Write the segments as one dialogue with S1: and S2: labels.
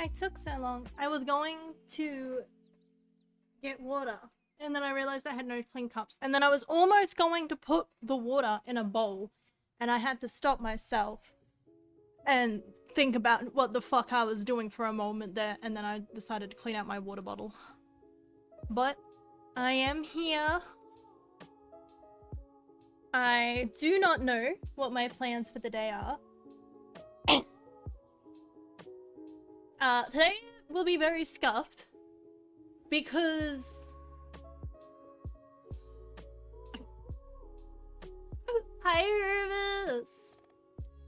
S1: I took so long? I was going to get water, and then I realized I had no clean cups, and then I was almost going to put the water in a bowl, and I had to stop myself and think about what the fuck I was doing for a moment there, and then I decided to clean out my water bottle. But I am here. I do not know what my plans for the day are. Today will be very scuffed because hi Rufus!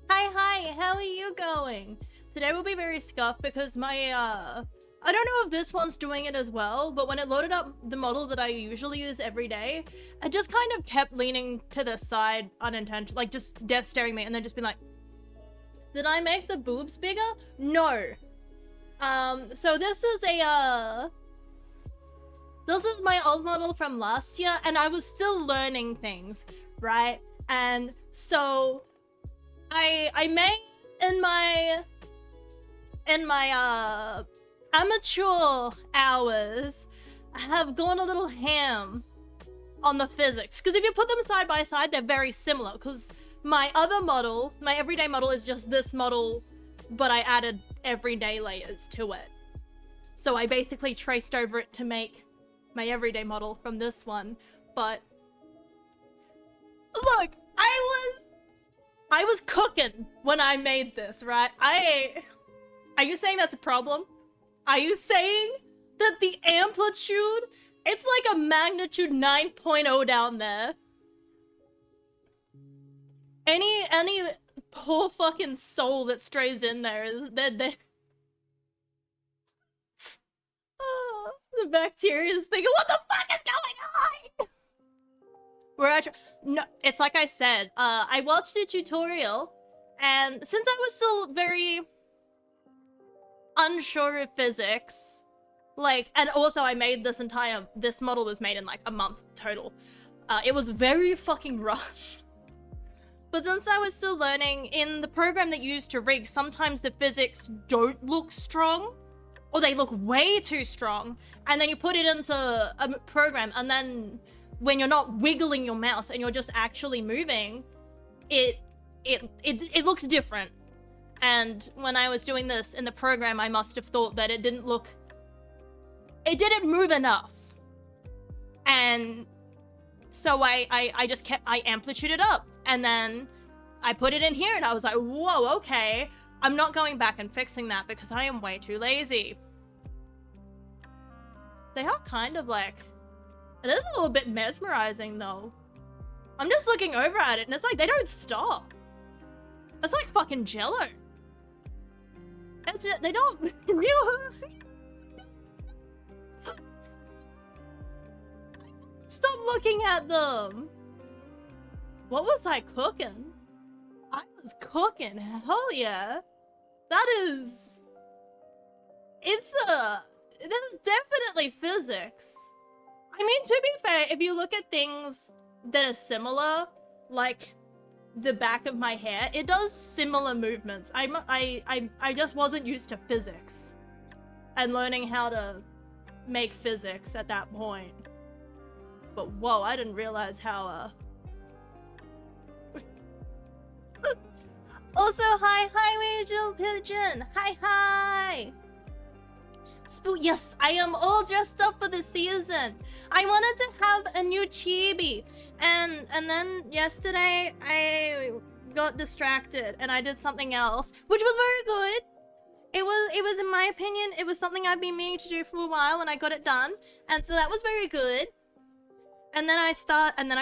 S1: Hi, how are you going? Today will be very scuffed because my I don't know if this one's doing it as well, but when it loaded up the model that I usually use every day, I just kind of kept leaning to the side unintentionally, like just death staring me, and then just being like, did I make the boobs bigger? No. So this is this is my old model from last year, and I was still learning things, right? And so I may in my amateur hours have gone a little ham on the physics, because if you put them side by side, they're very similar, because my other model, my everyday model, is just this model, but I added everyday layers to it. So I basically traced over it to make my everyday model from this one. But look, I was cooking when I made this, right? Are you saying that's a problem? Are you saying that the amplitude, it's like a magnitude 9.0 down there? Any poor fucking soul that strays in there is they oh, the bacteria's thinking, what the fuck is going on? We're actually, no, it's like I said, I watched a tutorial, and since I was still very unsure of physics, like, and also I made this model was made in like a month total. It was very fucking rushed. But since I was still learning, in the program that you use to rig, sometimes the physics don't look strong, or they look way too strong, and then you put it into a program, and then when you're not wiggling your mouse and you're just actually moving, it looks different. And when I was doing this in the program, I must have thought that it didn't move enough. And so I just kept, I amplitude it up, and then I put it in here, and I was like, whoa, okay. I'm not going back and fixing that because I am way too lazy. They are kind of like, it is a little bit mesmerizing though. I'm just looking over at it, and it's like, they don't stop. It's like fucking Jello. They don't really. Stop looking at them. What was I cooking? I was cooking, hell yeah. That is definitely physics. I mean, to be fair, if you look at things that are similar, like the back of my hair, it does similar movements. I just wasn't used to physics and learning how to make physics at that point. But whoa, I didn't realize how Also, hi, Rachel Pigeon. Hi. Yes, I am all dressed up for the season. I wanted to have a new chibi, and then yesterday I got distracted and I did something else, which was very good. It was, in my opinion, it was something I've been meaning to do for a while, and I got it done, and so that was very good. And then I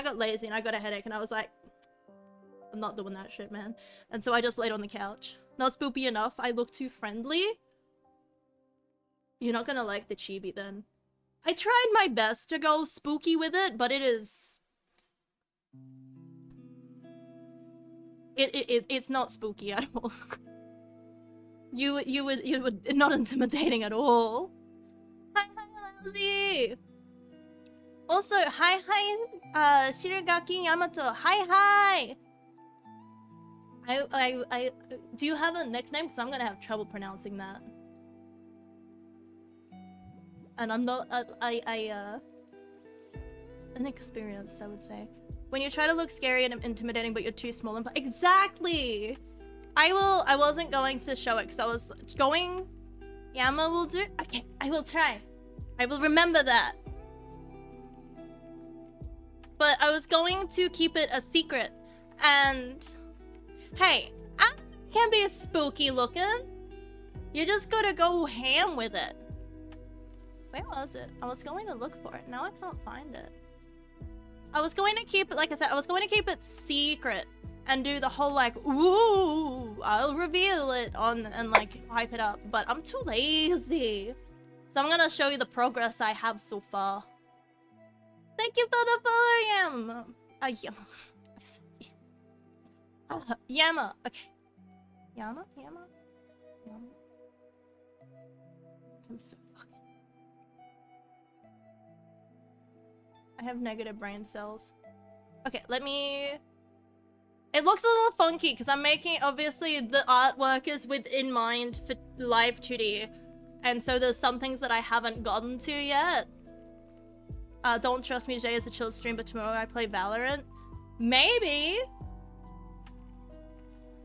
S1: got lazy and I got a headache, and I was like, I'm not doing that shit, man. And so I just laid on the couch. Not spoopy enough. I look too friendly. You're not gonna like the chibi then. I tried my best to go spooky with it, but it's not spooky at all. you would not intimidating at all. Hi, Lousy. Also, hi, Shirogaki Yamato. Hi. I do you have a nickname? Because I'm gonna have trouble pronouncing that. And I'm not inexperienced, I would say. When you try to look scary and intimidating, but you're too small and exactly. I wasn't going to show it because I was going. Yama will do. Okay, I will try. I will remember that. But I was going to keep it a secret, and hey, I can be spooky looking. You just gotta go ham with it. Where was it? I was going to look for it. Now I can't find it. I was going to keep it, like I said, I was going to keep it secret and do the whole like, ooh, I'll reveal it on and like hype it up. But I'm too lazy. So I'm gonna show you the progress I have so far. Thank you for the follow, Yama. Yama. Yama. Okay. Yama? I'm so fucking... I have negative brain cells. Okay, let me... It looks a little funky because I'm making... Obviously, the artwork is within mind for live 2D. And so there's some things that I haven't gotten to yet. Don't trust me, today is a chill stream, but tomorrow I play Valorant. Maybe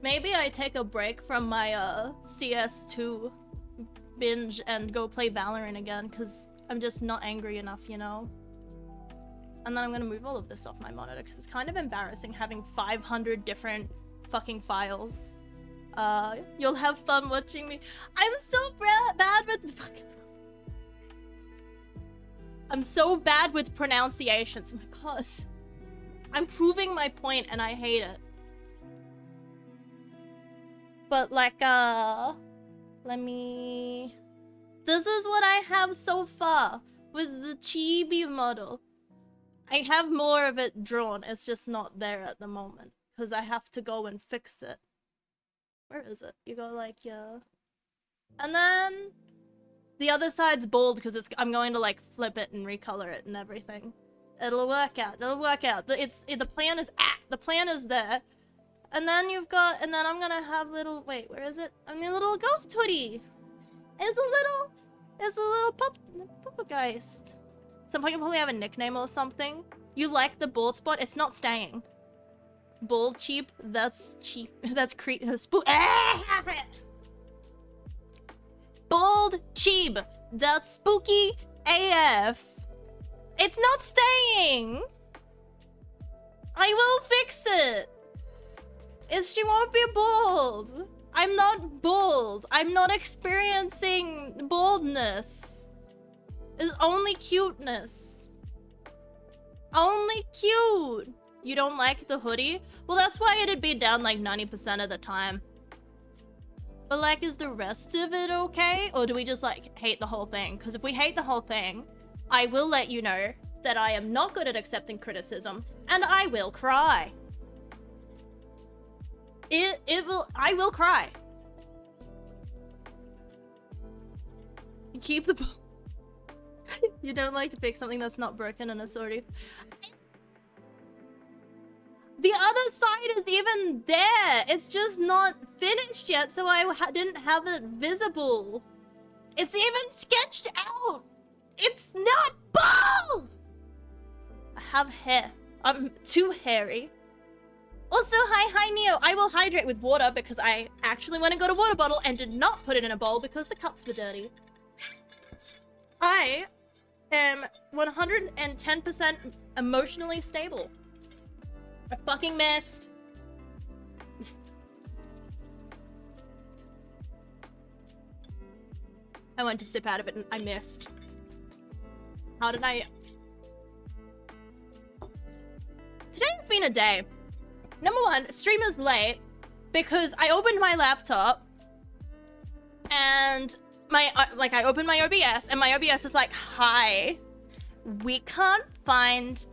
S1: I take a break from my CS2 binge and go play Valorant again, because I'm just not angry enough, you know? And then I'm gonna move all of this off my monitor, because it's kind of embarrassing having 500 different fucking files. You'll have fun watching me. I'm so bad with fucking... I'm so bad with pronunciations. Oh my god. I'm proving my point and I hate it. But like, let me... This is what I have so far with the chibi model. I have more of it drawn. It's just not there at the moment because I have to go and fix it. Where is it? You go like, yeah. And then... The other side's bold because I'm going to like flip it and recolor it and everything. It'll work out. It'll work out. The plan is the plan is there. And then you've got, and then I'm gonna have little, wait, where is it? I mean, a little ghost hoodie. It's a little Puppegeist. Some point you probably have a nickname or something. You like the bald spot? It's not staying. Bald cheap? That's cheap. That's Bald cheap. That's spooky AF. It's not staying. I will fix it. She won't be bald. I'm not bald. I'm not experiencing baldness. It's only cuteness. Only cute. You don't like the hoodie? Well, that's why it'd be down like 90% of the time. But like, is the rest of it okay? Or do we just like hate the whole thing? Because if we hate the whole thing, I will let you know that I am not good at accepting criticism and I will cry. I will cry. Keep the... You don't like to fix something that's not broken and it's already... The other side is even there. It's just not finished yet, so I didn't have it visible. It's even sketched out. It's not bald. I have hair. I'm too hairy. Also, hi Neo. I will hydrate with water because I actually went and got a water bottle and did not put it in a bowl because the cups were dirty. I am 110% emotionally stable. I fucking missed. I went to sip out of it and I missed. How did I... Today's been a day. Number one, streamer's late because I opened my laptop and I opened my OBS and my OBS is like, hi, we can't find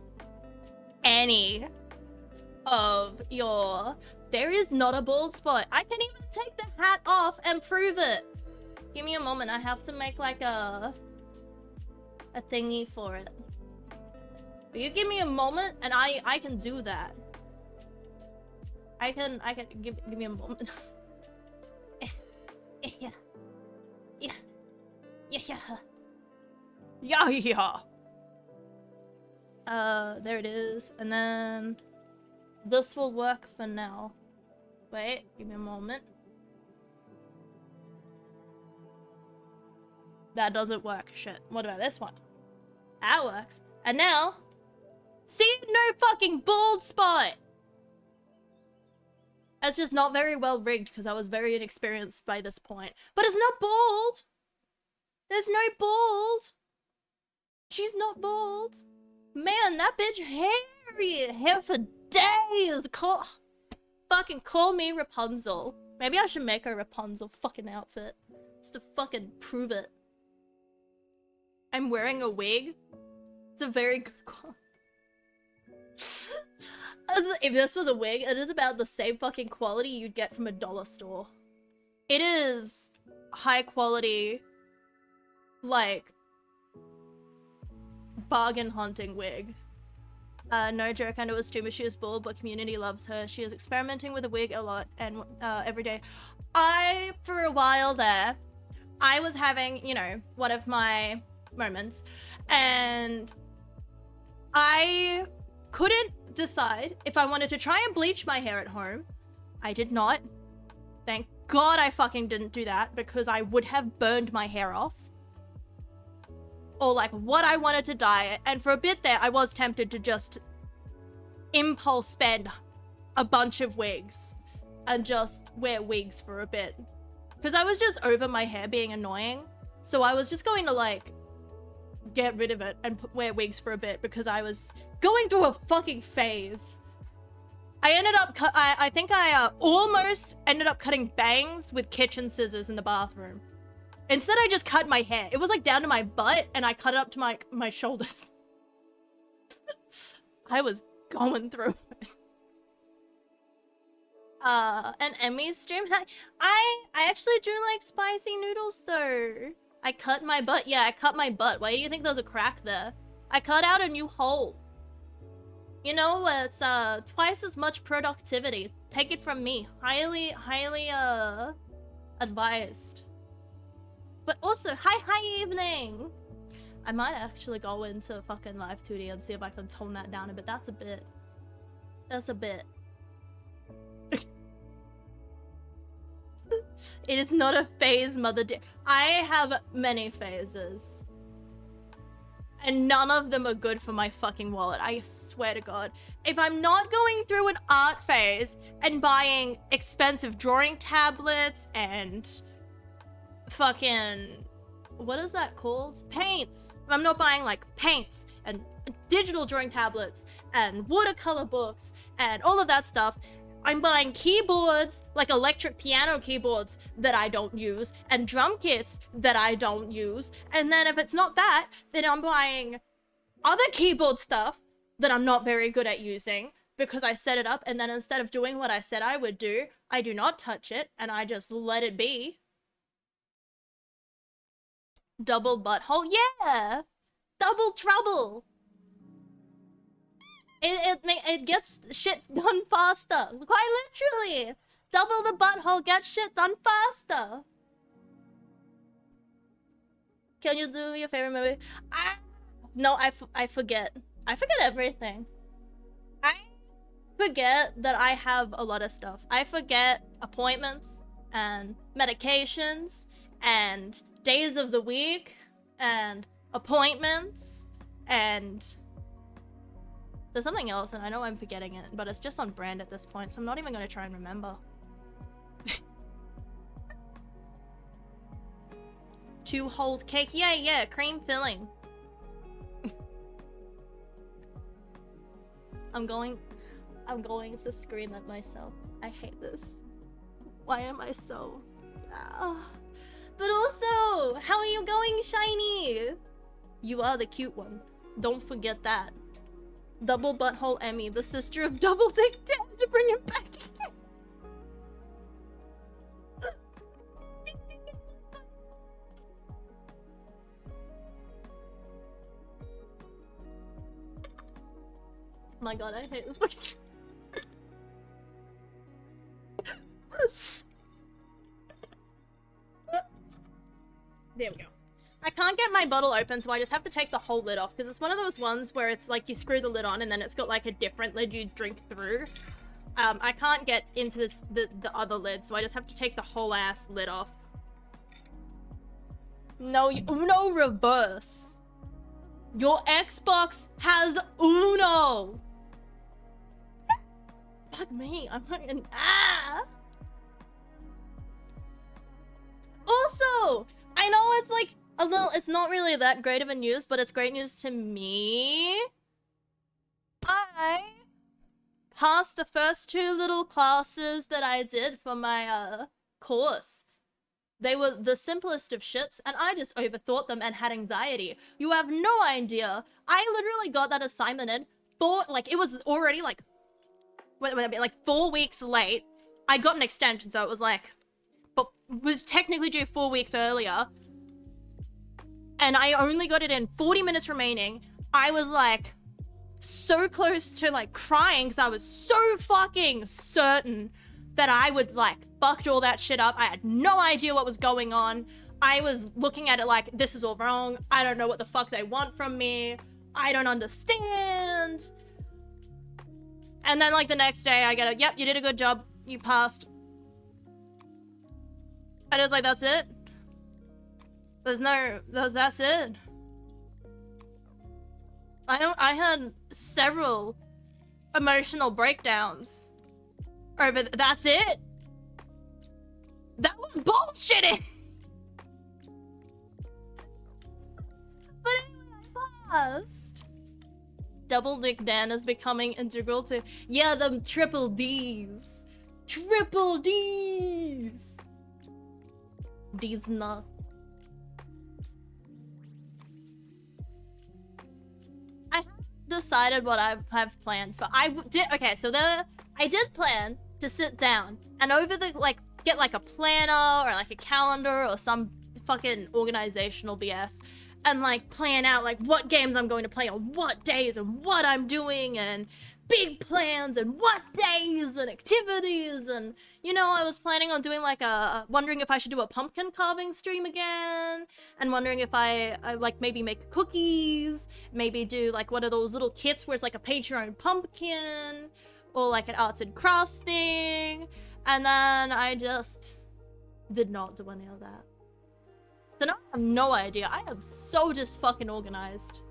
S1: any of your... There is not a bald spot. I can even take the hat off and prove it. Give me a moment. I have to make like a thingy for it. But you give me a moment and I can do that. I can give me a moment. Yeah. Yeah, yeah. There it is. And then this will work for now. Wait, give me a moment. That doesn't work. Shit. What about this one? That works. And now, see, no fucking bald spot. That's just not very well rigged because I was very inexperienced by this point. But it's not bald. There's no bald. She's not bald. Man, that bitch hairy. Hair for days. Fucking call me Rapunzel. Maybe I should make a Rapunzel fucking outfit. Just to fucking prove it. I'm wearing a wig. It's a very good quality. If this was a wig, it is about the same fucking quality you'd get from a dollar store. It is high quality, like, bargain hunting wig. No joke, I know it's stupid, she is bald, but community loves her. She is experimenting with a wig a lot and every day. For a while there, I was having, you know, one of my moments, and I couldn't decide if I wanted to try and bleach my hair at home. I did not. Thank God I fucking didn't do that, because I would have burned my hair off. Or like what I wanted to dye it. And for a bit there, I was tempted to just impulse spend a bunch of wigs and just wear wigs for a bit. Because I was just over my hair being annoying. So I was just going to like get rid of it and wear wigs for a bit because I was going through a fucking phase. I ended up I think I almost ended up cutting bangs with kitchen scissors in the bathroom. Instead, I just cut my hair. It was like down to my butt, and I cut it up to my shoulders. I was going through it. An Emmy stream? I actually do like spicy noodles, though. I cut my butt. Yeah, I cut my butt. Why do you think there's a crack there? I cut out a new hole. You know, it's twice as much productivity. Take it from me. Highly advised. But also, hi evening! I might actually go into fucking Live 2D and see if I can tone that down a bit. That's a bit. That's a bit. It is not a phase, mother dear. I have many phases. And none of them are good for my fucking wallet. I swear to God. If I'm not going through an art phase and buying expensive drawing tablets and fucking, what is that called? Paints. I'm not buying like paints and digital drawing tablets and watercolor books and all of that stuff. I'm buying keyboards, like electric piano keyboards that I don't use, and drum kits that I don't use. And then if it's not that, then I'm buying other keyboard stuff that I'm not very good at using because I set it up, and then instead of doing what I said I would do, I do not touch it and I just let it be. Double butthole? Yeah! Double trouble! It gets shit done faster. Quite literally! Double the butthole, get shit done faster! Can you do your favorite movie? No, I forget. I forget everything. I forget that I have a lot of stuff. I forget appointments and medications and days of the week and appointments and there's something else and I know I'm forgetting it, but it's just on brand at this point, so I'm not even gonna try and remember. To hold cake. Yeah, cream filling. I'm going to scream at myself. I hate this. Why am I so... But also, how are you going, Shiny? You are the cute one. Don't forget that. Double butthole Emmy, the sister of Double Dick Dan, to bring him back again. My God, I hate this fucking... There we go. I can't get get my bottle open, so I just have to take the whole lid off, because it's one of those ones where it's like you screw the lid on and then it's got like a different lid you drink through. I can't get into the other lid, so I just have to take the whole ass lid off. No, Uno reverse. Your Xbox has Uno. Fuck me, I'm fucking Also, I know it's like a little, it's not really that great of a news, but it's great news to me. I passed the first 2 little classes that I did for my course. They were the simplest of shits, and I just overthought them and had anxiety. You have no idea. I literally got that assignment in, thought like it was already like, like 4 weeks late. I got an extension, so it was like, but was technically due 4 weeks earlier. And I only got it in 40 minutes remaining. I was like so close to like crying because I was so fucking certain that I would like fucked all that shit up. I had no idea what was going on. I was looking at it like, this is all wrong. I don't know what the fuck they want from me. I don't understand. And then like the next day I get a, yep, you did a good job. You passed. And it was like, that's it? There's no, that's it? I had several emotional breakdowns over that's it? That was bullshitting! But anyway, I passed. Double Dick Dan is becoming integral to, yeah, them triple D's. Triple D's! D's nuts. I decided what I have planned for. Okay, so I did plan to sit down and over the, like, get like a planner or like a calendar or some fucking organizational BS and like plan out like what games I'm going to play on what days and what I'm doing and big plans and what days and activities. And you know, I was planning on doing like wondering if I should do a pumpkin carving stream again, and wondering if I like maybe make cookies, maybe do like one of those little kits where it's like a paint your own pumpkin or like an arts and crafts thing. And then I just did not do any of that. So now I have no idea. I am so just fucking organized.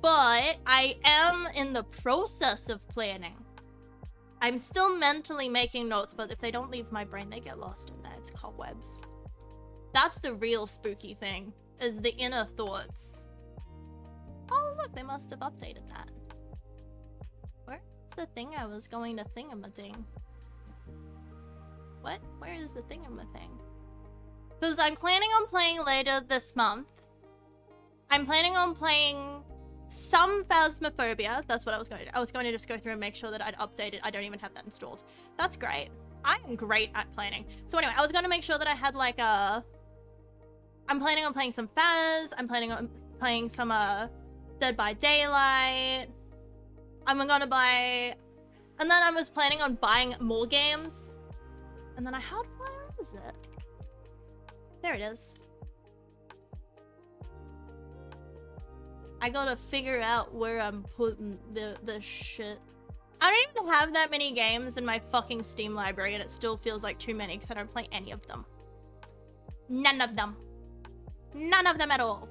S1: But I am in the process of planning. I'm still mentally making notes, but if they don't leave my brain, they get lost in there. It's cobwebs. That's the real spooky thing, is the inner thoughts. Oh, look, they must have updated that. Where's the thing I was going to thingamathing? What? Where is the thingamathing? Because I'm planning on playing later this month. I'm planning on playing some Phasmophobia. That's what I was going to do. I was going to just go through and make sure that I'd updated. I don't even have that installed. That's great. I am great at planning. So anyway, I was going to make sure that I had like a... I'm planning on playing some Phas. I'm planning on playing some Dead by Daylight. I'm going to buy... And then I was planning on buying more games. And then I had... Where is it? There it is. I gotta figure out where I'm putting the shit. I don't even have that many games in my fucking Steam library, and it still feels like too many because I don't play any of them. None of them. None of them at all.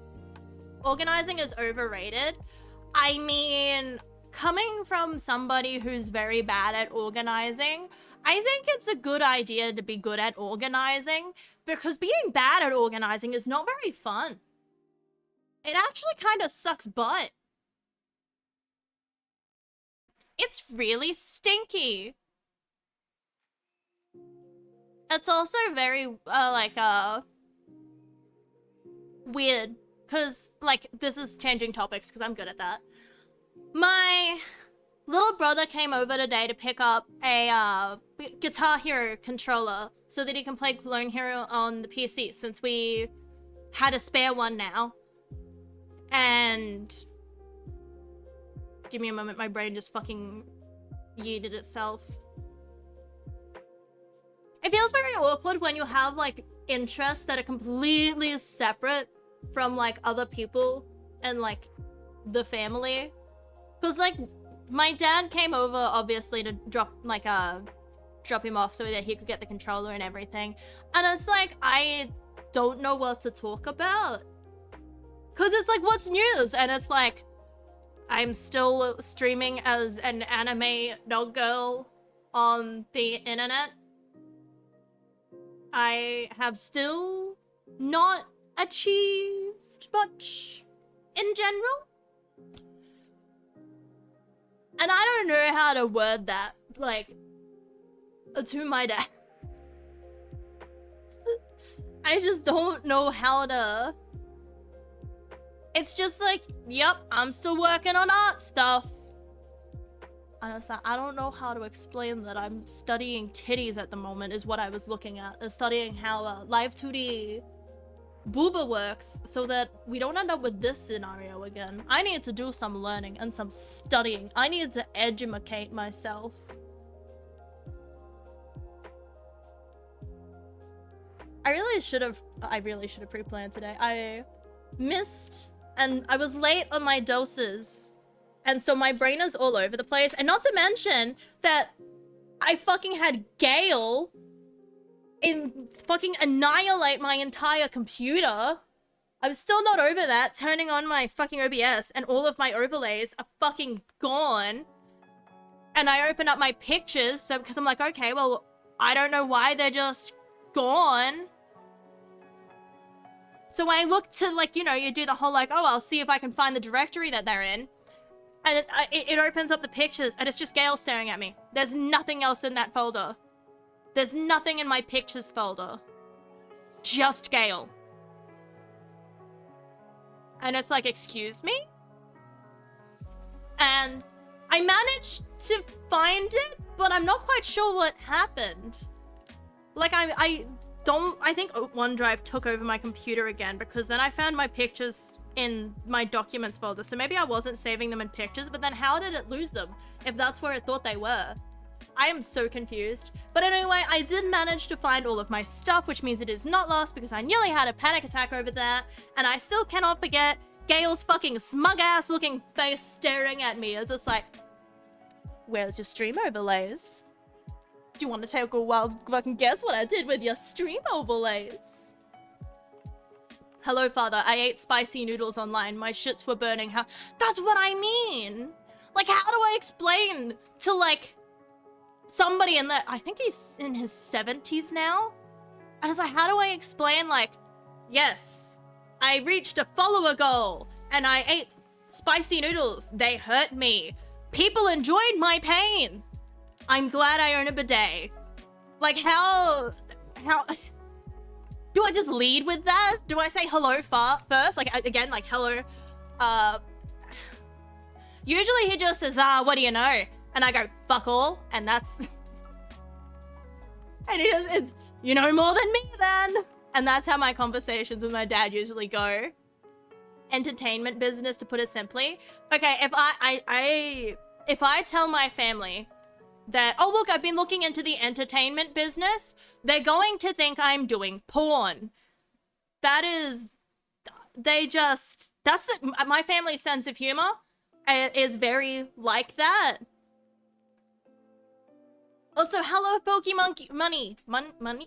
S1: Organizing is overrated. I mean, coming from somebody who's very bad at organizing, I think it's a good idea to be good at organizing, because being bad at organizing is not very fun. It actually kind of sucks butt. It's really stinky. It's also very, weird. Because, like, this is changing topics because I'm good at that. My little brother came over today to pick up a Guitar Hero controller so that he can play Clone Hero on the PC, since we had a spare one now. And give me a moment, my brain just fucking yeeted itself. If feels very awkward when you have like interests that are completely separate from like other people and like the family. Cause like my dad came over obviously to drop him off so that he could get the controller and everything. And it's like, I don't know what to talk about. Cause it's like, what's news? And it's like, I'm still streaming as an anime dog girl on the internet. I have still not achieved much in general. And I don't know how to word that, like, to my dad. I just don't know how to... It's just like, yep, I'm still working on art stuff. And it's like, I don't know how to explain that I'm studying titties at the moment is what I was looking at. Studying how live 2D booba works so that we don't end up with this scenario again. I need to do some learning and some studying. I need to educate myself. I really should have pre-planned today. I missed and I was late on my doses. And so my brain is all over the place. And not to mention that I fucking had Gale fucking annihilate my entire computer. I'm still not over that. Turning on my fucking OBS and all of my overlays are fucking gone. And I open up my pictures, so because I'm like, okay, well, I don't know why they're just gone. So when I look to, like, you know, you do the whole, like, oh, I'll see if I can find the directory that they're in. And it opens up the pictures, and it's just Gale staring at me. There's nothing else in that folder. There's nothing in my pictures folder. Just Gale. And it's like, excuse me? And I managed to find it, but I'm not quite sure what happened. Like, I think OneDrive took over my computer again, because then I found my pictures in my documents folder. So maybe I wasn't saving them in pictures, but then how did it lose them if that's where it thought they were? I am so confused. But anyway, I did manage to find all of my stuff, which means it is not lost because I nearly had a panic attack over that. And I still cannot forget Gale's fucking smug ass looking face staring at me. It's just like, where's your stream overlays? Do you want to take a wild fucking guess what I did with your stream overlays? Hello, father. I ate spicy noodles online. My shits were burning. How? That's what I mean. Like, how do I explain to, like, somebody in the... I think he's in his 70s now? And it's like, how do I explain, like, yes, I reached a follower goal and I ate spicy noodles. They hurt me. People enjoyed my pain. I'm glad I own a bidet. Like, how... Do I just lead with that? Do I say hello first? Like, again, like, hello. Usually he just says, what do you know? And I go, fuck all. And that's... and he just, it's, you know more than me then. And that's how my conversations with my dad usually go. Entertainment business, to put it simply. Okay, if I tell my family that, oh look, I've been looking into the entertainment business, they're going to think I'm doing porn. That is, my family's sense of humor is very like that. Also, hello, Pokey Monkey, money,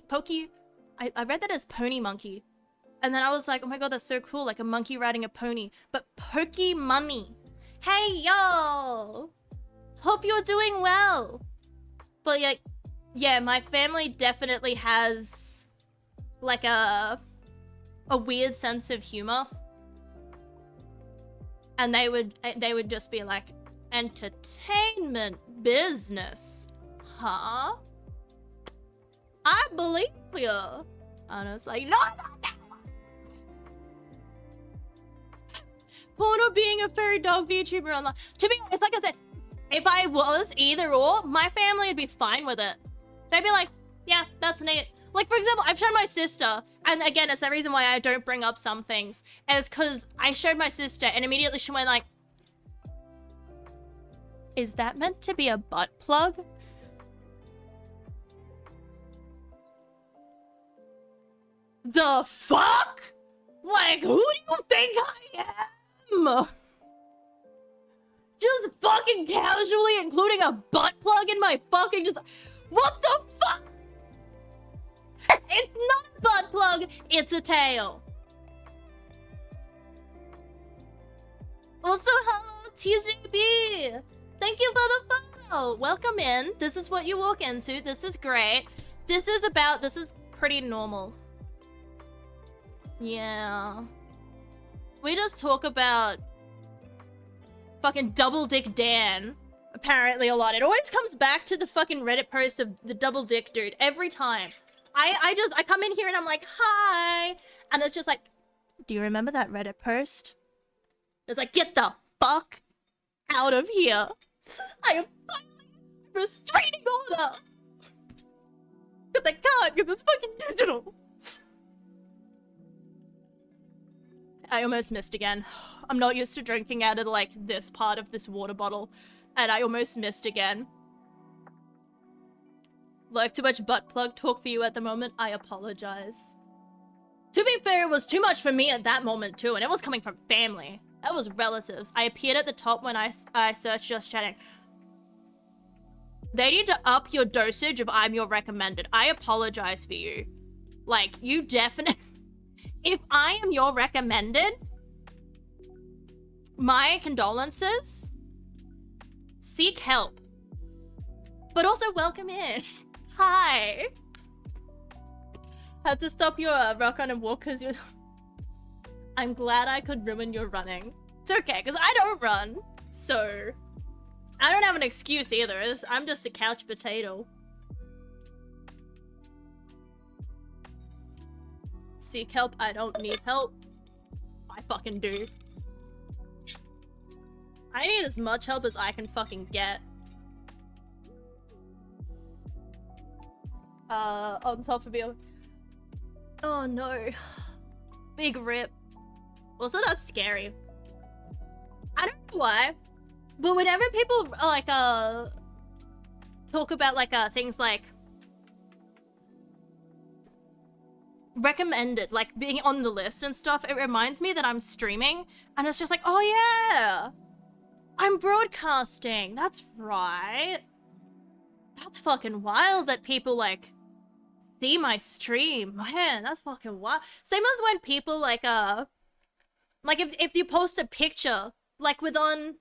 S1: Pokey, I read that as Pony Monkey. And then I was like, oh my god, that's so cool, like a monkey riding a pony. But Pokey Money. Hey, yo! Hope you're doing well. But yeah, my family definitely has like a weird sense of humor. And they would just be like, entertainment business, huh? I believe you. And it's like, no. Porno being a furry dog VTuber online. To be honest, like I said, if I was either or, my family would be fine with it. They'd be like, yeah, that's neat. Like, for example, I've shown my sister, and again, it's the reason why I don't bring up some things, is because I showed my sister, and immediately she went like, is that meant to be a butt plug? The fuck? Like, who do you think I am? Just fucking casually including a butt plug in my fucking what the fuck? It's not a butt plug, it's a tail. Also, hello, TJB! Thank you for the follow! Welcome in. This is what you walk into. This is great. This is pretty normal. Yeah. We just talk about fucking Double Dick Dan apparently a lot. It always comes back to the fucking Reddit post of the Double Dick dude every time. I come in here and I'm like, hi! And it's just like, do you remember that Reddit post? It's like, get the fuck out of here. I am finally restraining order. But I can't because it's fucking digital. I almost missed again. I'm not used to drinking out of like this part of this water bottle. And I almost missed again. Like, too much butt plug talk for you at the moment. I apologize. To be fair, it was too much for me at that moment too. And it was coming from family. That was relatives. I appeared at the top when I searched Just Chatting. They need to up your dosage of I'm your recommended. I apologize for you. Like, you definitely... If I am your recommended, my condolences. Seek help. But also welcome in. Hi. Had to stop your rock on and walk because you're... I'm glad I could ruin your running. It's okay, because I don't run. So, I don't have an excuse either. I'm just a couch potato. Seek help. I don't need help. I fucking do. I need as much help as I can fucking get. On top of you. Oh no. Big rip. Also, that's scary. I don't know why, but whenever people like talk about like things like recommended, like being on the list and stuff, it reminds me that I'm streaming, and it's just like, oh yeah, I'm broadcasting. That's right. That's fucking wild that people like see my stream. Man, that's fucking wild. Same as when people like if you post a picture like with on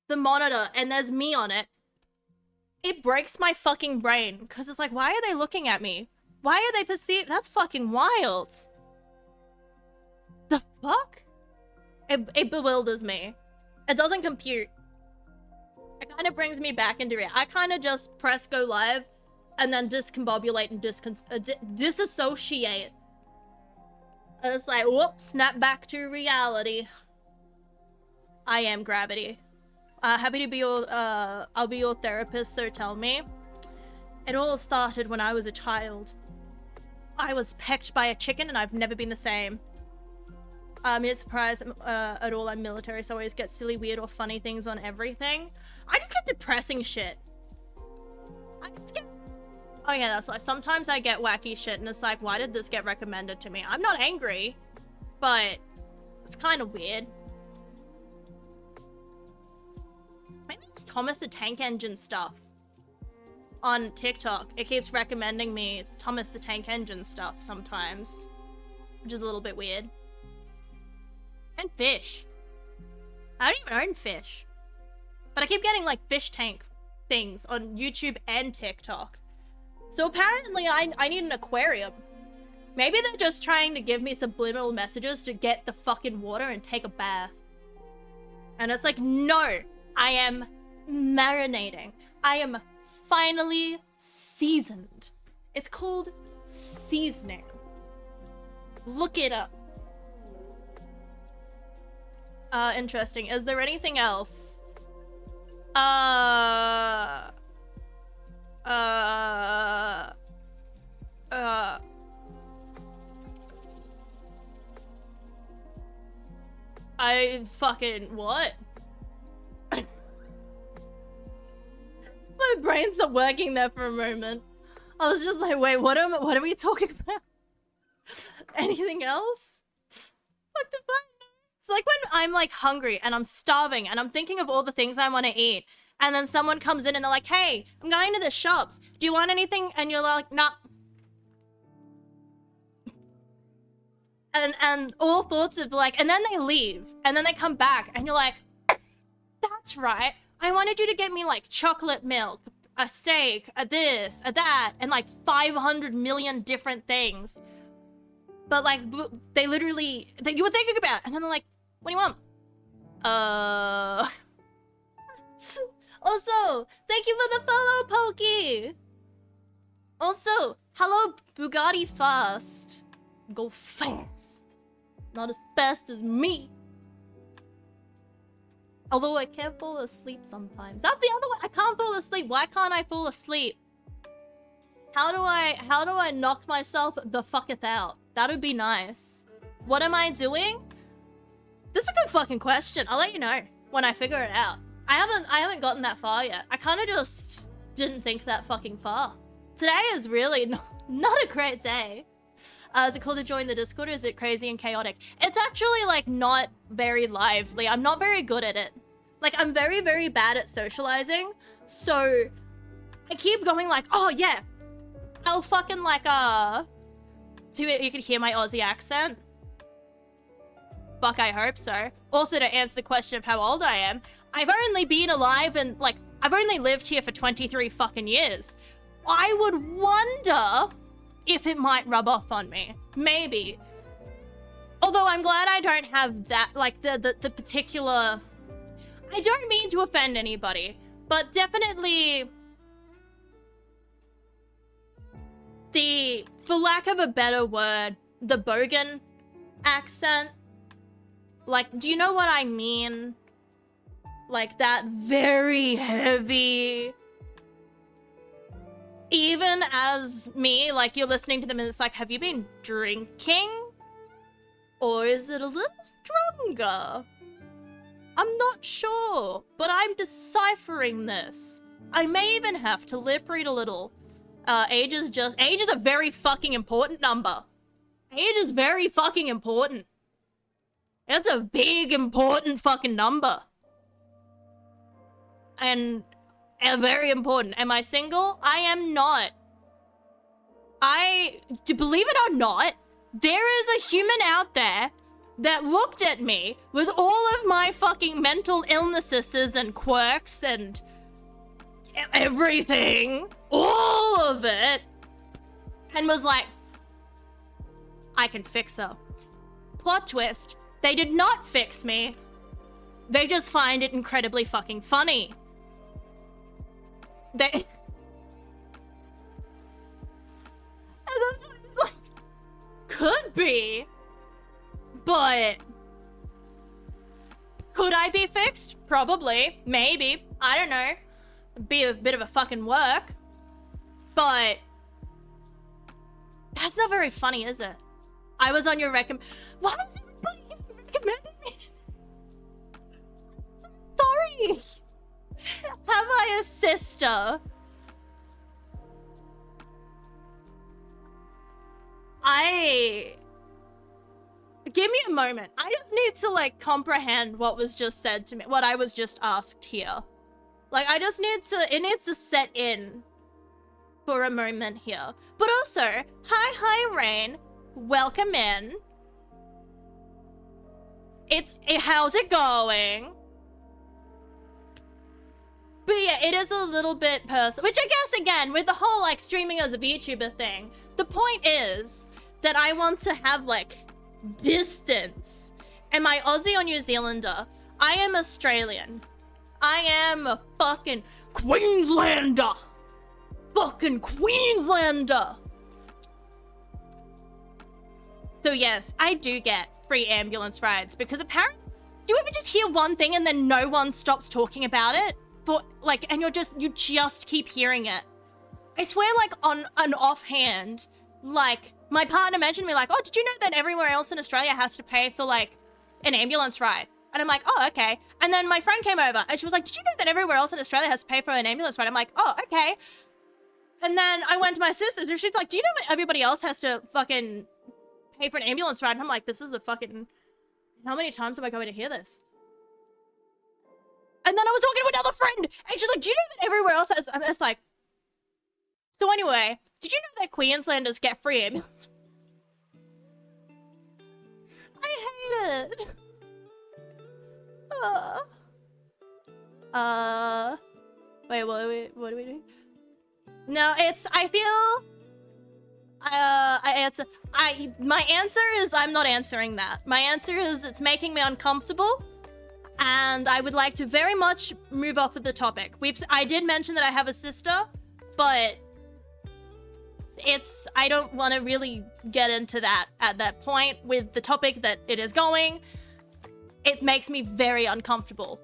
S1: the monitor and there's me on it, it breaks my fucking brain because it's like, why are they looking at me? Why are they perceived? That's fucking wild. The fuck? It bewilders me. It doesn't compute. It kind of brings me back into it. I kind of just press go live and then discombobulate and disassociate. And it's like, whoops, snap back to reality. I am gravity. Happy to be your, I'll be your therapist, so tell me. It all started when I was a child. I was pecked by a chicken and I've never been the same. I'm not surprised at all. I'm military, so I always get silly, weird, or funny things on everything. I just get depressing shit. I just get... Oh yeah, that's like, sometimes I get wacky shit and it's like, why did this get recommended to me? I'm not angry, but it's kind of weird. Maybe it's Thomas the Tank Engine stuff on TikTok. It keeps recommending me Thomas the Tank Engine stuff sometimes, which is a little bit weird. And fish. I don't even own fish, but I keep getting like fish tank things on YouTube and TikTok. So apparently I need an aquarium. Maybe they're just trying to give me subliminal messages to get the fucking water and take a bath. And it's like, no, I am marinating. I am finally seasoned. It's called seasoning. Look it up. Interesting. Is there anything else? I fucking what? My brain's not working there for a moment. I was just like, wait, what are we talking about? Anything else? What the fuck? It's like when I'm like hungry and I'm starving and I'm thinking of all the things I want to eat, and then someone comes in and they're like, hey, I'm going to the shops. Do you want anything? And you're like, nah. And all thoughts of like, and then they leave and then they come back and you're like, that's right. I wanted you to get me like chocolate milk, a steak, a this, a that, and like 500 million different things. But like, they literally, you were thinking about it, and then they're like, what do you want? Also, thank you for the follow, Pokey. Also, hello, Bugatti Fast. Go fast. Not as fast as me. Although I can't fall asleep sometimes. That's the other one. I can't fall asleep. Why can't I fall asleep? How do I knock myself the fucketh out? That would be nice. What am I doing? This is a good fucking question. I'll let you know when I figure it out. I haven't gotten that far yet. I kind of just didn't think that fucking far. Today is really not a great day. Is it cool to join the Discord, or is it crazy and chaotic? It's actually like not very lively. I'm not very good at it. Like I'm very, very bad at socializing. So I keep going like, oh yeah, I'll fucking like so you can hear my Aussie accent. Fuck, I hope so. Also, to answer the question of how old I am, I've only been alive and like I've only lived here for 23 fucking years. I would wonder if it might rub off on me. Maybe. Although I'm glad I don't have that, like the particular... I don't mean to offend anybody, but definitely for lack of a better word, the Bogan accent. Like, do you know what I mean? Like that very heavy... Even as me, like you're listening to them and it's like, have you been drinking? Or is it a little stronger? I'm not sure, but I'm deciphering this. I may even have to lip read a little. Age is a very fucking important number. Age is very fucking important. It's a big, important fucking number. And very important. Am I single? I am not. Believe it or not, there is a human out there that looked at me with all of my fucking mental illnesses and quirks and everything, all of it, and was like, I can fix her. Plot twist, they did not fix me. They just find it incredibly fucking funny. And then it's like, could be, but could I be fixed? Probably, maybe, I don't know. Be a bit of a fucking work, but that's not very funny, is it? I was on your why is everybody recommending me? Sorry. Have I a sister? Give me a moment. I just need to like comprehend what was just said to me, what I was just asked here. Like I just need to, it needs to set in for a moment here. But also, hi Rain, welcome in. How's it going? But yeah, it is a little bit personal, which I guess, again, with the whole, like, streaming as a VTuber thing, the point is that I want to have, like, distance. Am I Aussie or New Zealander? I am Australian. I am a fucking Queenslander. Fucking Queenslander. So yes, I do get free ambulance rides because apparently, do you ever just hear one thing and then no one stops talking about it? And you just keep hearing it. I swear, like, on an offhand, like, my partner mentioned to me, like, oh, did you know that everywhere else in Australia has to pay for, like, an ambulance ride? And I'm like, oh, okay. And then my friend came over and she was like, did you know that everywhere else in Australia has to pay for an ambulance ride? I'm like, oh, okay. And then I went to my sister's and she's like, do you know that everybody else has to fucking pay for an ambulance ride. And I'm like, this is the fucking... How many times am I going to hear this? And then I was talking to another friend, and she's like, do you know that everywhere else has... And it's like... So anyway, did you know that Queenslanders get free ambulance? I hate it. Wait, what do we do? No, it's, I feel... my answer is I'm not answering that. My answer is it's making me uncomfortable, and I would like to very much move off of the topic. I did mention that I have a sister, but I don't want to really get into that at that point with the topic that it is going. It makes me very uncomfortable.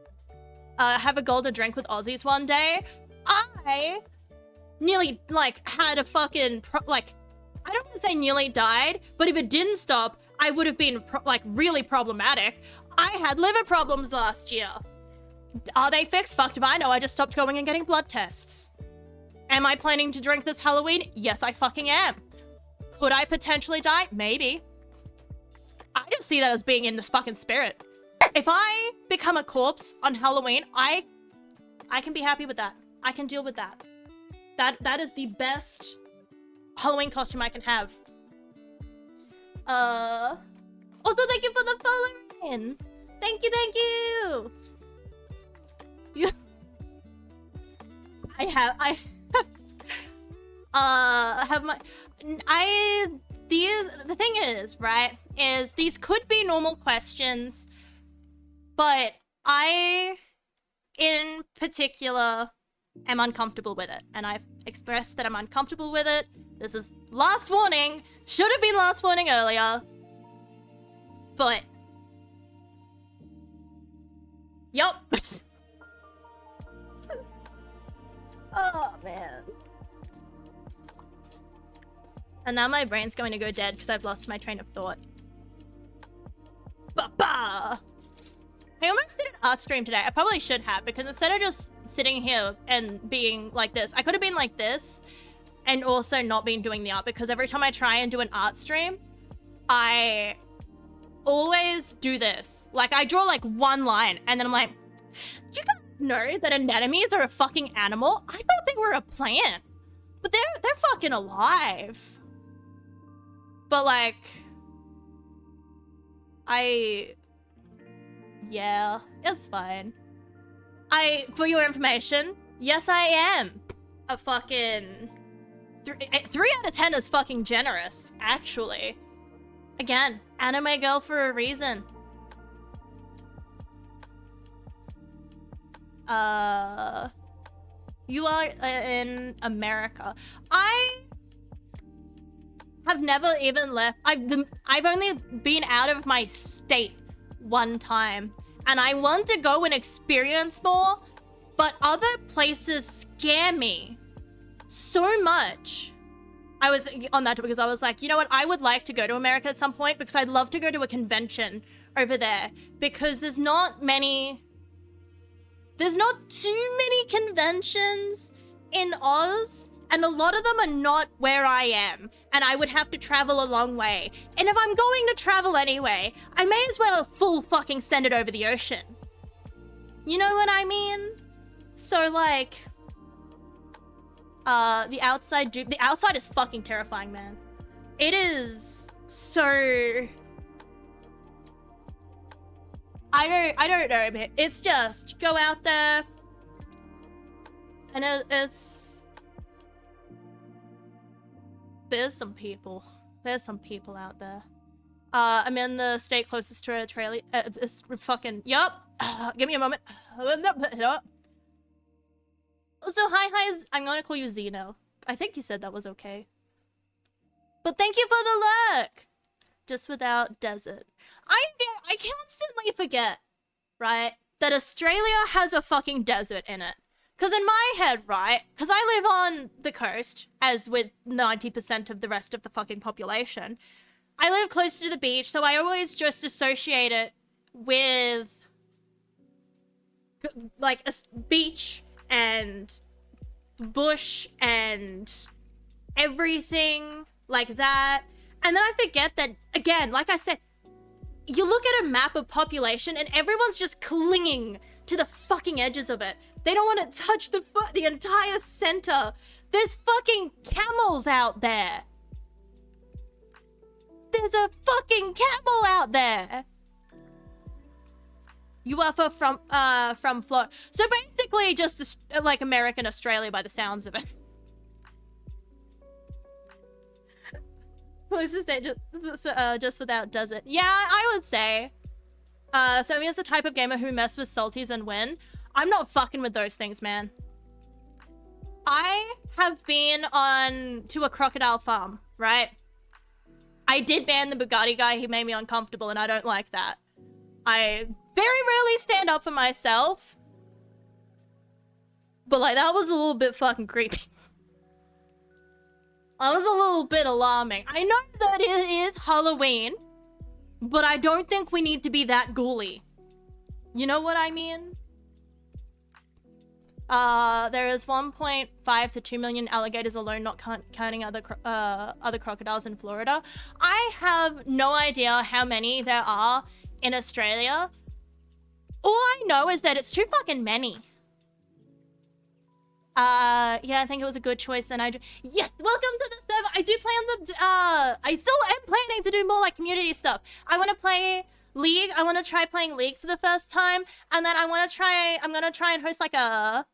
S1: Have a golden drink with Aussies one day. I nearly, like, had a fucking, I don't want to say nearly died, but if it didn't stop, I would have been, really problematic. I had liver problems last year. Are they fixed? Fucked if I know. I just stopped going and getting blood tests. Am I planning to drink this Halloween? Yes, I fucking am. Could I potentially die? Maybe. I just see that as being in this fucking spirit. If I become a corpse on Halloween, I can be happy with that. I can deal with that. That is the best Halloween costume I can have. Also, thank you for the following. Thank you. The thing is, right, is these could be normal questions, but I, in particular, am uncomfortable with it, and I've expressed that I'm uncomfortable with it. This is last warning. Should have been last warning earlier, but yup. Oh man. And now my brain's going to go dead because I've lost my train of thought. Ba-ba! I almost did an art stream today. I probably should have, because instead of just sitting here and being like this, I could have been like this and also not been doing the art, because every time I try and do an art stream, I always do this. Like, I draw like one line and then I'm like, do you guys know that anemones are a fucking animal? I thought they were a plant, but they're fucking alive. But like, yeah, it's fine. For your information, yes, I am a fucking 3 out of 10 is fucking generous, actually. Again, anime girl for a reason. You are in America. I have never even left. I've only been out of my state one time, and I want to go and experience more, but other places scare me so much. I was on that because I was like, you know what? I would like to go to America at some point, because I'd love to go to a convention over there, because there's not too many conventions in Oz, and a lot of them are not where I am, and I would have to travel a long way. And if I'm going to travel anyway, I may as well full fucking send it over the ocean. You know what I mean? So like, the outside is fucking terrifying, man. It is so... I don't know, but it's just go out there, and there's some people out there. I'm in the state closest to Australia. It's fucking, yup. Give me a moment. So hi, I'm gonna call you Zeno. I think you said that was okay. But thank you for the lurk. Just without desert. I constantly forget, right, that Australia has a fucking desert in it. Because in my head, right, because I live on the coast, as with 90% of the rest of the fucking population, I live close to the beach, so I always just associate it with, like, a beach and bush and everything like that. And then I forget that, again, like I said, you look at a map of population and everyone's just clinging to the fucking edges of it. They don't want to touch the entire center. There's fucking camels out there. There's a fucking camel out there. UFO from Florida. So basically just like American Australia by the sounds of it. Closest day just without does it. Yeah, I would say. So he is the type of gamer who mess with salties and win. I'm not fucking with those things, man. I have been to a crocodile farm, right? I did ban the Bugatti guy. He made me uncomfortable and I don't like that. I very rarely stand up for myself. But like, that was a little bit fucking creepy. That was a little bit alarming. I know that it is Halloween, but I don't think we need to be that ghouly. You know what I mean? There is 1.5 to 2 million alligators alone, not counting other crocodiles in Florida. I have no idea how many there are in Australia. All I know is that it's too fucking many. Yeah, I think it was a good choice. And yes, welcome to the server. I do plan I still am planning to do more like community stuff. I want to play League. I want to try playing League for the first time, and then I'm gonna try and host like a.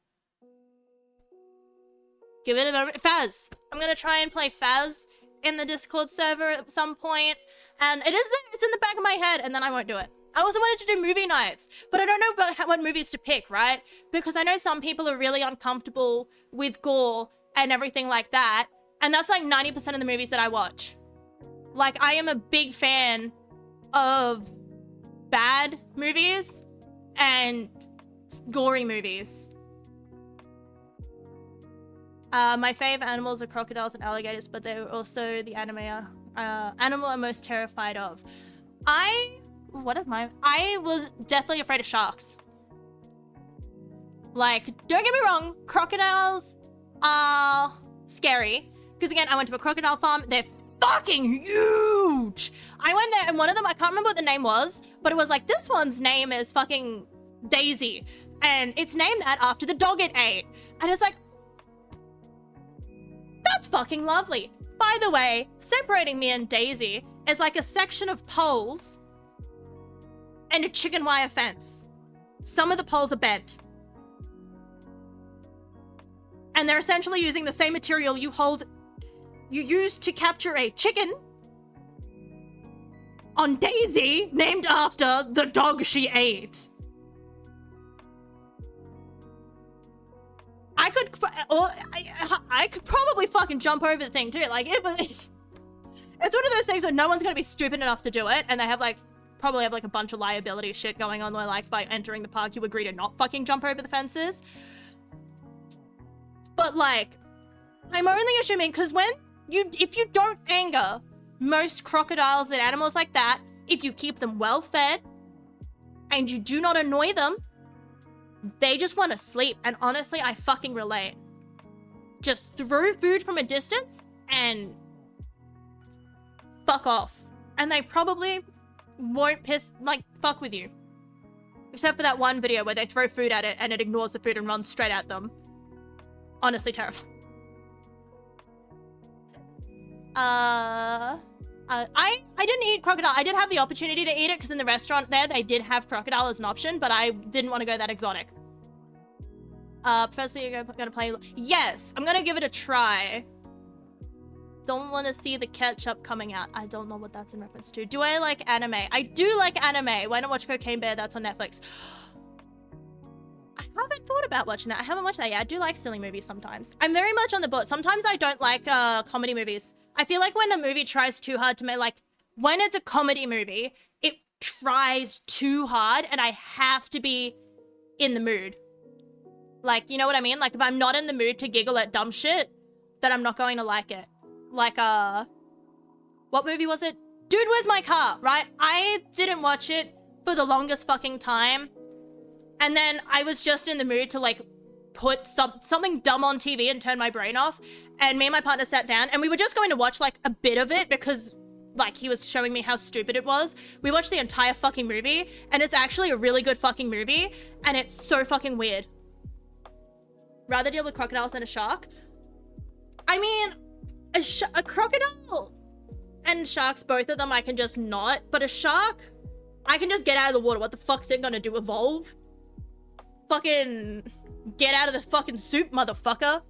S1: Give it a moment. Faz. I'm gonna try and play Faz in the Discord server at some point, and it's in the back of my head, and then I won't do it. I also wanted to do movie nights, but I don't know about what movies to pick, right? Because I know some people are really uncomfortable with gore and everything like that, and that's like 90% of the movies that I watch. Like, I am a big fan of bad movies and gory movies. My fave animals are crocodiles and alligators, but they're also the animal I'm most terrified of. I was deathly afraid of sharks. Like, don't get me wrong, crocodiles are scary. Because again, I went to a crocodile farm. They're fucking huge. I went there and one of them, I can't remember what the name was, but it was like, this one's name is fucking Daisy. And it's named that after the dog it ate. And it's like, that's fucking lovely. By the way, separating me and Daisy is like a section of poles and a chicken wire fence. Some of the poles are bent. And they're essentially using the same material you use to capture a chicken on Daisy, named after the dog she ate. I could probably fucking jump over the thing too. Like, it's one of those things where no one's gonna be stupid enough to do it, and they have like, probably have like a bunch of liability shit going on where like by entering the park you agree to not fucking jump over the fences. But like, I'm only assuming because if you don't anger most crocodiles and animals like that, if you keep them well fed and you do not annoy them, they just want to sleep. And honestly, I fucking relate. Just throw food from a distance and fuck off. And they probably won't fuck with you. Except for that one video where they throw food at it and it ignores the food and runs straight at them. Honestly terrifying. I didn't eat crocodile. I did have the opportunity to eat it because in the restaurant there they did have crocodile as an option, but I didn't want to go that exotic. Firstly, you're gonna play. Yes, I'm gonna give it a try. Don't want to see the ketchup coming out. I don't know what that's in reference to. Do I like anime? I do like anime. Why not watch Cocaine Bear? That's on Netflix. I haven't thought about watching that. I haven't watched that yet. I do like silly movies sometimes. I'm very much on the boat. Sometimes I don't like comedy movies. I feel like when a movie tries too hard to make, like, when it's a comedy movie, it tries too hard and I have to be in the mood. Like, you know what I mean? Like, if I'm not in the mood to giggle at dumb shit, then I'm not going to like it. Like, what movie was it? Dude, Where's My Car, right? I didn't watch it for the longest fucking time. And then I was just in the mood to, like, put something dumb on TV and turn my brain off. And me and my partner sat down and we were just going to watch, like, a bit of it because like he was showing me how stupid it was. We watched the entire fucking movie, and it's actually a really good fucking movie, and it's so fucking weird. Rather deal with crocodiles than a shark? I mean, a crocodile and sharks, both of them I can just not, but a shark, I can just get out of the water. What the fuck's it gonna do, evolve? Fucking get out of the fucking soup, motherfucker.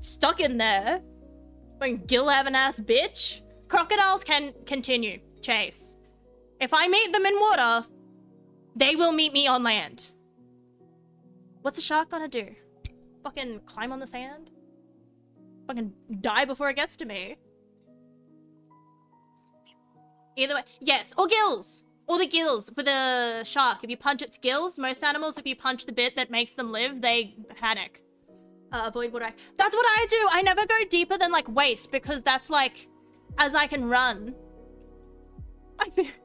S1: Stuck in there. Fucking gill having ass bitch. Crocodiles can continue chase. If I meet them in water, they will meet me on land. What's a shark gonna do? Fucking climb on the sand? Fucking die before it gets to me? Either way, yes, or gills. Or the gills for the shark. If you punch its gills, most animals, if you punch the bit that makes them live, they panic. Avoid water. That's what I do. I never go deeper than like waist because that's like as I can run. I think.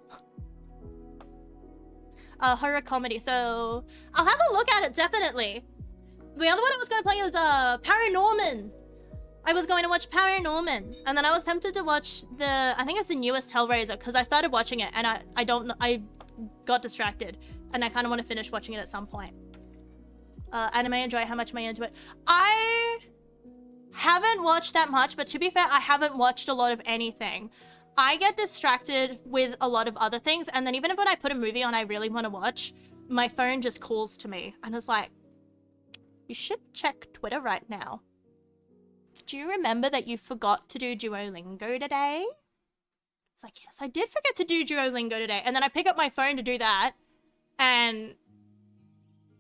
S1: Horror comedy. So I'll have a look at it definitely. The other one I was going to play is Paranorman. I was going to watch Paranorman, and then I was tempted to watch I think it's the newest Hellraiser, because I started watching it, and I got distracted, and I kind of want to finish watching it at some point. Anime, enjoy, how much am I into it? I haven't watched that much, but to be fair, I haven't watched a lot of anything. I get distracted with a lot of other things, and then even if when I put a movie on I really want to watch, my phone just calls to me, and it's like, you should check Twitter right now. Do you remember that you forgot to do Duolingo today? It's like, yes, I did forget to do Duolingo today. And then I pick up my phone to do that, and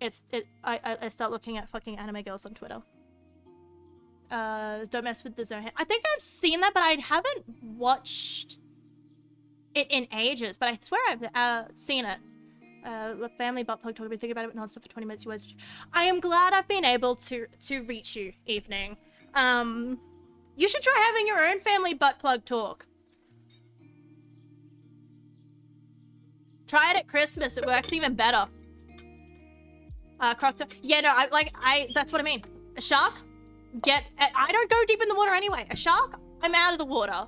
S1: I start looking at fucking anime girls on Twitter. Don't mess with the zone. I think I've seen that, but I haven't watched it in ages. But I swear I've seen it. The family butt plug talk about, think about it non-stop for 20 minutes. I am glad I've been able to reach you, evening. You should try having your own family butt plug talk. Try it at Christmas. It works even better. Crocodile. Yeah, no, that's what I mean. A shark? I don't go deep in the water anyway. A shark? I'm out of the water.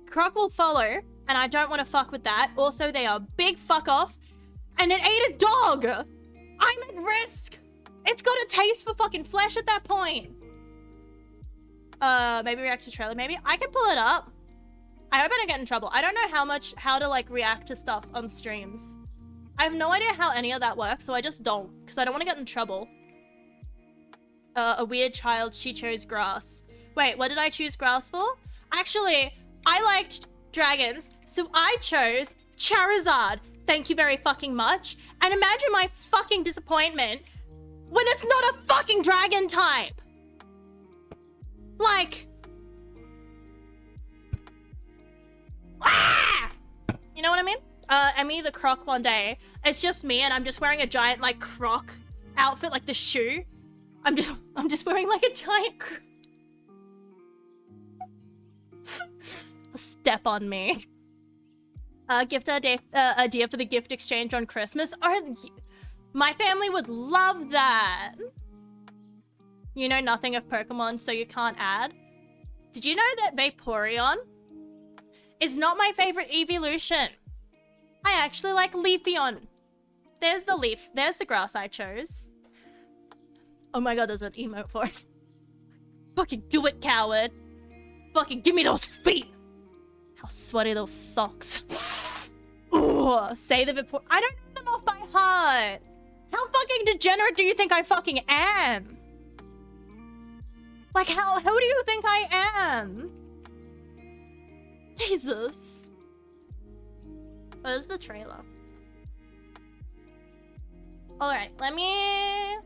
S1: Croc will follow, and I don't want to fuck with that. Also, they are big fuck off, and it ate a dog. I'm at risk. It's got a taste for fucking flesh at that point. Maybe react to trailer, maybe? I can pull it up. I hope I don't get in trouble. I don't know how to like react to stuff on streams. I have no idea how any of that works, so I just don't, because I don't want to get in trouble. A weird child, she chose grass. Wait, what did I choose grass for? Actually, I liked dragons, so I chose Charizard. Thank you very fucking much. And imagine my fucking disappointment when it's not a fucking dragon type. Like, you know what I mean? Emmy the Croc one day, it's just me and I'm just wearing a giant like Croc outfit, like the shoe. I'm just wearing like a giant step on me. Gift idea for the gift exchange on Christmas. My family would love that. You know nothing of Pokemon, so you can't add. Did you know that Vaporeon is not my favorite evolution? I actually like Leafeon. There's the leaf. There's the grass I chose. Oh my god, there's an emote for it. Fucking do it, coward. Fucking give me those feet. How sweaty those socks. Ooh, say the Vaporeon. I don't know them off by heart. How fucking degenerate do you think I fucking am? Like, who do you think I am? Jesus. Where's the trailer? Alright, let me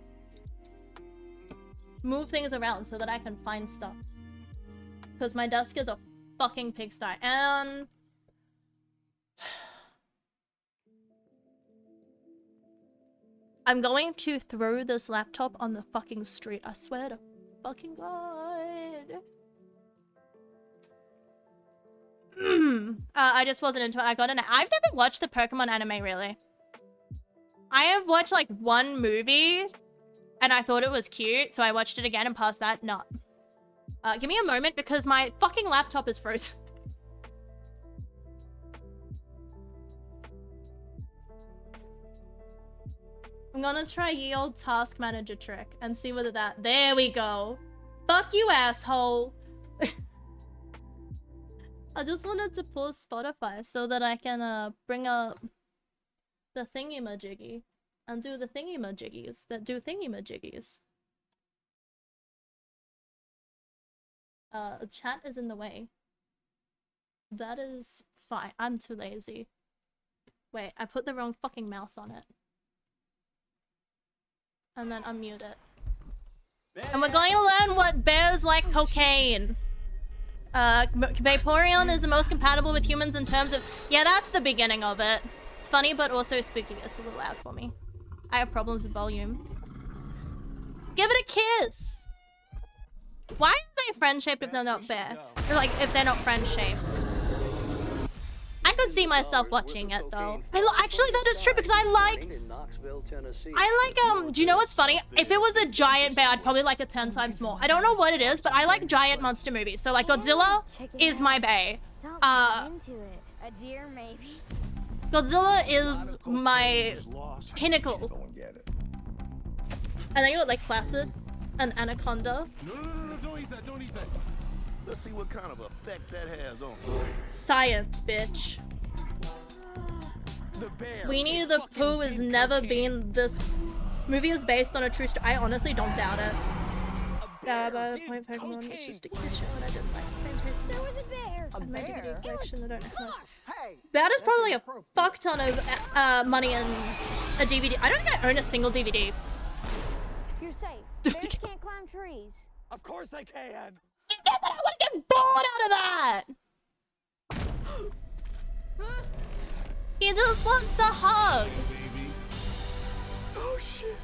S1: move things around so that I can find stuff. Because my desk is a fucking pigsty. And I'm going to throw this laptop on the fucking street. I swear to fucking god. I just wasn't into it. I've never watched the Pokemon anime, really. I have watched like one movie and I thought it was cute, so I watched it again and past that, not. Give me a moment because my fucking laptop is frozen. I'm gonna try ye old task manager trick and see whether that... There we go. Fuck you, asshole. I just wanted to pull Spotify so that I can bring up the thingy-majiggy and do the thingy-majiggies that do thingy-majiggies. Chat is in the way. That is fine. I'm too lazy. Wait, I put the wrong fucking mouse on it. And then unmute it. And we're going to learn what bears like cocaine. Vaporeon is the most compatible with humans in terms of... Yeah, that's the beginning of it. It's funny, but also spooky. It's a little loud for me. I have problems with volume. Give it a kiss! Why are they friend-shaped if they're not bear? Or like, if they're not friend-shaped? I could see myself watching it though. Actually, that is true because I like, do you know what's funny? If it was a giant bear, I'd probably like it 10 times more. I don't know what it is, but I like giant monster movies. So like Godzilla is my bae.
S2: A deer, maybe.
S1: Godzilla is my pinnacle. And then you got like Placid and Anaconda.
S3: No, don't eat that, don't eat that. Let's see what kind of effect that has on
S1: Science, bitch. Winnie the Pooh has never been this... Movie is based on a true story. I honestly don't doubt it. By the point Pokemon was just a cute show and I didn't like the same taste.
S2: There was a bear.
S1: And my DVD collection, I don't know how much. That is probably a fuck ton of money in a DVD. I don't think I own a single DVD.
S2: You're safe. Bears can't climb trees.
S3: Of course I can.
S1: You get that? I want to get bored out of that. He just wants a hug.
S3: Oh shit.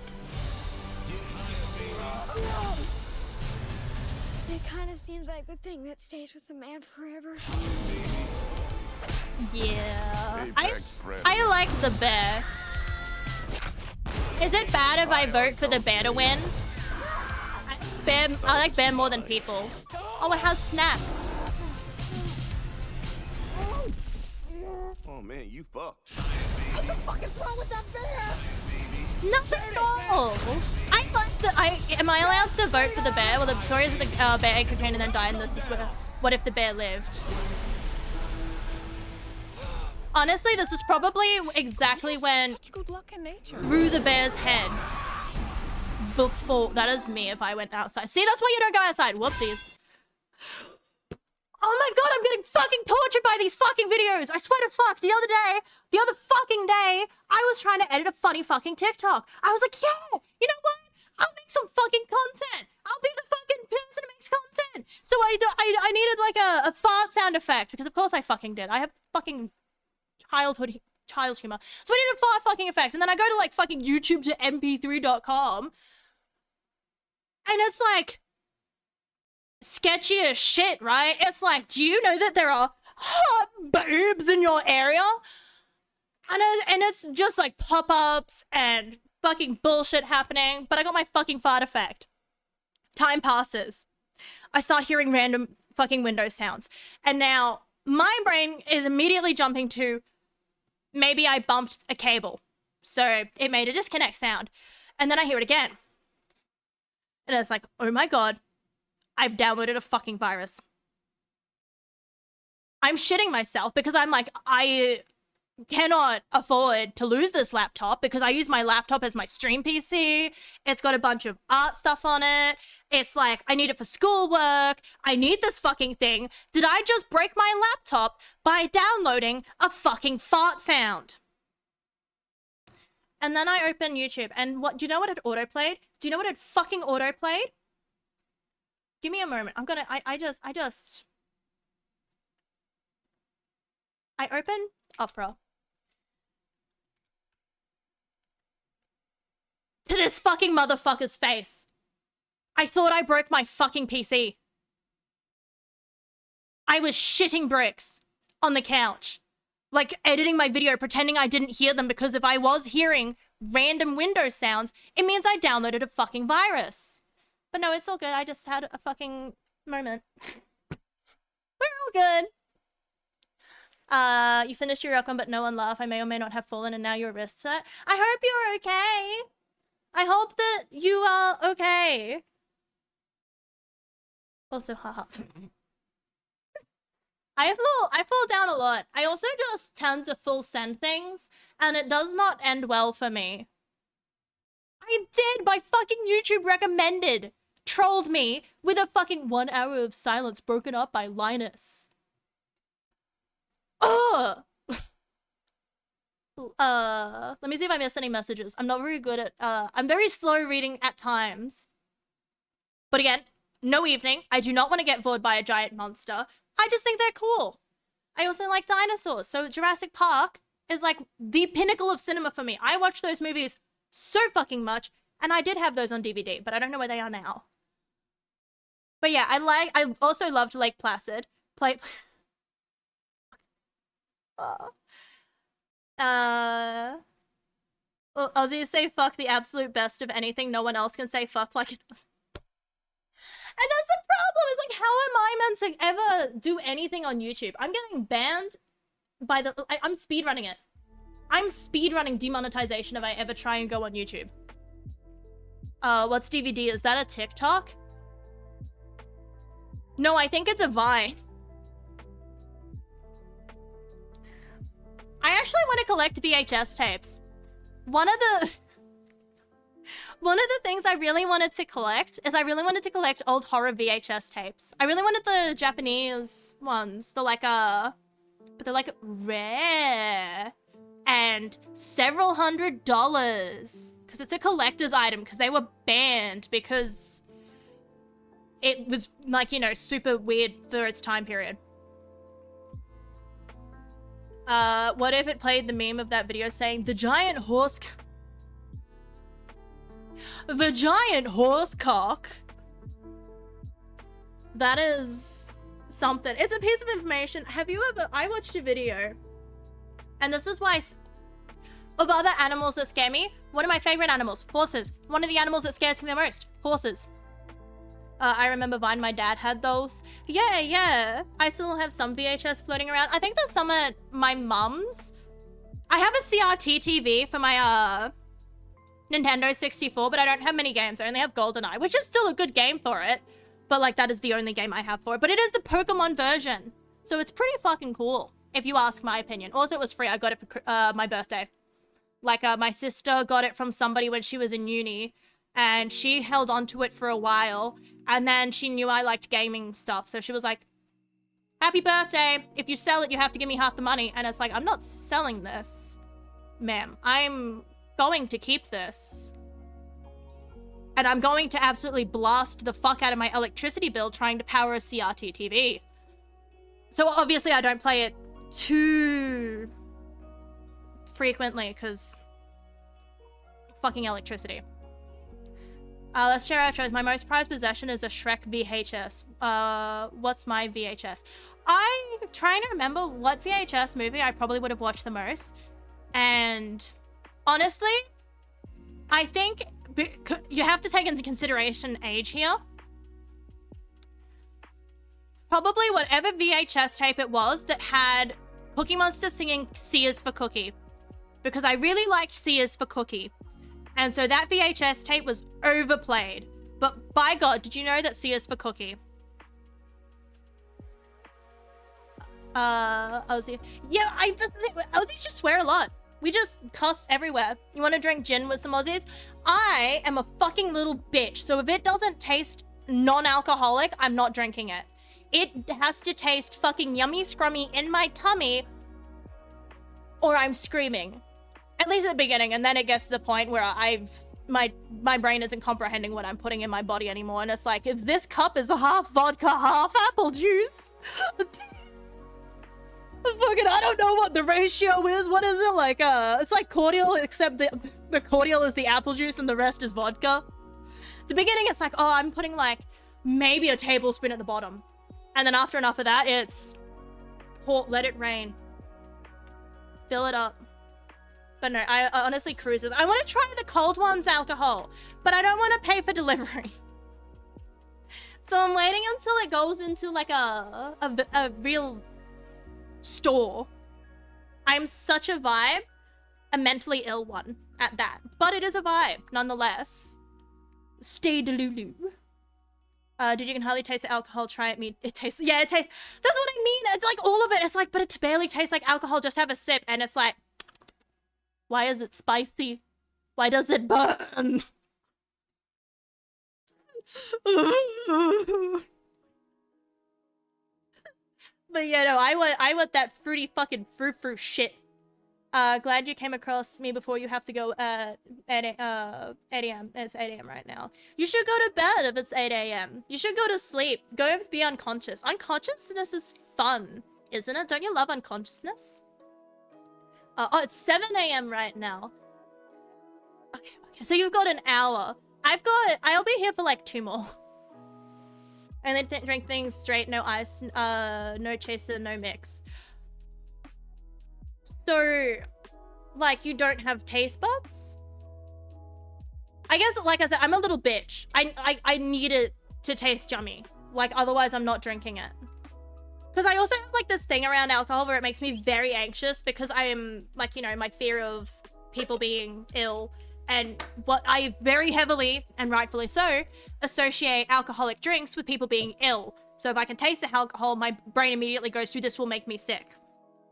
S2: It kind of seems like the thing that stays with the man forever.
S1: Yeah. I like the bear. Is it bad if I vote for the bear to win? I like bear more than people. Oh, it has snap.
S3: Oh man, you fucked.
S2: What the fuck is wrong with that bear?
S1: Nothing at all. I like the... Am I allowed to vote for the bear? Well, the story is that the bear ate cocaine and then died, and this is what if the bear lived? Honestly, this is probably exactly when Rue the bear's head before... That is me if I went outside. See, that's why you don't go outside. Whoopsies. Oh my god, I'm getting fucking tortured by these fucking videos. I swear to fuck, the other fucking day, I was trying to edit a funny fucking TikTok. I was like, yeah, you know what? I'll make some fucking content. I'll be the fucking person who makes content. So I needed like a fart sound effect, because of course I fucking did. I have fucking child humor. So I needed a fart fucking effect. And then I go to like fucking YouTube to mp3.com. And it's like... sketchy as shit, right? It's like, do you know that there are hot boobs in your area? And it's just like pop-ups and fucking bullshit happening, but I got my fucking fart effect. Time passes. I start hearing random fucking Windows sounds. And now my brain is immediately jumping to maybe I bumped a cable. So it made a disconnect sound. And then I hear it again. And it's like, oh my god. I've downloaded a fucking virus. I'm shitting myself because I'm like, I cannot afford to lose this laptop because I use my laptop as my stream PC. It's got a bunch of art stuff on it. It's like, I need it for schoolwork. I need this fucking thing. Did I just break my laptop by downloading a fucking fart sound? And then I open YouTube and what, do you know what it autoplayed? Do you know what it fucking autoplayed? Give me a moment. I'm gonna, I open Opera. To this fucking motherfucker's face. I thought I broke my fucking PC. I was shitting bricks on the couch. Like, editing my video, pretending I didn't hear them because if I was hearing random Windows sounds, it means I downloaded a fucking virus. But no, it's all good. I just had a fucking moment. We're all good. You finished your welcome, but no one laughed. I may or may not have fallen, and now your wrist's hurt. I hope you're okay. I hope that you are okay. Also, haha. I fall down a lot. I also just tend to full send things, and it does not end well for me. I did! My fucking YouTube recommended trolled me with a fucking 1 hour of silence broken up by Linus. Ugh! Let me see if I missed any messages. I'm not very good at, I'm very slow reading at times. But again, no evening. I do not want to get bored by a giant monster. I just think they're cool. I also like dinosaurs. So Jurassic Park is like the pinnacle of cinema for me. I watch those movies so fucking much, and I did have those on DVD, but I don't know where they are now. But yeah, I also loved Lake Placid. Ozzy say fuck the absolute best of anything. No one else can say fuck like it was. And that's the problem. It's like, how am I meant to ever do anything on YouTube? I'm getting banned by the... I'm speedrunning it. I'm speedrunning demonetization if I ever try and go on YouTube. What's DVD? Is that a TikTok? No, I think it's a Vine. I actually want to collect VHS tapes. One of the things I really wanted to collect is I really wanted to collect old horror VHS tapes. I really wanted the Japanese ones. They're like, but they're like rare and several $100s because it's a collector's item because they were banned because it was like, you know, super weird for its time period. What if it played the meme of that video saying the giant horse cock? That is something. It's a piece of information. Have you ever... I watched a video, and this is why... Of other animals that scare me, one of my favorite animals, horses. One of the animals that scares me the most, horses. I remember Vine, my dad had those. Yeah. I still have some VHS floating around. I think there's some at my mum's. I have a CRT TV for my Nintendo 64, but I don't have many games. I only have GoldenEye, which is still a good game for it. But like, that is the only game I have for it. But it is the Pokemon version. So it's pretty fucking cool, if you ask my opinion. Also, it was free. I got it for my birthday. Like, my sister got it from somebody when she was in uni. And she held on to it for a while. And then she knew I liked gaming stuff. So she was like, happy birthday. If you sell it, you have to give me half the money. And it's like, I'm not selling this, ma'am. I'm going to keep this. And I'm going to absolutely blast the fuck out of my electricity bill trying to power a CRT TV. So obviously I don't play it too frequently because fucking electricity. Let's share our choice. My most prized possession is a Shrek VHS. What's my VHS? I'm trying to remember what VHS movie I probably would have watched the most. And honestly, I think you have to take into consideration age here. Probably whatever VHS tape it was that had Cookie Monster singing C is for Cookie. Because I really liked C is for Cookie. And so that VHS tape was overplayed. But by God, did you know that C is for Cookie? Ozzy. Yeah, Aussies just swear a lot. We just cuss everywhere. You want to drink gin with some Aussies? I am a fucking little bitch. So if it doesn't taste non-alcoholic, I'm not drinking it. It has to taste fucking yummy scrummy in my tummy or I'm screaming. At least at the beginning, and then it gets to the point where my brain isn't comprehending what I'm putting in my body anymore, and it's like, if this cup is half vodka, half apple juice, fucking, I don't know what the ratio is. What is it? Like, it's like cordial, except the cordial is the apple juice and the rest is vodka. The beginning, it's like, oh, I'm putting like maybe a tablespoon at the bottom, and then after enough of that, it's let it rain, fill it up. But no, I honestly cruises. I want to try the cold ones alcohol, but I don't want to pay for delivery. So I'm waiting until it goes into like a real store. I'm such a vibe, a mentally ill one. at that. But it is a vibe, nonetheless. Stay delulu. Dude, you can hardly taste the alcohol. Try it. It tastes... Yeah, it tastes... That's what I mean. It's like all of it. It's like, but it barely tastes like alcohol. Just have a sip. And it's like... Why is it spicy? Why does it burn? But yeah, no, I want that fruity fucking fruit shit. Glad you came across me before you have to go at 8 a.m. It's 8 a.m. right now. You should go to bed if it's 8 a.m. You should go to sleep. Go be unconscious. Unconsciousness is fun, isn't it? Don't you love unconsciousness? Oh, it's 7 a.m. right now. Okay, so you've got an hour. I'll be here for like 2 more. And then drink things straight, no ice, no chaser, no mix. So, like, you don't have taste buds? I guess, like I said, I'm a little bitch. I need it to taste yummy. Like, otherwise I'm not drinking it. Because I also have, like, this thing around alcohol where it makes me very anxious because I am, like, you know, my fear of people being ill. And what I very heavily, and rightfully so, associate alcoholic drinks with people being ill. So if I can taste the alcohol, my brain immediately goes to, this will make me sick.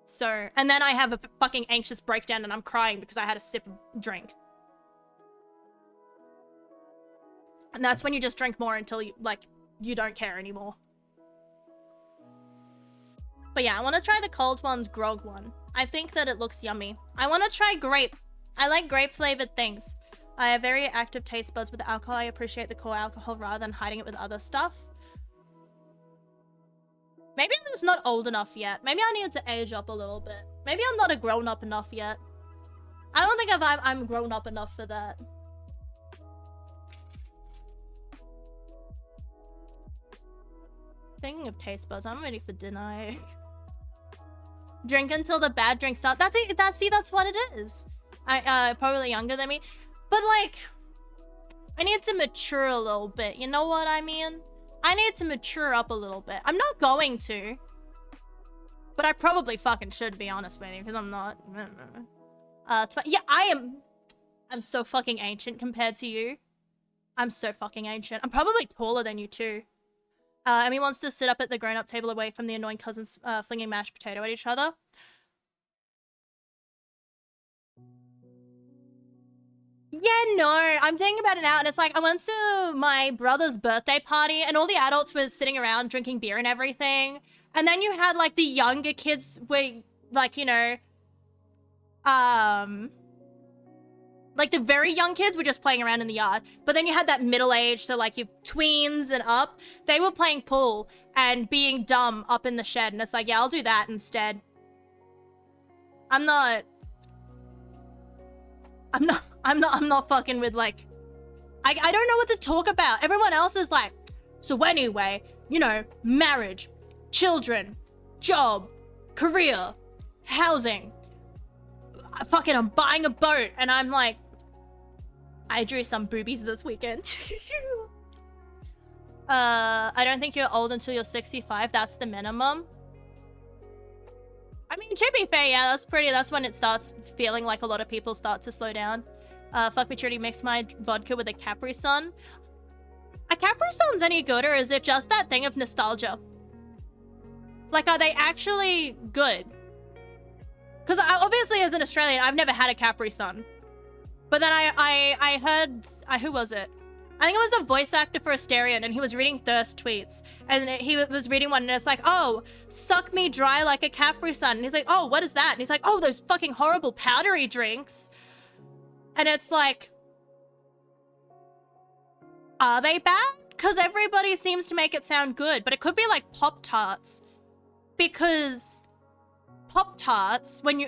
S1: So, and then I have a fucking anxious breakdown and I'm crying because I had a sip of drink. And that's when you just drink more until you, like, you don't care anymore. But yeah, I want to try the Cold One's grog one. I think that it looks yummy. I want to try grape. I like grape-flavored things. I have very active taste buds with the alcohol. I appreciate the core alcohol rather than hiding it with other stuff. Maybe I'm just not old enough yet. Maybe I need to age up a little bit. Maybe I'm not a grown-up enough yet. I don't think I'm grown up enough for that. Thinking of taste buds, I'm ready for dinner. Drink until the bad drinks start. That's it. That's what it is. Probably younger than me, but like, I need to mature a little bit. You know what I mean? I need to mature up a little bit. I'm not going to, but I probably fucking should, be honest with you, because I'm not. Yeah, I'm so fucking ancient compared to you. I'm so fucking ancient. I'm probably taller than you too. Emmy wants to sit up at the grown-up table away from the annoying cousins flinging mashed potato at each other. Yeah, no, I'm thinking about it now, and it's like, I went to my brother's birthday party, and all the adults were sitting around drinking beer and everything, and then you had, like, the younger kids were, like, you know, like, the very young kids were just playing around in the yard, but then you had that middle age, so, like, your tweens and up, they were playing pool and being dumb up in the shed, and it's like, yeah, I'll do that instead. I'm not fucking with, like, I don't know what to talk about. Everyone else is like, so anyway, you know, marriage, children, job, career, housing, fucking I'm buying a boat, and I'm like, I drew some boobies this weekend. I don't think you're old until you're 65. That's the minimum. I mean, to be fair, yeah, that's when it starts feeling like a lot of people start to slow down. Fuck me, Trudy, mix my vodka with a Capri Sun. A Capri Sun's any good, or is it just that thing of nostalgia? Like, are they actually good? Because obviously, as an Australian, I've never had a Capri Sun. But then I heard, who was it? I think it was the voice actor for Asterion, and he was reading Thirst tweets. And he was reading one, and it's like, oh, suck me dry like a Capri Sun. And he's like, oh, what is that? And he's like, oh, those fucking horrible powdery drinks. And it's like, are they bad? Because everybody seems to make it sound good, but it could be like Pop-Tarts. Because Pop-Tarts, when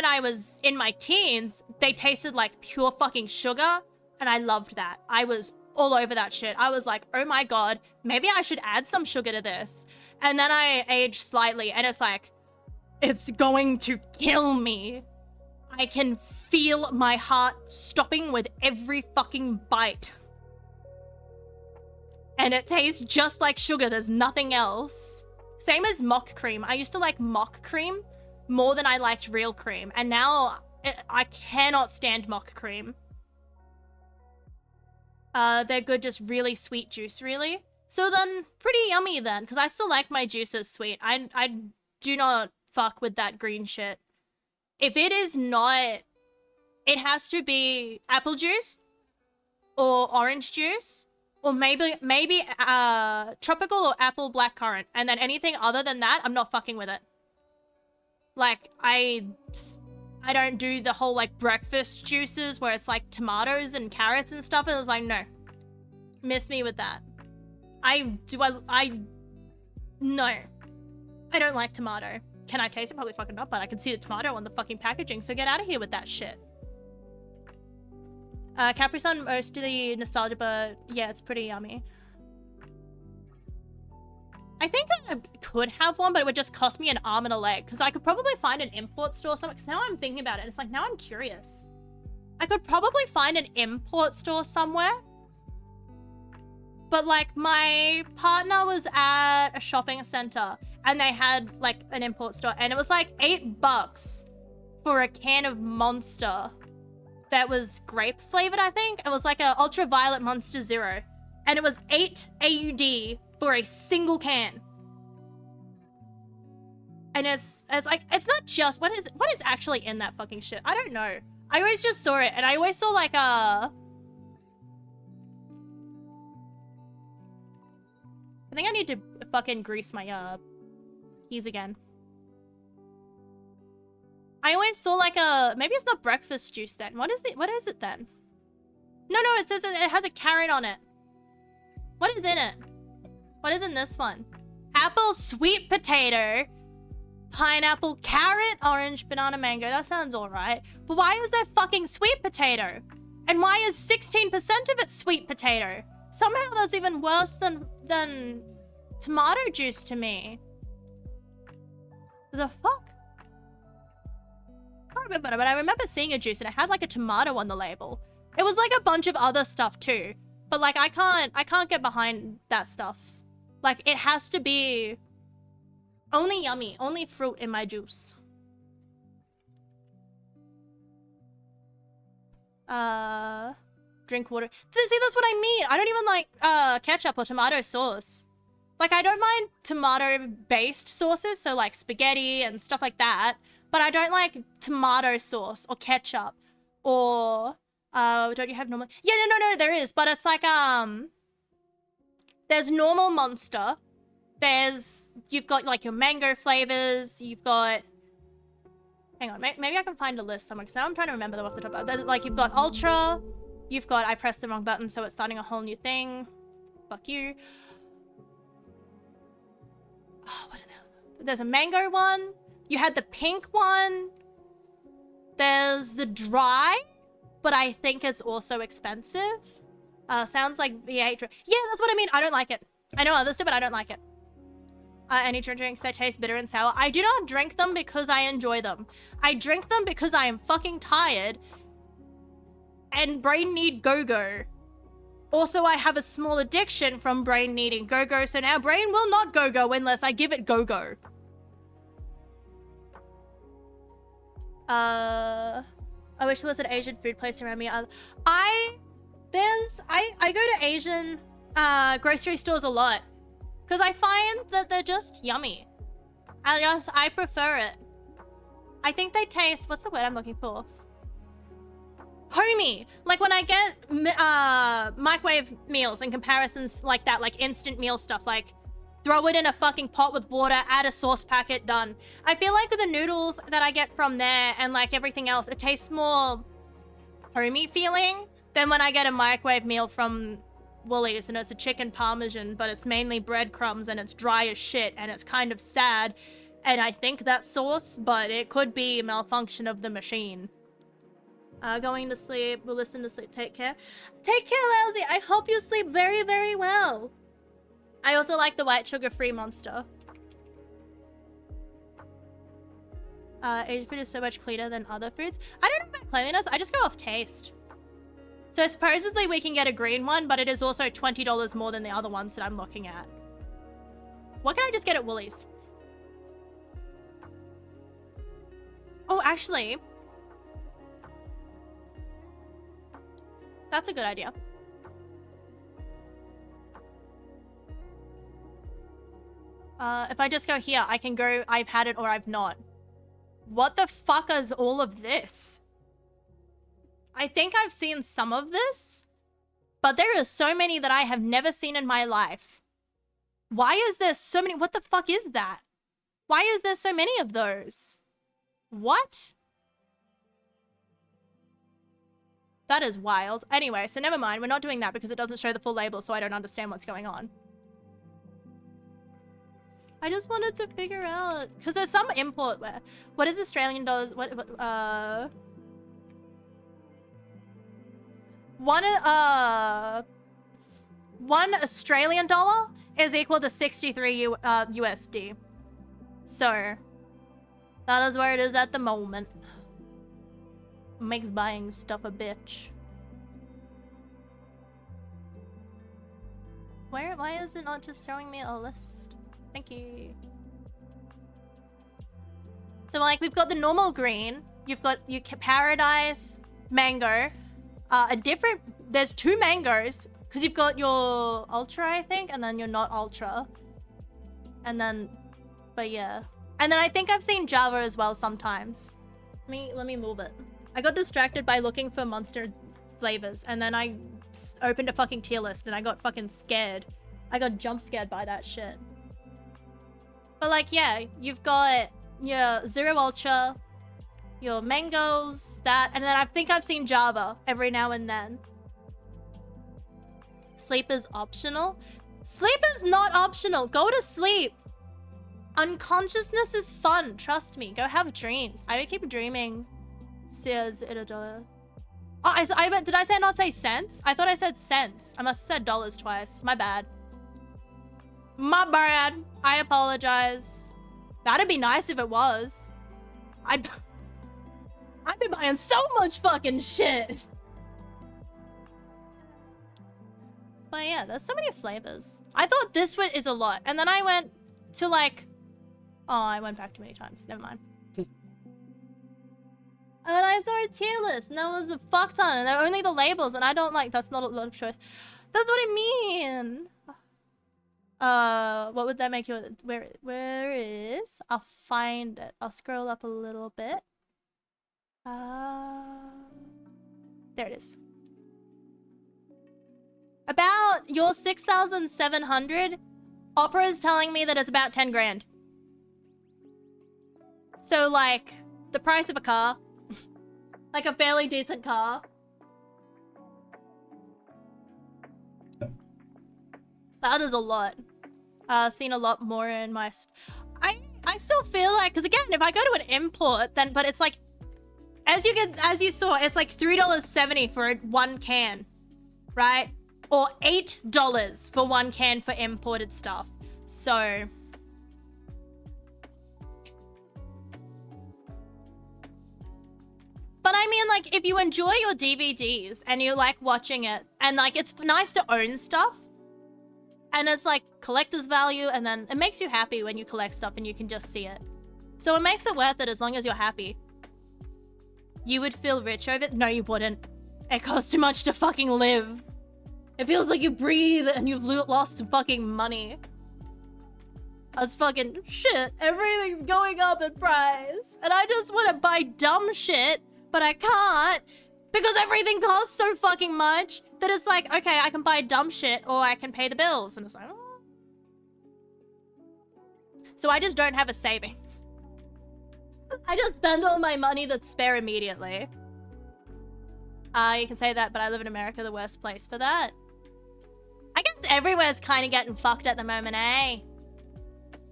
S1: I was in my teens, they tasted like pure fucking sugar, and I loved that. I was all over that shit. I was like, oh my god, maybe I should add some sugar to this. And then I aged slightly, and it's like, it's going to kill me. I can feel my heart stopping with every fucking bite. And it tastes just like sugar. There's nothing else. Same as mock cream. I used to like mock cream more than I liked real cream. And now I cannot stand mocha cream. They're good, just really sweet juice, really. So then, pretty yummy then, because I still like my juices sweet. I do not fuck with that green shit. If it is not, it has to be apple juice or orange juice or maybe tropical or apple blackcurrant. And then anything other than that, I'm not fucking with it. Like, I don't do the whole like breakfast juices where it's like tomatoes and carrots and stuff. And I was like, no, miss me with that. No, I don't like tomato. Can I taste it? Probably fucking not, but I can see the tomato on the fucking packaging, so get out of here with that shit. Capri Sun, most of the nostalgia, but yeah, it's pretty yummy. I think I could have one, but it would just cost me an arm and a leg, because I could probably find an import store somewhere, because now I'm thinking about it, and it's like, now I'm curious. I could probably find an import store somewhere. But like, my partner was at a shopping center and they had like an import store and it was like $8 for a can of Monster that was grape flavored, I think. It was like a ultraviolet Monster Zero and it was 8 AUD for a single can. And it's like, it's not just, what is actually in that fucking shit? I don't know. I always just saw it and I always saw like I think I need to fucking grease my keys again. I always saw like maybe it's not breakfast juice then. What is it then? No, it says it has a carrot on it. What is in it? What is in this one? Apple, sweet potato, pineapple, carrot, orange, banana, mango. That sounds alright. But why is there fucking sweet potato? And why is 16% of it sweet potato? Somehow that's even worse than tomato juice to me. The fuck? I can't remember, but I remember seeing a juice and it had like a tomato on the label. It was like a bunch of other stuff too. But like I can't get behind that stuff. Like it has to be only yummy, only fruit in my juice. Drink water. See, that's what I mean. I don't even like ketchup or tomato sauce. Like, I don't mind tomato-based sauces, so like spaghetti and stuff like that. But I don't like tomato sauce or ketchup or don't you have normal? Yeah, no, there is. But it's like there's normal Monster. You've got like your mango flavors. You've got. Hang on, maybe I can find a list somewhere because now I'm trying to remember them off the top. There's, like you've got Ultra. You've got, I pressed the wrong button, so it's starting a whole new thing. Fuck you. Oh, what are they? There's a mango one. You had the pink one. There's the dry, but I think it's also expensive. Sounds like V8. Yeah, that's what I mean. I don't like it. I know others do, but I don't like it. Any drinks that taste bitter and sour. I do not drink them because I enjoy them. I drink them because I am fucking tired and brain need go-go. Also, I have a small addiction from brain needing go-go, so now brain will not go-go unless I give it go-go. I wish there was an Asian food place around me. I go to Asian grocery stores a lot because I find that they're just yummy. I prefer it. I think they taste, what's the word I'm looking for? Homey. Like when I get microwave meals and comparisons like that, like instant meal stuff, like throw it in a fucking pot with water, add a sauce packet, done. I feel like with the noodles that I get from there and like everything else, it tastes more homey feeling than when I get a microwave meal from Woolies and it's a chicken parmesan, but it's mainly breadcrumbs and it's dry as shit and it's kind of sad. And I think that's sauce, but it could be a malfunction of the machine. Going to sleep. We'll listen to sleep. Take care. Take care, Lousy. I hope you sleep very, very well. I also like the white sugar-free Monster. Asian food is so much cleaner than other foods. I don't know about cleanliness. I just go off taste. So supposedly we can get a green one, but it is also $20 more than the other ones that I'm looking at. What can I just get at Woolies? Oh, actually, That's a good idea. If I just go here, I can go I've had it or I've not. What the fuck is all of this? I think I've seen some of this, but there are so many that I have never seen in my life. Why is there so many? What the fuck is that? Why is there so many of those? What? That is wild. Anyway, so never mind. We're not doing that because it doesn't show the full label, so I don't understand what's going on. I just wanted to figure out, because there's some import where, what is Australian dollars? One Australian dollar is equal to 63 USD. So that is where it is at the moment. Makes buying stuff a bitch. Why is it not just showing me a list? Thank you. So like we've got the normal green, you've got your paradise mango, there's two mangoes because you've got your ultra, I think, and then you're not ultra, and then, but yeah, and then I think I've seen Java as well sometimes. Let me move it. I got distracted by looking for monster flavors, and then I opened a fucking tier list, and I got fucking scared. I got jump scared by that shit. But like, yeah, you've got your Zero Ultra, your mangoes, that, and then I think I've seen Java every now and then. Sleep is optional? Sleep is not optional. Go to sleep. Unconsciousness is fun. Trust me. Go have dreams. I keep dreaming. Says it a dollar. Oh, did I not say cents? I thought I said cents. I must have said dollars twice. My bad. My bad. I apologize. That'd be nice if it was. I'd be buying so much fucking shit. But yeah, there's so many flavors. I thought this one is a lot. And then I went to like... Oh, I went back too many times. Never mind. And then I saw a tier list, and there was a fuck ton, and they're only the labels, and I don't like, that's not a lot of choice. That's what I mean. What would that make you, where is? I'll find it. I'll scroll up a little bit. There it is. About your 6,700, Opera is telling me that it's about 10 grand. So like, the price of a car. Like a fairly decent car. That is a lot. Seen a lot more in my... I still feel like... Because again, if I go to an import, then... But it's like... As you saw, it's like $3.70 for one can. Right? Or $8 for one can for imported stuff. So... But I mean, like, if you enjoy your DVDs and you like watching it, and like, it's nice to own stuff, and it's like collector's value, and then it makes you happy when you collect stuff and you can just see it. So it makes it worth it as long as you're happy. You would feel rich over it? No, you wouldn't. It costs too much to fucking live. It feels like you breathe and you've lost fucking money. That's fucking shit. Everything's going up in price. And I just want to buy dumb shit. But I can't because everything costs so fucking much that it's like, okay, I can buy dumb shit or I can pay the bills. And it's like, oh. So I just don't have a savings. I just spend all my money that's spare immediately. You can say that, but I live in America, the worst place for that. I guess everywhere's kind of getting fucked at the moment, eh?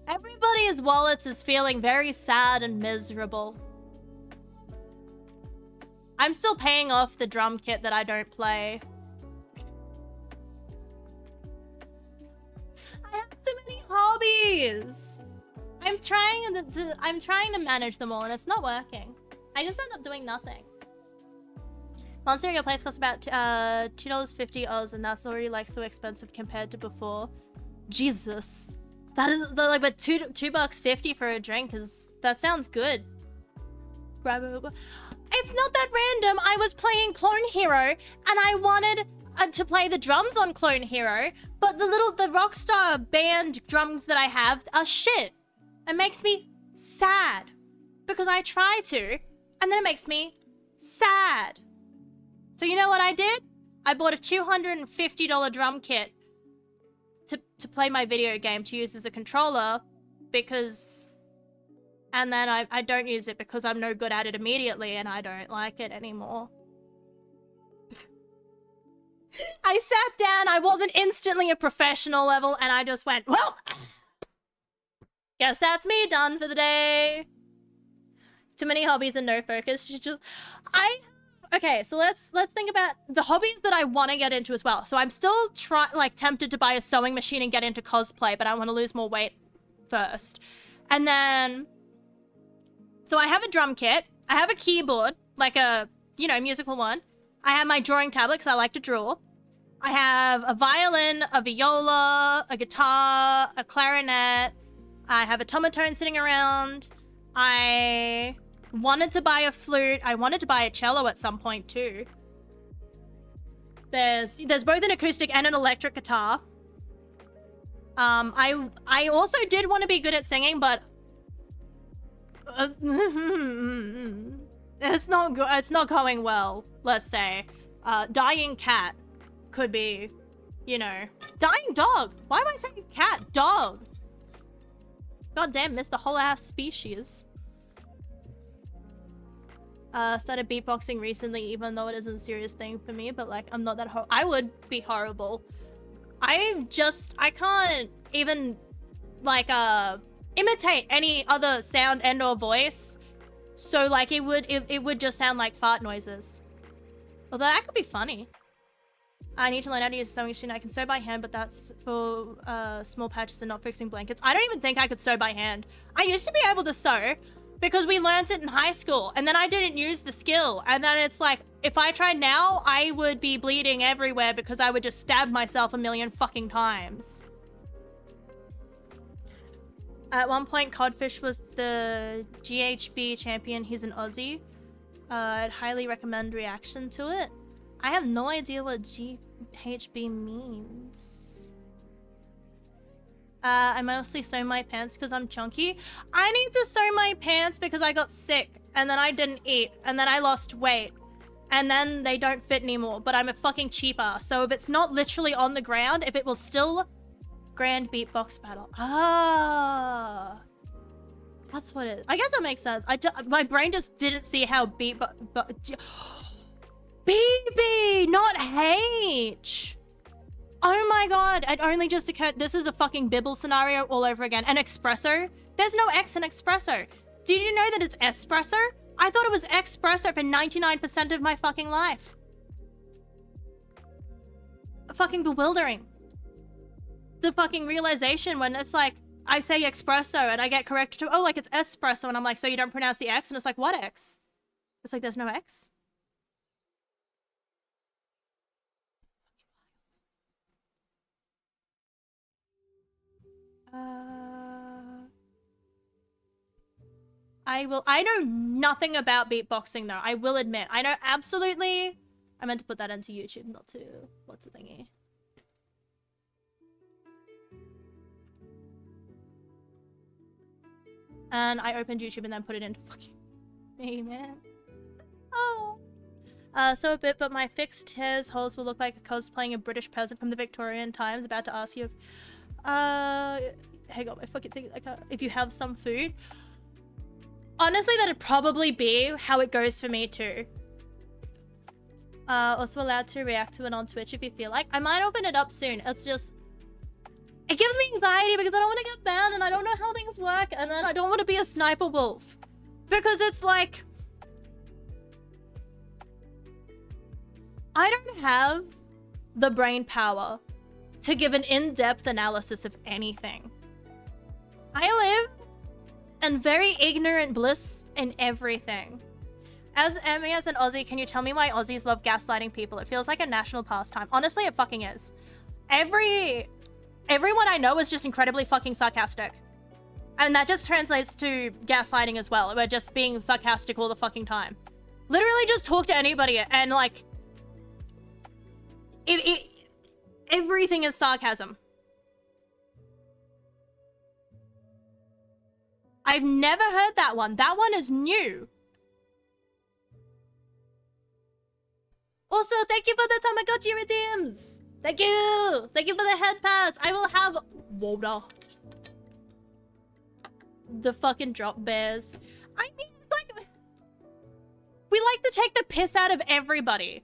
S1: Everybody's wallets is feeling very sad and miserable. I'm still paying off the drum kit that I don't play. I have too many hobbies. I'm trying to manage them all, and it's not working. I just end up doing nothing. Monster, your place costs about $2.50 Oz, and that's already like so expensive compared to before. Jesus, that is like, but $2.50 for a drink is, that sounds good. It's not that random. I was playing Clone Hero and I wanted to play the drums on Clone Hero, but the Rockstar band drums that I have are shit. It makes me sad because I try to, and then it makes me sad. So you know what I did? I bought a $250 drum kit to play my video game, to use as a controller, because... And then I don't use it because I'm no good at it immediately and I don't like it anymore. I sat down, I wasn't instantly a professional level, and I just went, well, guess that's me done for the day. Too many hobbies and no focus. Okay, so let's think about the hobbies that I want to get into as well. So I'm still tempted to buy a sewing machine and get into cosplay, but I want to lose more weight first. And then, so I have a drum kit. I have a keyboard, like a, you know, musical one. I have my drawing tablet because I like to draw. I have a violin, a viola, a guitar, a clarinet. I have a tomatone sitting around. I wanted to buy a flute. I wanted to buy a cello at some point too. There's both an acoustic and an electric guitar. I also did want to be good at singing, but it's not going well, let's say. Dying cat could be, you know, dying dog. Why am I saying cat? Dog. God damn, missed the whole ass species. Started beatboxing recently, even though it isn't a serious thing for me, but like, I'm not that I would be horrible. I can't even like imitate any other sound and or voice, so like it would just sound like fart noises. Although that could be funny. I need to learn how to use a sewing machine. I can sew by hand, but that's for small patches and not fixing blankets. I don't even think I could sew by hand. I used to be able to sew because we learned it in high school, and then I didn't use the skill, and then it's like, if I tried now, I would be bleeding everywhere because I would just stab myself a million fucking times. At one point, Codfish was the GHB champion. He's an Aussie. I'd highly recommend reaction to it. I have no idea what GHB means. I mostly sew my pants because I'm chunky. I need to sew my pants because I got sick, and then I didn't eat, and then I lost weight, and then they don't fit anymore, but I'm a fucking cheaper. So if it's not literally on the ground, if it will still... Grand beatbox battle. Ah, that's what it is. I guess that makes sense. My brain just didn't see how BB, not H. Oh my god, it only just occurred. This is a fucking Bibble scenario all over again. An espresso? There's no X in espresso. Did you know that it's espresso? I thought it was espresso for 99% of my fucking life. Fucking bewildering. The fucking realization when it's like, I say espresso and I get corrected to, oh, like it's espresso, and I'm like, so you don't pronounce the X? And it's like, what X? It's like, there's no X. I know nothing about beatboxing though, I will admit. I know absolutely, I meant to put that into YouTube, not to, what's the thingy? And I opened YouTube and then put it into fucking me, man. Oh. So a bit, but my fixed hairs holes will look like cosplaying a British peasant from the Victorian times. About to ask you if, hang on, I fucking think, like, if you have some food. Honestly, that'd probably be how it goes for me too. Also allowed to react to it on Twitch if you feel like. I might open it up soon. It's just, it gives me anxiety because I don't want to get banned and I don't know how things work, and then I don't want to be a sniper wolf. Because it's like, I don't have the brain power to give an in-depth analysis of anything. I live in very ignorant bliss in everything. As Emmy, as an Aussie, can you tell me why Aussies love gaslighting people? It feels like a national pastime. Honestly, it fucking is. Everyone I know is just incredibly fucking sarcastic. And that just translates to gaslighting as well. We're just being sarcastic all the fucking time. Literally just talk to anybody and like, everything is sarcasm. I've never heard that one. That one is new. Also, thank you for the Tamagotchi redeems. Thank you. Thank you for the head pads. I will have water. The fucking drop bears. I mean, like, we like to take the piss out of everybody.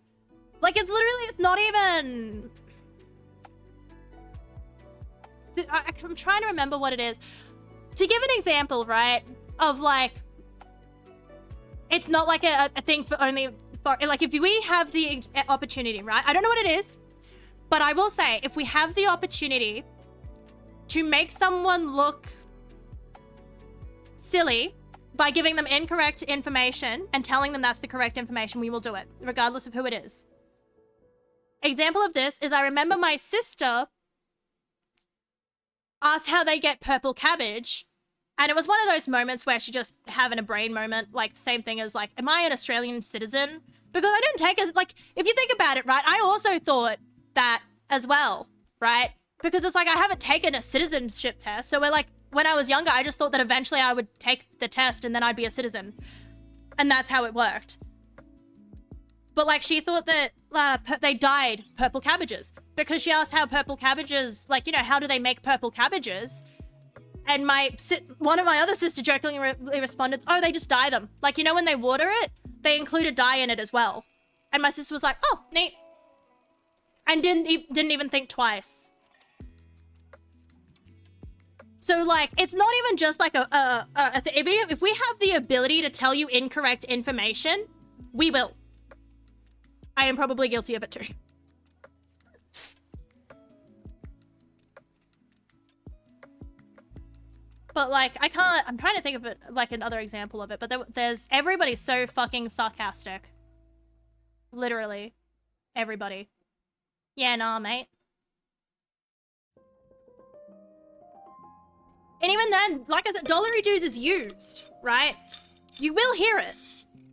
S1: Like, it's literally, it's not even... I'm trying to remember what it is. To give an example, right, of like, it's not like a thing for only, for, like, if we have the opportunity, right? I don't know what it is, but I will say, if we have the opportunity to make someone look silly by giving them incorrect information and telling them that's the correct information, we will do it, regardless of who it is. Example of this is I remember my sister asked how they get purple cabbage, and it was one of those moments where she just having a brain moment, like the same thing as like, am I an Australian citizen? Because I didn't take it, like, if you think about it, right, I also thought that as well, right? Because it's like, I haven't taken a citizenship test, so we're like, when I was younger, I just thought that eventually I would take the test and then I'd be a citizen. And that's how it worked. But like, she thought that they dyed purple cabbages because she asked how purple cabbages, like, you know, how do they make purple cabbages? And one of my other sisters jokingly responded, oh, they just dye them. Like, you know, when they water it, they include a dye in it as well. And my sister was like, oh, neat. And didn't even think twice. So like, it's not even just like if we have the ability to tell you incorrect information, we will. I am probably guilty of it too. But like, I'm trying to think of it like another example of it, but there's, everybody's so fucking sarcastic. Literally. Everybody. Yeah, nah, mate. And even then, like I said, dollary dues is used, right? You will hear it,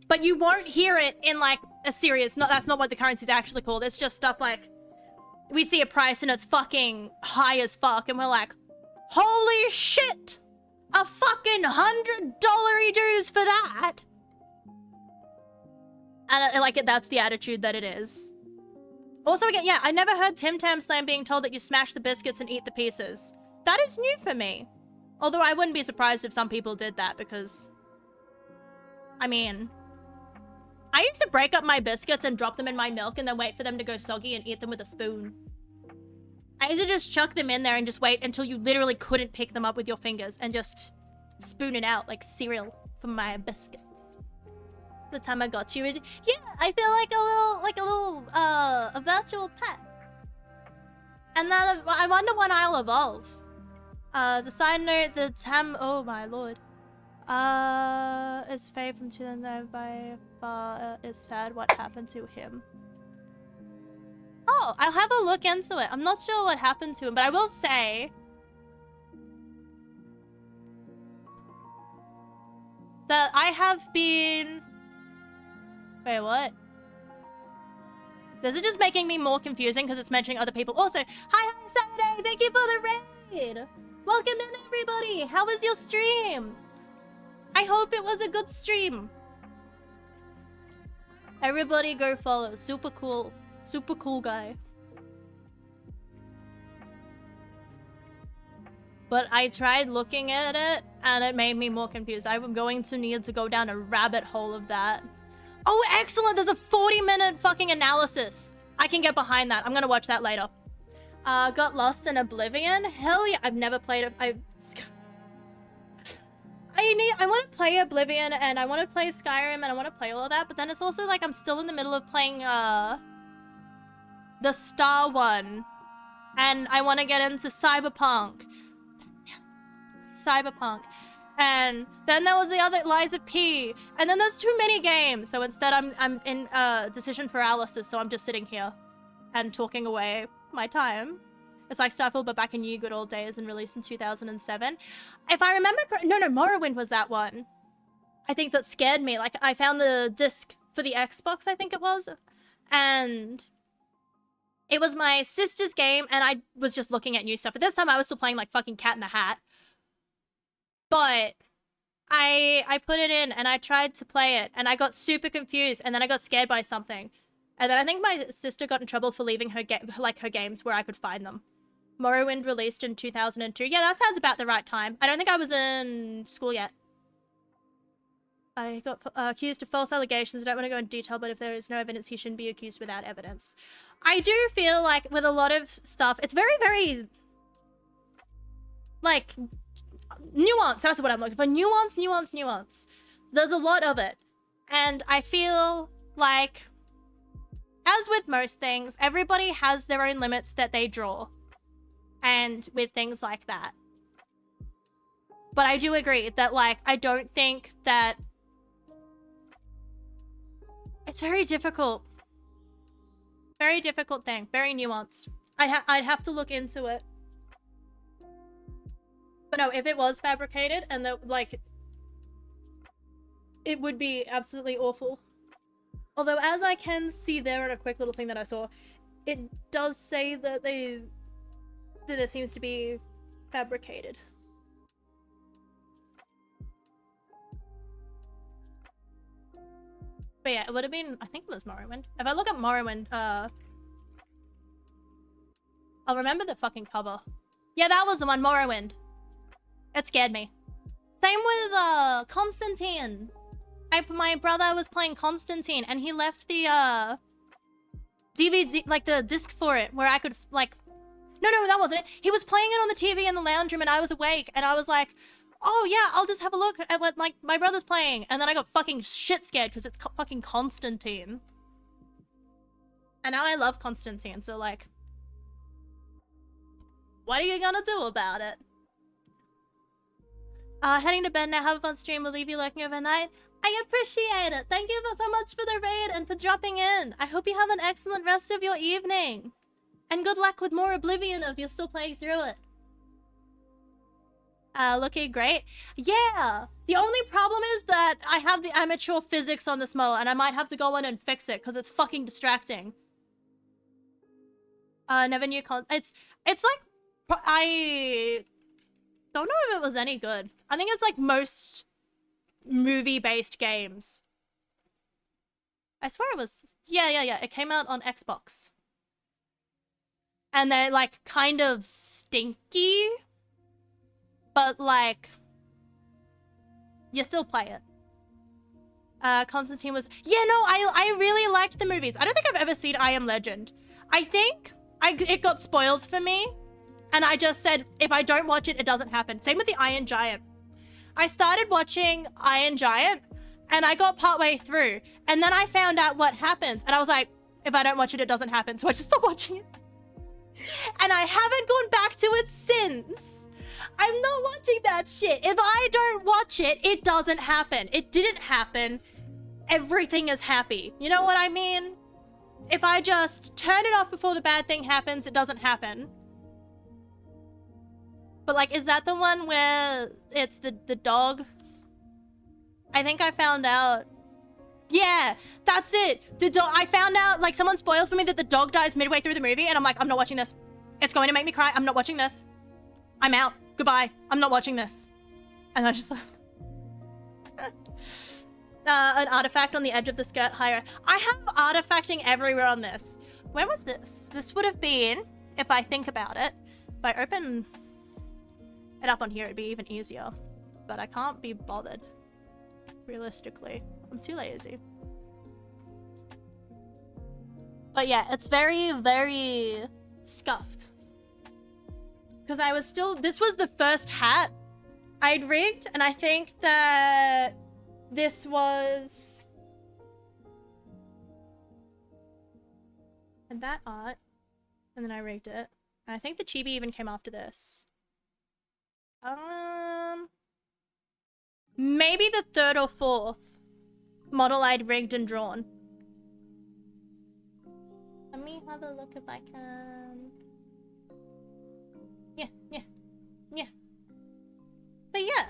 S1: but you won't hear it in like a serious, that's not what the currency is actually called. It's just stuff like, we see a price and it's fucking high as fuck and we're like, holy shit, a fucking $100 dues for that. And like, that's the attitude that it is. Also again, yeah, I never heard Tim Tam Slam being told that you smash the biscuits and eat the pieces. That is new for me. Although I wouldn't be surprised if some people did that because, I mean, I used to break up my biscuits and drop them in my milk and then wait for them to go soggy and eat them with a spoon. I used to just chuck them in there and just wait until you literally couldn't pick them up with your fingers and just spoon it out like cereal from my biscuits. The time I got you, yeah, I feel like a virtual pet. And then I wonder when I'll evolve. As a side note, the Tam, oh my lord. It's Faye from 2009 by far. It's sad what happened to him. Oh, I'll have a look into it. I'm not sure what happened to him, but I will say that I have been... Wait, what? This is just making me more confusing because it's mentioning other people. Also, hi Saturday! Thank you for the raid! Welcome in, everybody! How was your stream? I hope it was a good stream. Everybody go follow. Super cool. Super cool guy. But I tried looking at it, and it made me more confused. I'm going to need to go down a rabbit hole of that. Oh, excellent! There's a 40-minute fucking analysis. I can get behind that. I'm gonna watch that later. Got lost in Oblivion? Hell yeah, I've never played it. I want to play Oblivion, and I want to play Skyrim, and I want to play all of that, but then it's also like I'm still in the middle of playing, the Star one, and I want to get into Cyberpunk. And then there was the other Lies of P, and then there's too many games, so instead I'm in decision paralysis, so I'm just sitting here and talking away my time. It's like Starfield, but back in ye good old days and released in 2007. If I remember correctly, no, Morrowind was that one. I think that scared me. Like, I found the disc for the Xbox, I think it was. And it was my sister's game, and I was just looking at new stuff. At this time, I was still playing like fucking Cat in the Hat. But I put it in, and I tried to play it, and I got super confused, and then I got scared by something. And then I think my sister got in trouble for leaving her her games where I could find them. Morrowind released in 2002. Yeah, that sounds about the right time. I don't think I was in school yet. I got accused of false allegations. I don't want to go into detail, but if there is no evidence, he shouldn't be accused without evidence. I do feel like with a lot of stuff, it's very, very, like, nuance. That's what I'm looking for. Nuance, nuance, nuance. There's a lot of it. And I feel like, as with most things, everybody has their own limits that they draw. And with things like that. But I do agree that, like, I don't think that... It's very difficult. Very difficult thing. Very nuanced. I'd have to look into it. But no, if it was fabricated and that, like... It would be absolutely awful. Although, as I can see there in a quick little thing that I saw, it does say that there seems to be fabricated. But yeah, it would have been, I think it was Morrowind. If I look at Morrowind, I'll remember the fucking cover. Yeah, that was the one, Morrowind. It scared me. Same with Constantine. My brother was playing Constantine, and he left the DVD, like the disc for it, where I could like... No, that wasn't it. He was playing it on the TV in the lounge room, and I was awake, and I was like, oh yeah, I'll just have a look at what my brother's playing. And then I got fucking shit scared because it's fucking Constantine. And now I love Constantine, so like, what are you gonna do about it? Heading to bed now. Have a fun stream. We'll leave you lurking overnight. I appreciate it. Thank you so much for the raid and for dropping in. I hope you have an excellent rest of your evening. And good luck with more Oblivion if you're still playing through it. Looking great. Yeah! The only problem is that I have the amateur physics on this model, and I might have to go in and fix it, because it's fucking distracting. Never knew it's like... I don't know if it was any good. I think it's like most movie-based games. I swear it was... Yeah. It came out on Xbox. And they're like kind of stinky, but like you still play it. Constantine was... Yeah, no, I really liked the movies. I don't think I've ever seen I Am Legend. I think it got spoiled for me, and I just said, if I don't watch it, it doesn't happen. Same with the Iron Giant. I started watching Iron Giant, and I got partway through, and then I found out what happens, and I was like, if I don't watch it, it doesn't happen. So I just stopped watching it. And I haven't gone back to it since. I'm not watching that shit. If I don't watch it, it doesn't happen. It didn't happen. Everything is happy. You know what I mean? If I just turn it off before the bad thing happens, it doesn't happen. But like, is that the one where it's the dog? I think I found out. Yeah, that's it. The dog. I found out, like, someone spoils for me that the dog dies midway through the movie, and I'm like, I'm not watching this. It's going to make me cry. I'm not watching this. I'm out. Goodbye. I'm not watching this. And I just left. An artifact on the edge of the skirt higher. I have artifacting everywhere on this. When was this? This would have been, if I think about it, if I open it up on here, it'd be even easier. But I can't be bothered. Realistically. I'm too lazy. But yeah, it's very, very scuffed. Because I was still... This was the first hat I'd rigged, and I think that this was... And that art. And then I rigged it. And I think the chibi even came after this. Maybe the third or fourth model I'd rigged and drawn. Let me have a look if I can... Yeah. But yeah.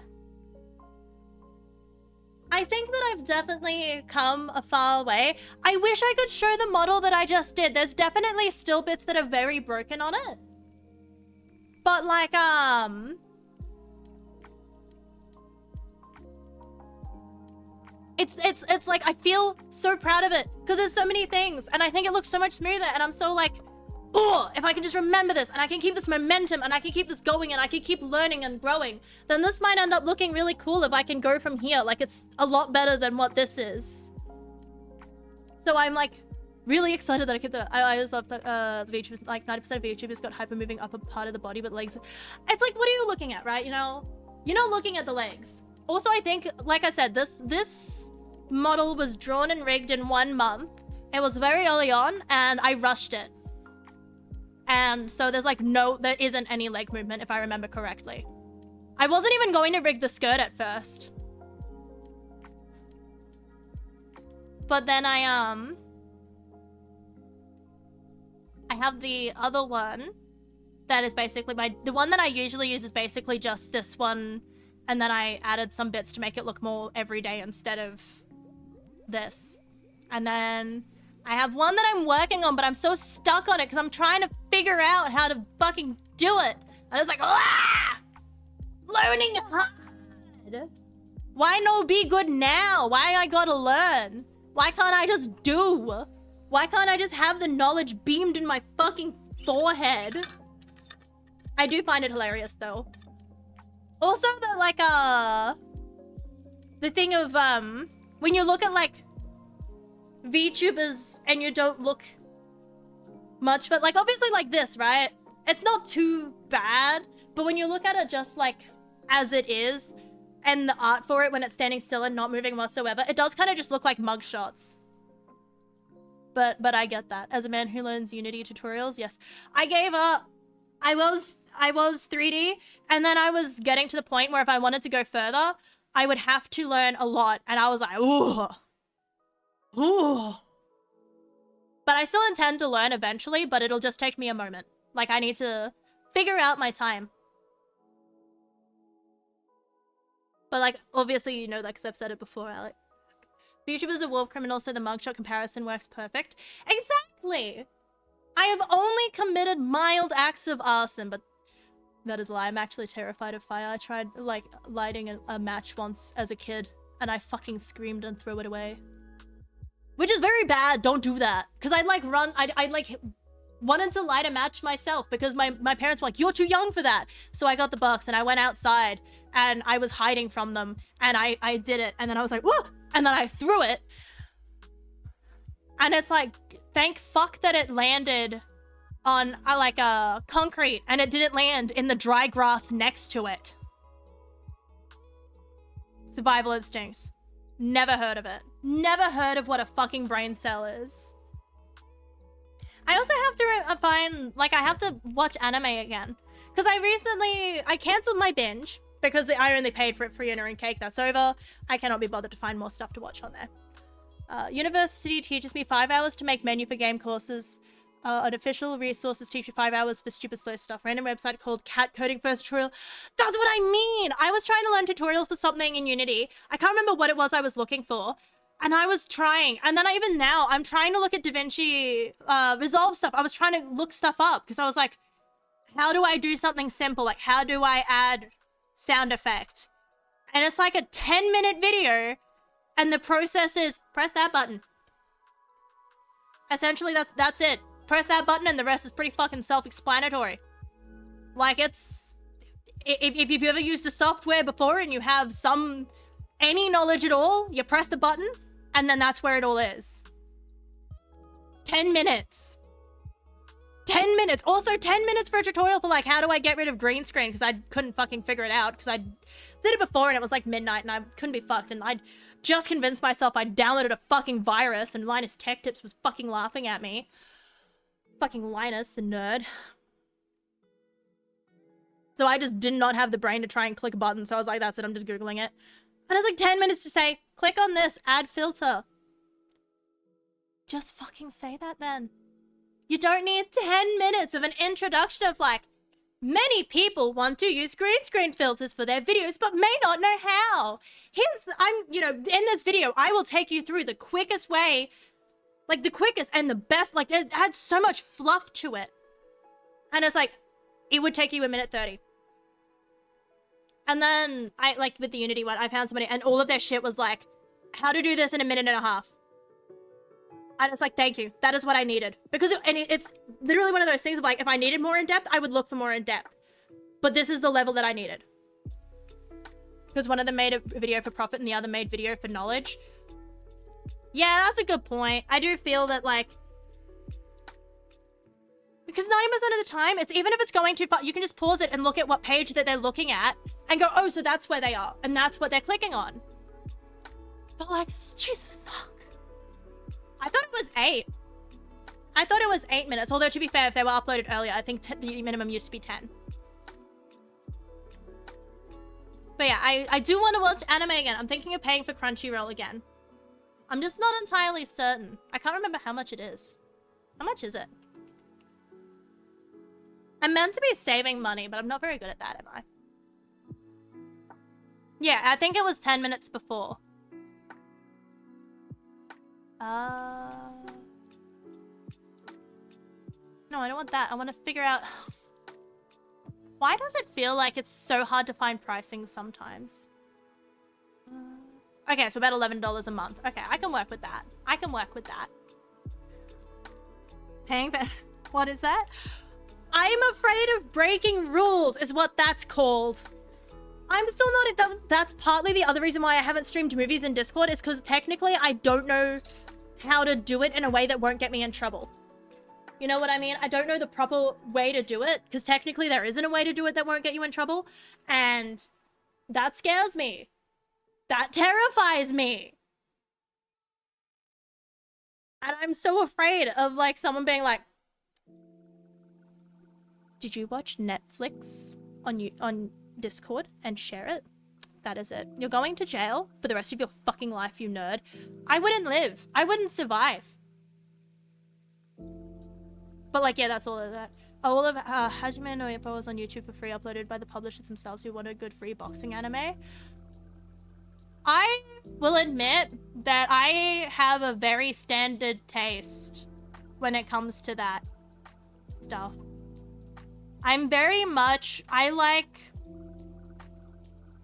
S1: I think that I've definitely come a far way. I wish I could show the model that I just did. There's definitely still bits that are very broken on it. But like, it's like I feel so proud of it because there's so many things and I think it looks so much smoother and I'm so like, oh, if I can just remember this and I can keep this momentum and I can keep this going and I can keep learning and growing, then this might end up looking really cool if I can go from here. Like it's a lot better than what this is. So I'm like really excited that I keep the, I always love that the VTubers, like 90% of VTubers got hyper moving upper part of the body, but legs. It's like, what are you looking at, right? You know, you're not looking at the legs. Also, I think, like I said, this model was drawn and rigged in 1 month. It was very early on and I rushed it. And so there's like there isn't any leg movement if I remember correctly. I wasn't even going to rig the skirt at first. But then I have the other one that is basically the one that I usually use is basically just this one. And then I added some bits to make it look more everyday instead of this. And then I have one that I'm working on, but I'm so stuck on it because I'm trying to figure out how to fucking do it. And it's like, ah! Learning hard. Why no be good now? Why I gotta learn? Why can't I just do? Why can't I just have the knowledge beamed in my fucking forehead? I do find it hilarious though. Also the like the thing of when you look at like VTubers and you don't look much, but like obviously like this, right? It's not too bad, but when you look at it just like as it is and the art for it when it's standing still and not moving whatsoever, it does kind of just look like mugshots. But I get that. As a man who learns Unity tutorials, yes. I gave up. I was 3D, and then I was getting to the point where if I wanted to go further, I would have to learn a lot, and I was like, ooh. Ooh. But I still intend to learn eventually, but it'll just take me a moment. Like, I need to figure out my time. But, like, obviously you know that because I've said it before, Alec. VTubers are war criminals, so the mugshot comparison works perfect. Exactly! I have only committed mild acts of arson, but that is a lie. I'm actually terrified of fire. I tried, like, lighting a match once as a kid, and I fucking screamed and threw it away. Which is very bad. Don't do that. Because I'd, like, I'd, like, wanted to light a match myself because my parents were like, you're too young for that. So I got the box, and I went outside, and I was hiding from them, and I did it, and then I was like, whoa! And then I threw it. And it's like, thank fuck that it landed on like a concrete and it didn't land in the dry grass next to it. Survival instincts. Never heard of it. Never heard of what a fucking brain cell is. I also have to I have to watch anime again. Because I canceled my binge because I only paid for it free and cake. That's over. I cannot be bothered to find more stuff to watch on there. University teaches me 5 hours to make menu for game courses. Unofficial resources teach you 5 hours for stupid slow stuff. Random website called Cat Coding First Tutorial. That's what I mean! I was trying to learn tutorials for something in Unity. I can't remember what it was I was looking for. And I was trying. And then even now, I'm trying to look at DaVinci Resolve stuff. I was trying to look stuff up because I was like, how do I do something simple? Like, how do I add sound effect? And it's like a 10-minute video. And the process is press that button. Essentially, that's it. Press that button and the rest is pretty fucking self-explanatory. Like, it's... If you've ever used a software before and you have any knowledge at all, you press the button and then that's where it all is. 10 minutes. 10 minutes. Also, 10 minutes for a tutorial for, like, how do I get rid of green screen? Because I couldn't fucking figure it out. Because I did it before and it was, like, midnight and I couldn't be fucked. And I'd just convinced myself I downloaded a fucking virus and Linus Tech Tips was fucking laughing at me. Fucking Linus, the nerd. So I just did not have the brain to try and click a button. So I was like, that's it. I'm just Googling it. And it's like 10 minutes to say, click on this, add filter. Just fucking say that then. You don't need 10 minutes of an introduction of like, Many people want to use green screen filters for their videos, but may not know how. In this video, I will take you through the quickest way, like the quickest and the best, like it had so much fluff to it. And it's like, it would take you 1:30. And then with the Unity one, I found somebody and all of their shit was like, how to do this in 1.5 minutes. And it's like, thank you. That is what I needed. Because it's literally one of those things of like, if I needed more in depth, I would look for more in depth. But this is the level that I needed. Because one of them made a video for profit and the other made video for knowledge. Yeah, that's a good point. I do feel that because 90% of the time, it's even if it's going too far, you can just pause it and look at what page that they're looking at and go, oh, so that's where they are. And that's what they're clicking on. But Jesus, fuck. I thought it was 8. I thought it was 8 minutes. Although, to be fair, if they were uploaded earlier, I think the minimum used to be 10. But yeah, I do want to watch anime again. I'm thinking of paying for Crunchyroll again. I'm just not entirely certain. I can't remember how much it is. How much is it? I'm meant to be saving money, but I'm not very good at that, am I? Yeah, I think it was 10 minutes before. No, I don't want that. I want to figure out... Why does it feel like it's so hard to find pricing sometimes? Okay, so about $11 a month. Okay, I can work with that. I can work with that. Paying for... What is that? I'm afraid of breaking rules is what that's called. I'm still not... That's partly the other reason why I haven't streamed movies in Discord is because technically I don't know how to do it in a way that won't get me in trouble. You know what I mean? I don't know the proper way to do it because technically there isn't a way to do it that won't get you in trouble. And that scares me. That terrifies me. And I'm so afraid of someone being like, did you watch Netflix on Discord and share it? That is it. You're going to jail for the rest of your fucking life, you nerd. I wouldn't live. I wouldn't survive. But yeah, that's all of that. All of Hajime no Ippo was on YouTube for free, uploaded by the publishers themselves who wanted good free boxing anime. I will admit that I have a very standard taste when it comes to that stuff. I'm very much...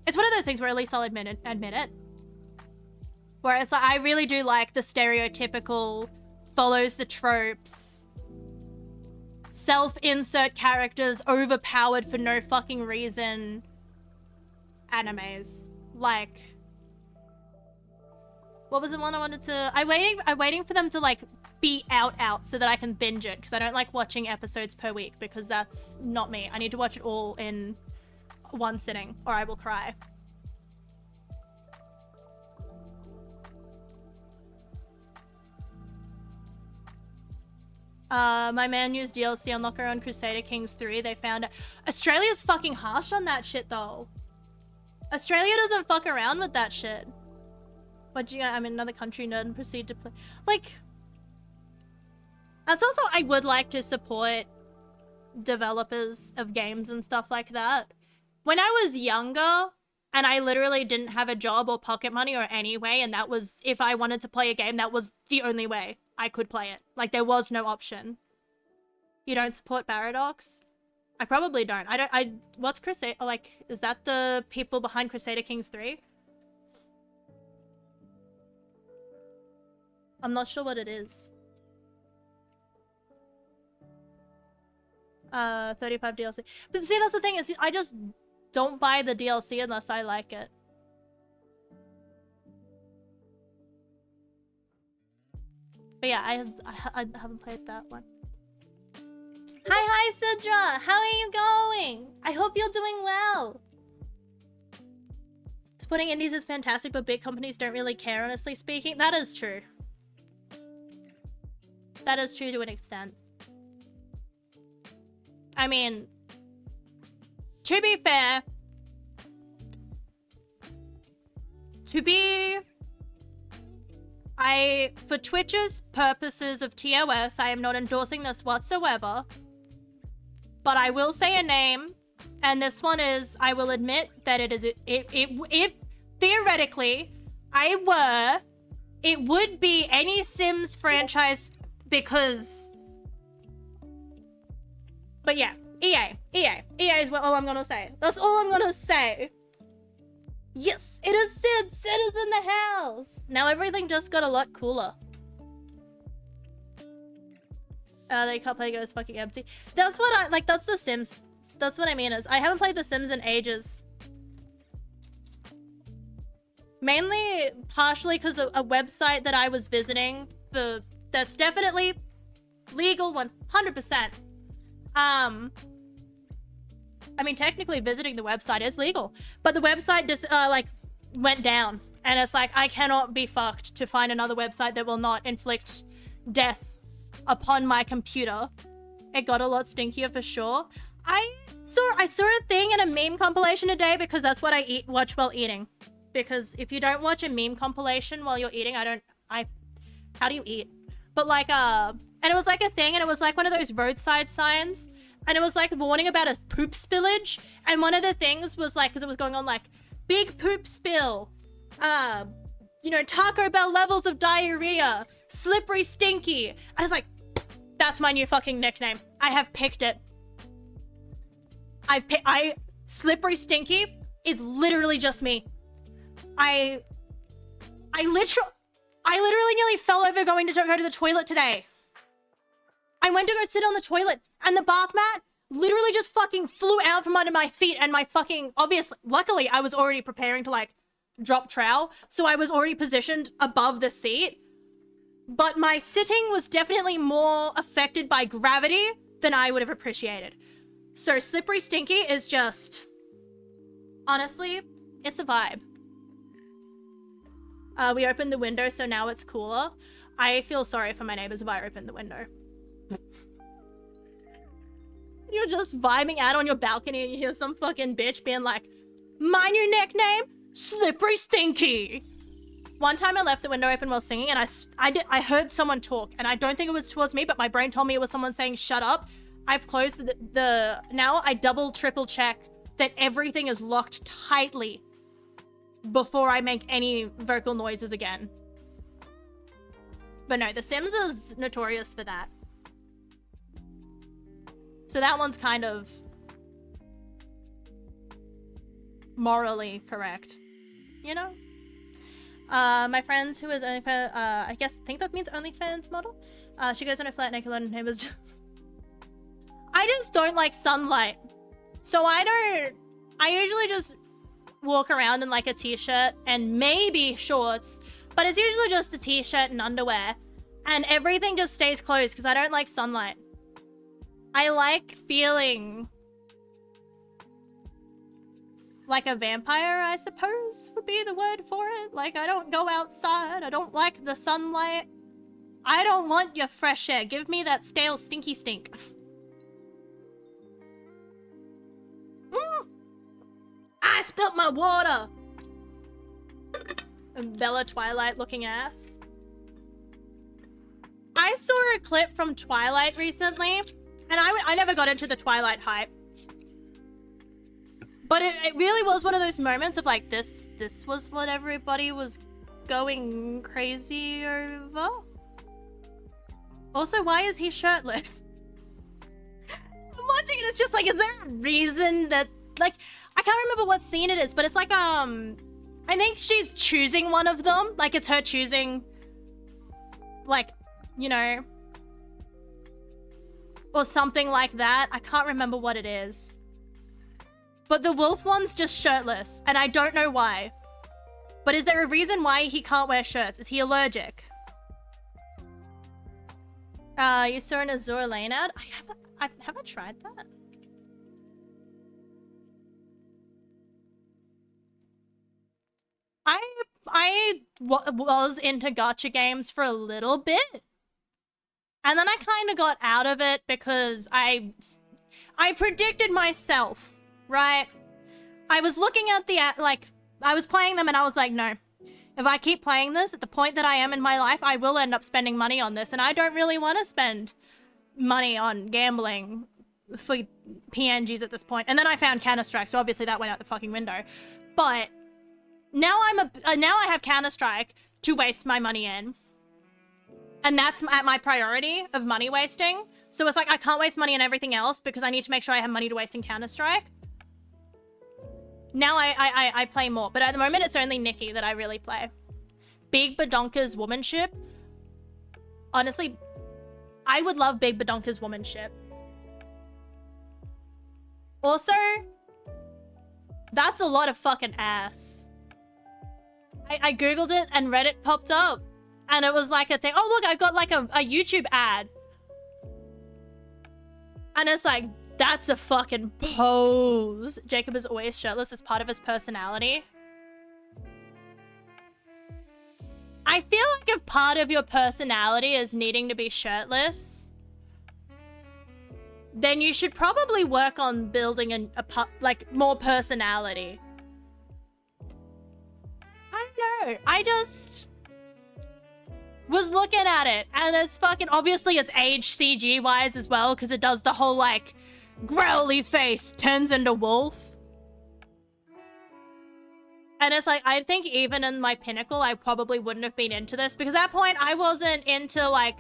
S1: It's one of those things where at least I'll admit it. Where it's I really do like the stereotypical, follows the tropes, self-insert characters overpowered for no fucking reason animes. What was the one I wanted to... I'm waiting for them to be out so that I can binge it because I don't like watching episodes per week because that's not me. I need to watch it all in one sitting or I will cry. My man used DLC unlocker on Crusader Kings 3. They found it. Australia's fucking harsh on that shit though. Australia doesn't fuck around with that shit. But I'm in another country, nerd, and proceed to play. That's also, I would like to support developers of games and stuff like that. When I was younger, and I literally didn't have a job or pocket money or any way, and that was, if I wanted to play a game, that was the only way I could play it. There was no option. You don't support Paradox? I probably don't. What's Crusader, is that the people behind Crusader Kings 3? I'm not sure what it is. 35 DLC. But see, that's the thing is, I just don't buy the DLC unless I like it. But yeah, I haven't played that one. Hi, Sidra! How are you going? I hope you're doing well. Supporting indies is fantastic, but big companies don't really care, honestly speaking. That is true. That is true to an extent. I mean, to be fair, for Twitch's purposes of TOS, I am not endorsing this whatsoever. but I will say a name, and this one is, I will admit that it is, if theoretically it would be any Sims franchise because, but yeah, EA is all I'm gonna say. That's all I'm gonna say. Yes, it is Sid. Sid is in the house. Now everything just got a lot cooler. They can't play goes fucking empty. That's what I like. That's The Sims. That's what I mean. Is I haven't played The Sims in ages. Mainly, partially because of a website that I was visiting for that's definitely legal 100%. I mean, technically visiting the website is legal, but the website just like went down, and it's like I cannot be fucked to find another website that will not inflict death upon my computer. It got a lot stinkier for sure. I saw a thing in a meme compilation today because that's what I watch while eating. Because if you don't watch a meme compilation while you're eating, how do you eat? But like, and it was like a thing, and it was like one of those roadside signs, and it was like warning about a poop spillage, and one of the things was like, because it was going on like, big poop spill, you know, Taco Bell levels of diarrhea, slippery stinky. I was like, that's my new fucking nickname. I have picked it. Slippery stinky is literally just me. I literally nearly fell over going to go to the toilet today. I went to go sit on the toilet, and the bath mat literally just fucking flew out from under my feet, and my fucking, obviously, luckily I was already preparing to like drop trowel, so I was already positioned above the seat, but my sitting was definitely more affected by gravity than I would have appreciated. So slippery stinky is just, honestly, it's a vibe. We opened the window, so now it's cooler. I feel sorry for my neighbors if I open the window. You're just vibing out on your balcony and you hear some fucking bitch being like, my new nickname, Slippery Stinky. One time I left the window open while singing, and I heard someone talk, and I don't think it was towards me, but my brain told me it was someone saying shut up. I've closed now I double triple check that everything is locked tightly before I make any vocal noises again. But no, The Sims is notorious for that. So that one's kind of morally correct, you know? My friends who is OnlyFans, I think that means OnlyFans model. She goes on a flat naked and neighbors just... I just don't like sunlight. So I usually just walk around in like a t-shirt and maybe shorts, but it's usually just a t-shirt and underwear, and everything just stays closed because I don't like sunlight. I like feeling like a vampire, I suppose would be the word for it. Like, I don't go outside. I don't like the sunlight. I don't want your fresh air. Give me that stale stinky stink. I spilt my water! Bella Twilight looking ass. I saw a clip from Twilight recently, and I never got into the Twilight hype. But it really was one of those moments of like, this was what everybody was going crazy over? Also, why is he shirtless? I'm watching it, it's just like, is there a reason that, like, I can't remember what scene it is, but it's like, I think she's choosing one of them. Like, it's her choosing, like, you know, or something like that. I can't remember what it is. But the wolf one's just shirtless, and I don't know why. But is there a reason why he can't wear shirts? Is he allergic? You saw an Azur Lane ad? Have I tried that? I was into gacha games for a little bit, and then I kind of got out of it because I predicted myself, right? I was looking at I was playing them and I was like, no, if I keep playing this at the point that I am in my life, I will end up spending money on this, and I don't really want to spend money on gambling PNGs at this point. And then I found Counter-Strike, so obviously that went out the fucking window. But now now I have Counter-Strike to waste my money in. And that's at my priority of money wasting. So it's like I can't waste money on everything else because I need to make sure I have money to waste in Counter-Strike. Now I play more, but at the moment it's only Nikki that I really play. Big Badonka's womanship. Honestly, I would love Big Badonka's womanship. Also, that's a lot of fucking ass. I googled it and Reddit popped up. And it was like a thing. Oh, look, I got like a YouTube ad. And it's like, that's a fucking pose. Jacob is always shirtless as part of his personality. I feel like if part of your personality is needing to be shirtless, then you should probably work on building like more personality. I don't know. I just was looking at it and it's fucking, obviously it's aged CG wise as well because it does the whole like growly face turns into wolf. And it's like, I think even in my pinnacle, I probably wouldn't have been into this because at that point I wasn't into like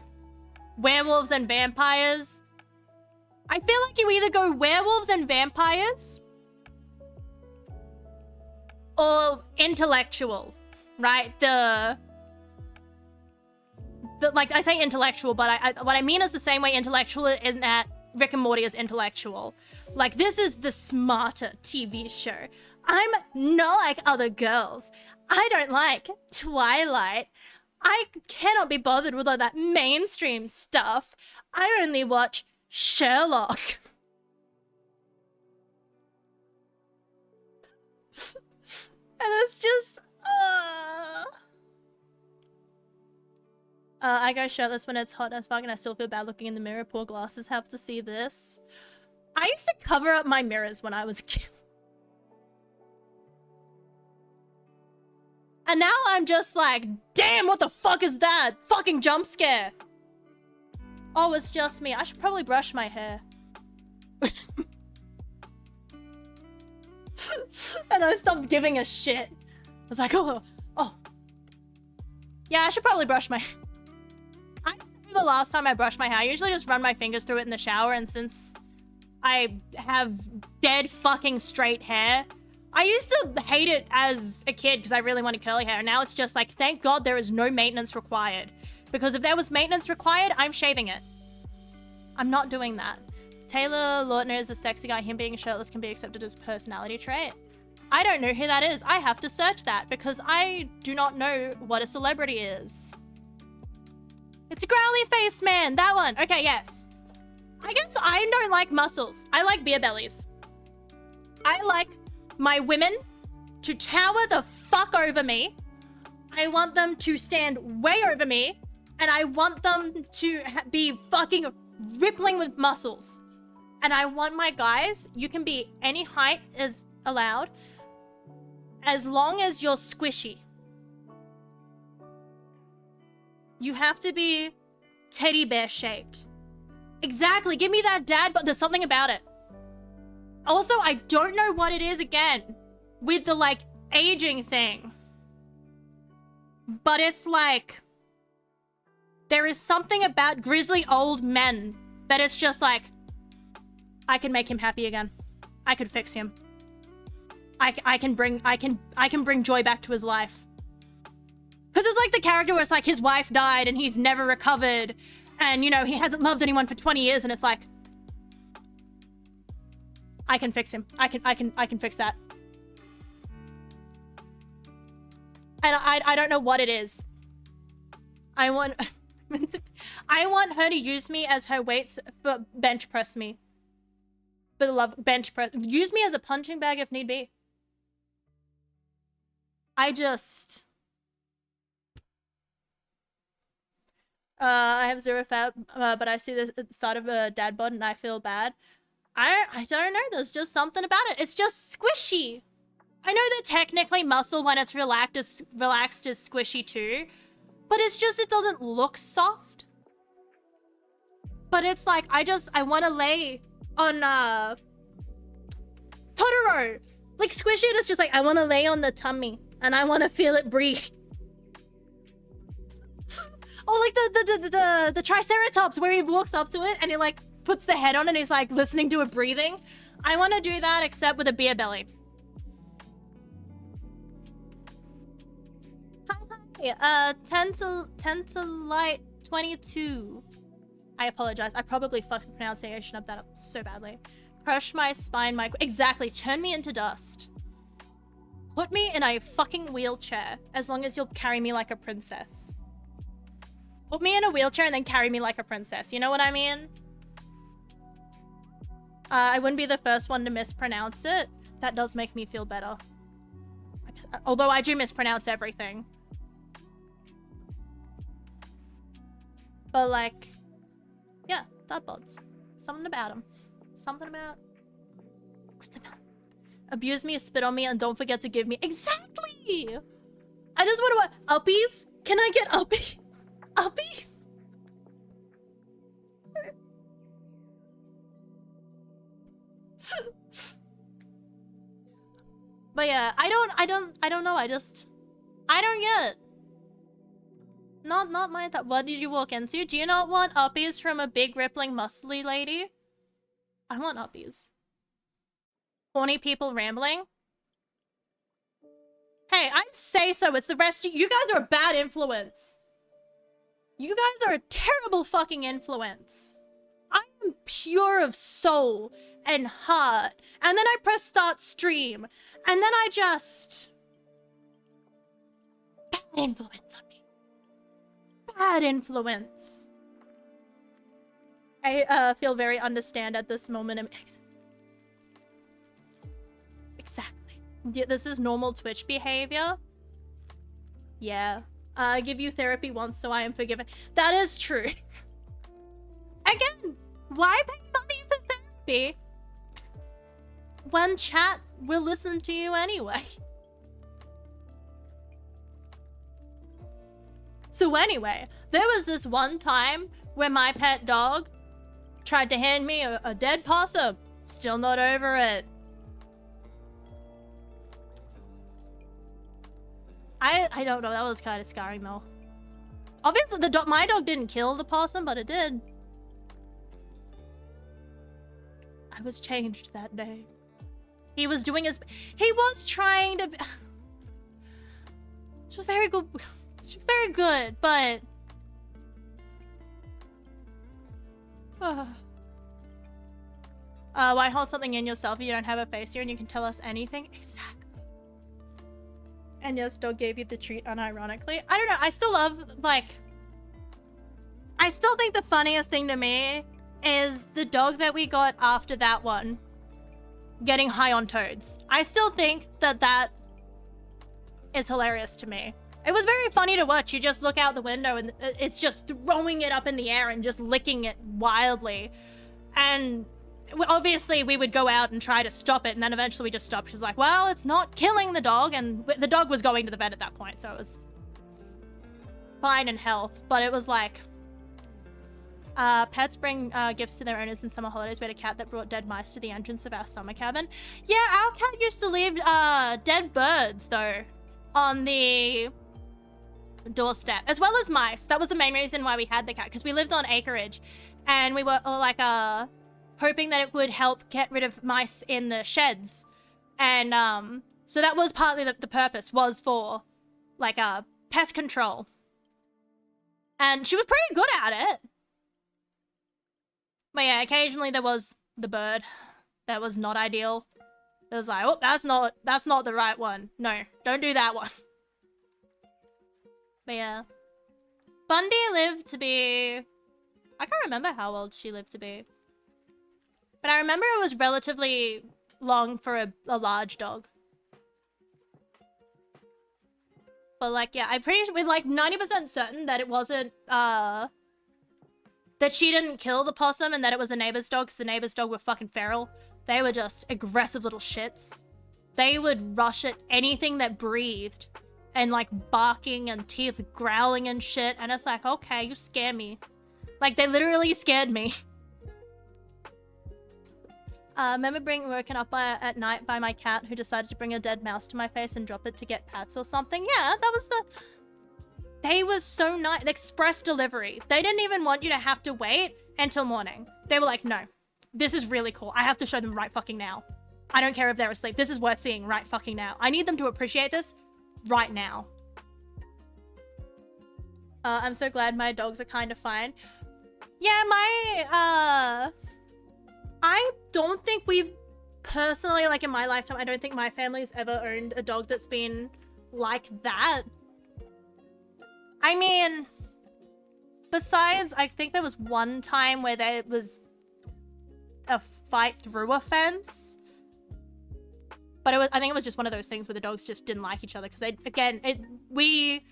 S1: werewolves and vampires. I feel like you either go werewolves and vampires or intellectual, right? Like I say intellectual, but what I mean is the same way intellectual in that Rick and Morty is intellectual. Like this is the smarter TV show. I'm not like other girls. I don't like Twilight. I cannot be bothered with all that mainstream stuff. I only watch Sherlock. And it's just I go shirtless when it's hot as fuck and I still feel bad looking in the mirror. Poor glasses have to see this. I used to cover up my mirrors when I was a kid. And now I'm just like, damn, what the fuck is that? Fucking jump scare. Oh, it's just me. I should probably brush my hair. And I stopped giving a shit. I was like, oh. Yeah, I should probably brush my hair. I don't know the last time I brushed my hair. I usually just run my fingers through it in the shower, and since I have dead fucking straight hair, I used to hate it as a kid because I really wanted curly hair. Now it's just like, thank God there is no maintenance required. Because if there was maintenance required, I'm shaving it. I'm not doing that. Taylor Lautner is a sexy guy. Him being shirtless can be accepted as a personality trait. I don't know who that is. I have to search that because I do not know what a celebrity is. It's a growly face man. That one. Okay, yes. I guess I don't like muscles. I like beer bellies. I like my women to tower the fuck over me. I want them to stand way over me. And I want them to be fucking rippling with muscles. And I want my guys, you can be any height is allowed, as long as you're squishy. You have to be teddy bear shaped. Exactly, give me that dad, but there's something about it. Also, I don't know what it is again with the like aging thing. But it's like, there is something about grizzly old men that it's just like, I can make him happy again. I could fix him. I can bring joy back to his life. Cause it's like the character where it's like his wife died and he's never recovered, and you know he hasn't loved anyone for 20 years, and it's like, I can fix him. I can fix that. And I don't know what it is. I want her to use me as her weights for bench press me. For the love bench press. Use me as a punching bag if need be. I have zero fat, but I see this at the start of a dad bod and I feel bad. I don't know. There's just something about it. It's just squishy. I know that technically muscle when it's relaxed is squishy too, but it's just, it doesn't look soft. But it's like, I want to lay on Totoro. Like Squishy is just like, I want to lay on the tummy and I want to feel it breathe. Or like the Triceratops where he walks up to it and he like puts the head on and he's like listening to it breathing. I want to do that except with a beer belly. Hi. 10 to light 22. I apologize. I probably fucked the pronunciation of that up so badly. Crush my spine, exactly. Turn me into dust. Put me in a fucking wheelchair as long as you'll carry me like a princess. Put me in a wheelchair and then carry me like a princess. You know what I mean? I wouldn't be the first one to mispronounce it. That does make me feel better. Although I do mispronounce everything. But like, yeah, that bods. Something about him. Something about... Abuse me, spit on me, and don't forget to give me... Exactly! I just want to... Uppies? Can I get uppy? Uppies? But yeah, I don't know. I don't get it. Not my thought. What did you walk into? Do you not want uppies from a big, rippling, muscly lady? I want uppies. Horny people rambling? Hey, I'd say so. It's the rest of you. You guys are a bad influence. You guys are a terrible fucking influence. I am pure of soul and heart. And then I press start stream. And then I just... Bad influence on me. Bad influence. I feel very understand at this moment. Exactly. Yeah, this is normal Twitch behavior. Yeah. I give you therapy once, so I am forgiven. That is true. Again, why pay money for therapy when chat will listen to you anyway? So anyway, there was this one time where my pet dog tried to hand me a dead possum. Still not over it. I don't know. That was kind of scarring though. Obviously, my dog didn't kill the possum, but it did. I was changed that day. He was doing his... He was trying to... It was very good. It was very good, but... Why hold something in yourself if you don't have a face here and you can tell us anything? Exactly. And yes, dog gave you the treat unironically. I don't know. I still love, like... I still think the funniest thing to me is the dog that we got after that one getting high on toads. I still think that is hilarious to me. It was very funny to watch. You just look out the window and it's just throwing it up in the air and just licking it wildly. And obviously we would go out and try to stop it, and then eventually we just stopped. She's like, well, it's not killing the dog, and the dog was going to the vet at that point, so it was fine in health. But it was like, pets bring gifts to their owners in summer holidays. We had a cat that brought dead mice to the entrance of our summer cabin. Yeah, our cat used to leave dead birds though on the doorstep, as well as mice. That was the main reason why we had the cat, because we lived on acreage, and we were like hoping that it would help get rid of mice in the sheds. And so that was partly the purpose, was for like pest control. And she was pretty good at it. But yeah, occasionally there was the bird that was not ideal. It was like, oh, that's not the right one. No, don't do that one. But yeah. Bundy lived to be... I can't remember how old she lived to be. But I remember it was relatively long for a large dog. But like, yeah, I'm pretty sure we're like 90% certain that it wasn't, that she didn't kill the possum and that it was the neighbor's dog, because the neighbor's dog were fucking feral. They were just aggressive little shits. They would rush at anything that breathed and like barking and teeth growling and shit. And it's like, okay, you scare me. Like, they literally scared me. Remember being woken up at night by my cat who decided to bring a dead mouse to my face and drop it to get pats or something? Yeah, that was the... They were so nice. Express delivery. They didn't even want you to have to wait until morning. They were like, no, this is really cool. I have to show them right fucking now. I don't care if they're asleep. This is worth seeing right fucking now. I need them to appreciate this right now. I'm so glad my dogs are kind of fine. Yeah, I don't think we've personally, like in my lifetime, I don't think my family's ever owned a dog that's been like that. I mean, besides, I think there was one time where there was a fight through a fence. But I think it was just one of those things where the dogs just didn't like each other. Because with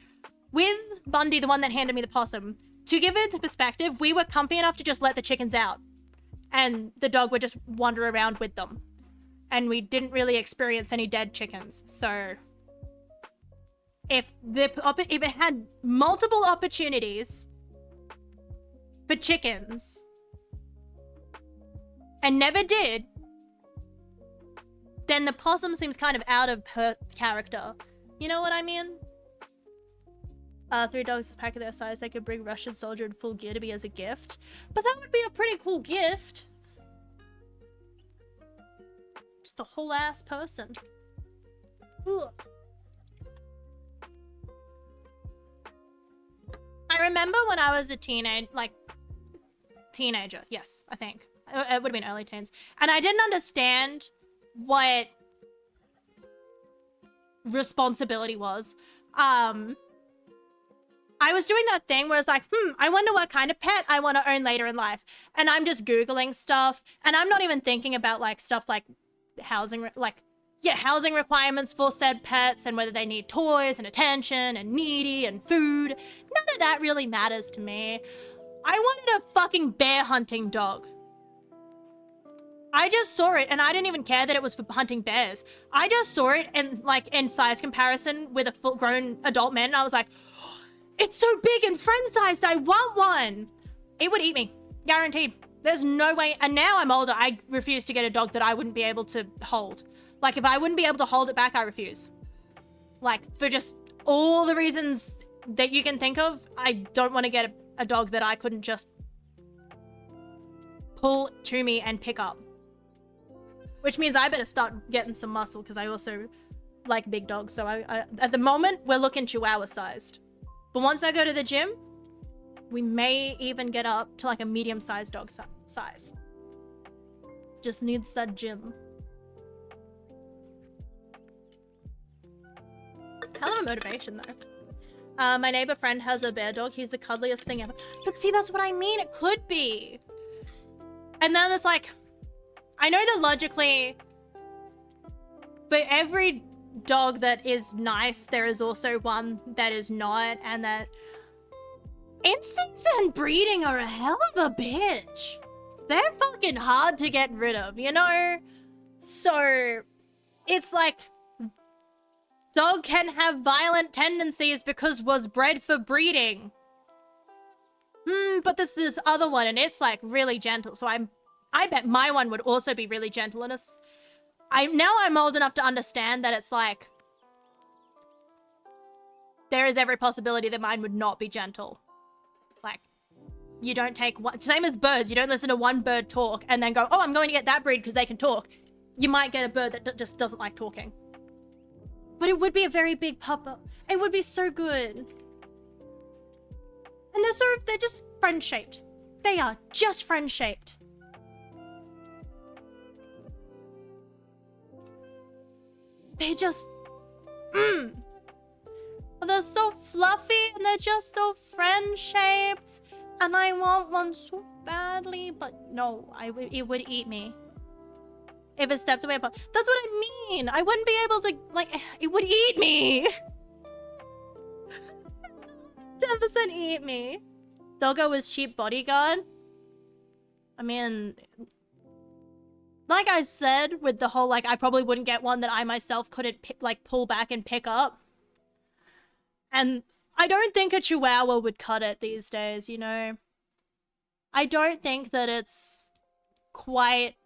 S1: Bundy, the one that handed me the possum, to give it into perspective, we were comfy enough to just let the chickens out. And the dog would just wander around with them. And we didn't really experience any dead chickens. So if it had multiple opportunities for chickens and never did, then the possum seems kind of out of her character. You know what I mean? 3 dogs is pack of their size. They could bring Russian soldier in full gear to me as a gift. But that would be a pretty cool gift. Just a whole ass person. Ugh. I remember when I was a teenager, yes, I think. It would have been early teens. And I didn't understand what responsibility was. I was doing that thing where it's like, I wonder what kind of pet I want to own later in life. And I'm just Googling stuff. And I'm not even thinking about like stuff like housing requirements for said pets and whether they need toys and attention and needy and food. None of that really matters to me. I wanted a fucking bear hunting dog. I just saw it and I didn't even care that it was for hunting bears. I just saw it and like in size comparison with a full-grown adult man and I was like, it's so big and friend-sized, I want one. It would eat me, guaranteed. There's no way, and now I'm older, I refuse to get a dog that I wouldn't be able to hold. Like if I wouldn't be able to hold it back, I refuse. Like for just all the reasons that you can think of, I don't want to get a dog that I couldn't just pull to me and pick up. Which means I better start getting some muscle because I also like big dogs. So I at the moment, we're looking Chihuahua-sized. But once I go to the gym, we may even get up to like a medium-sized dog size. Just needs that gym. Hell of a motivation though. My neighbor friend has a bear dog. He's the cuddliest thing ever. But see, that's what I mean. It could be. And then it's like, I know that logically, for every dog that is nice, there is also one that is not, and that instincts and breeding are a hell of a bitch. They're fucking hard to get rid of, you know? So, it's like, dog can have violent tendencies because was bred for breeding. But there's this other one, and it's like really gentle, so I bet my one would also be really gentle, and now I'm old enough to understand that it's like, there is every possibility that mine would not be gentle. Like, you don't take one, same as birds, you don't listen to one bird talk and then go, oh, I'm going to get that breed because they can talk. You might get a bird that just doesn't like talking. But it would be a very big pupper. It would be so good. And they're just friend-shaped. They are just friend-shaped. They just, they're so fluffy and they're just so friend-shaped. And I want one so badly, but no, it would eat me. If it stepped away, but that's what I mean. I wouldn't be able to, like, it would eat me. 10% eat me. Doggo was cheap bodyguard. I mean, like I said, with the whole, like, I probably wouldn't get one that I myself couldn't, pull back and pick up. And I don't think a Chihuahua would cut it these days, you know? I don't think that it's quite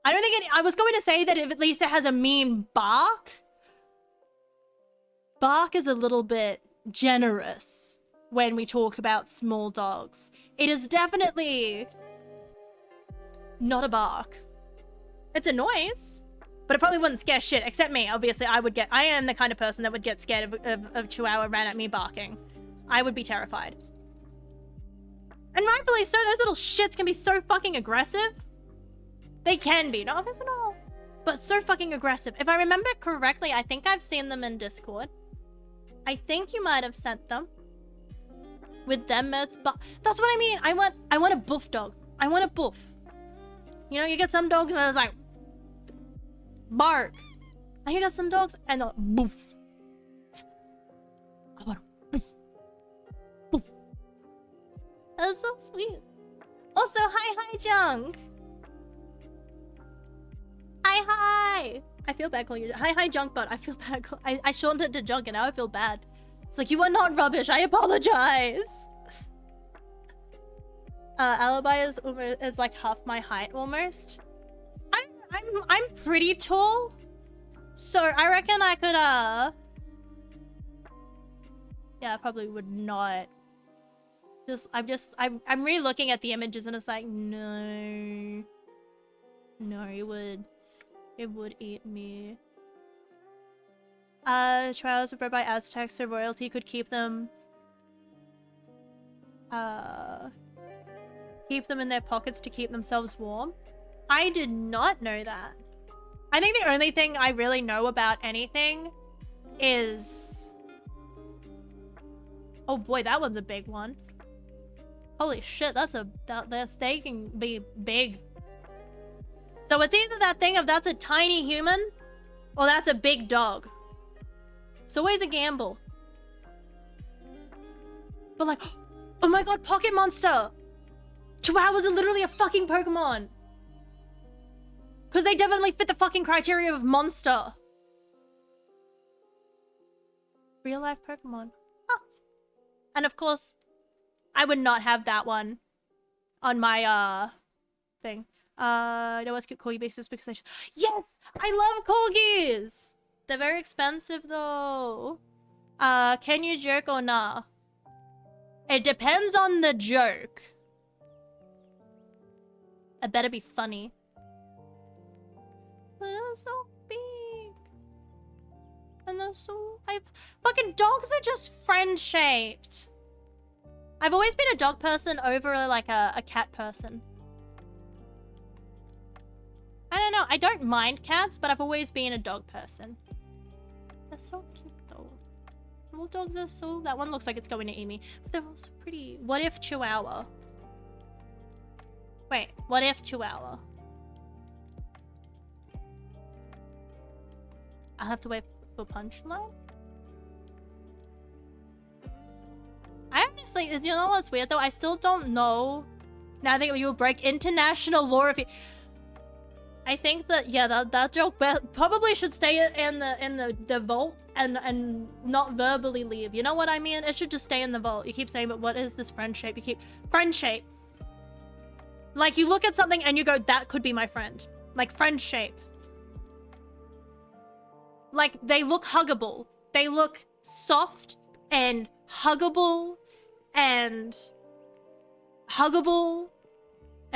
S1: I don't think I was going to say that if at least it has a mean bark. Bark is a little bit generous when we talk about small dogs. It is definitely not a bark. It's a noise, but it probably wouldn't scare shit, except me. Obviously, I am the kind of person that would get scared of Chihuahua ran at me barking. I would be terrified. And rightfully so, those little shits can be so fucking aggressive. They can be, not obviously not, but so fucking aggressive. If I remember correctly, I think I've seen them in Discord. I think you might have sent them. With them, it's that's what I mean. I want a buff dog. I want a buff. You know, you get some dogs and it's like bark. And you got some dogs and they're boof. I want a boof. Boof. That's so sweet. Also, hi Junk. Hi. I feel bad calling you. Hi Junk, but I feel bad. I shortened it to Junk and now I feel bad. It's like, you are not rubbish. I apologize. Alibi is like half my height almost. I'm pretty tall, so I reckon I could yeah, I probably would not. I'm re-looking at the images and it's like, no, it would eat me. Trials were bred by Aztecs, so royalty could keep them in their pockets to keep themselves warm. I did not know that. I think the only thing I really know about anything is... Oh boy, that one's a big one. Holy shit, they can be big. So it's either that thing of that's a tiny human, or that's a big dog. It's always a gamble. But like, oh my god, Pocket Monster! Chihuahuas are literally a fucking Pokemon! Because they definitely fit the fucking criteria of monster. Real life Pokemon. Huh. And of course, I would not have that one on my, thing. No one's cute corgi bases because yes! I love corgis! They're very expensive though. Can you jerk or nah? It depends on the joke. It better be funny. But they're so big. And they're so... Fucking dogs are just friend-shaped. I've always been a dog person over like a cat person. I don't know. I don't mind cats, but I've always been a dog person. They're so cute though. All dogs are so... That one looks like it's going to eat me. But they're also pretty. What if Chihuahua? Wait, what if Chihuahua? I'll have to wait for punchline? I honestly... You know what's weird though? I still don't know. Now I think you will break international law if you... I think that, yeah, that joke probably should stay in the vault and not verbally leave. You know what I mean? It should just stay in the vault. You keep saying, but what is this friend shape? You keep... Friend shape. Like, you look at something and you go, that could be my friend. Like, friend shape. Like, they look huggable. They look soft and huggable and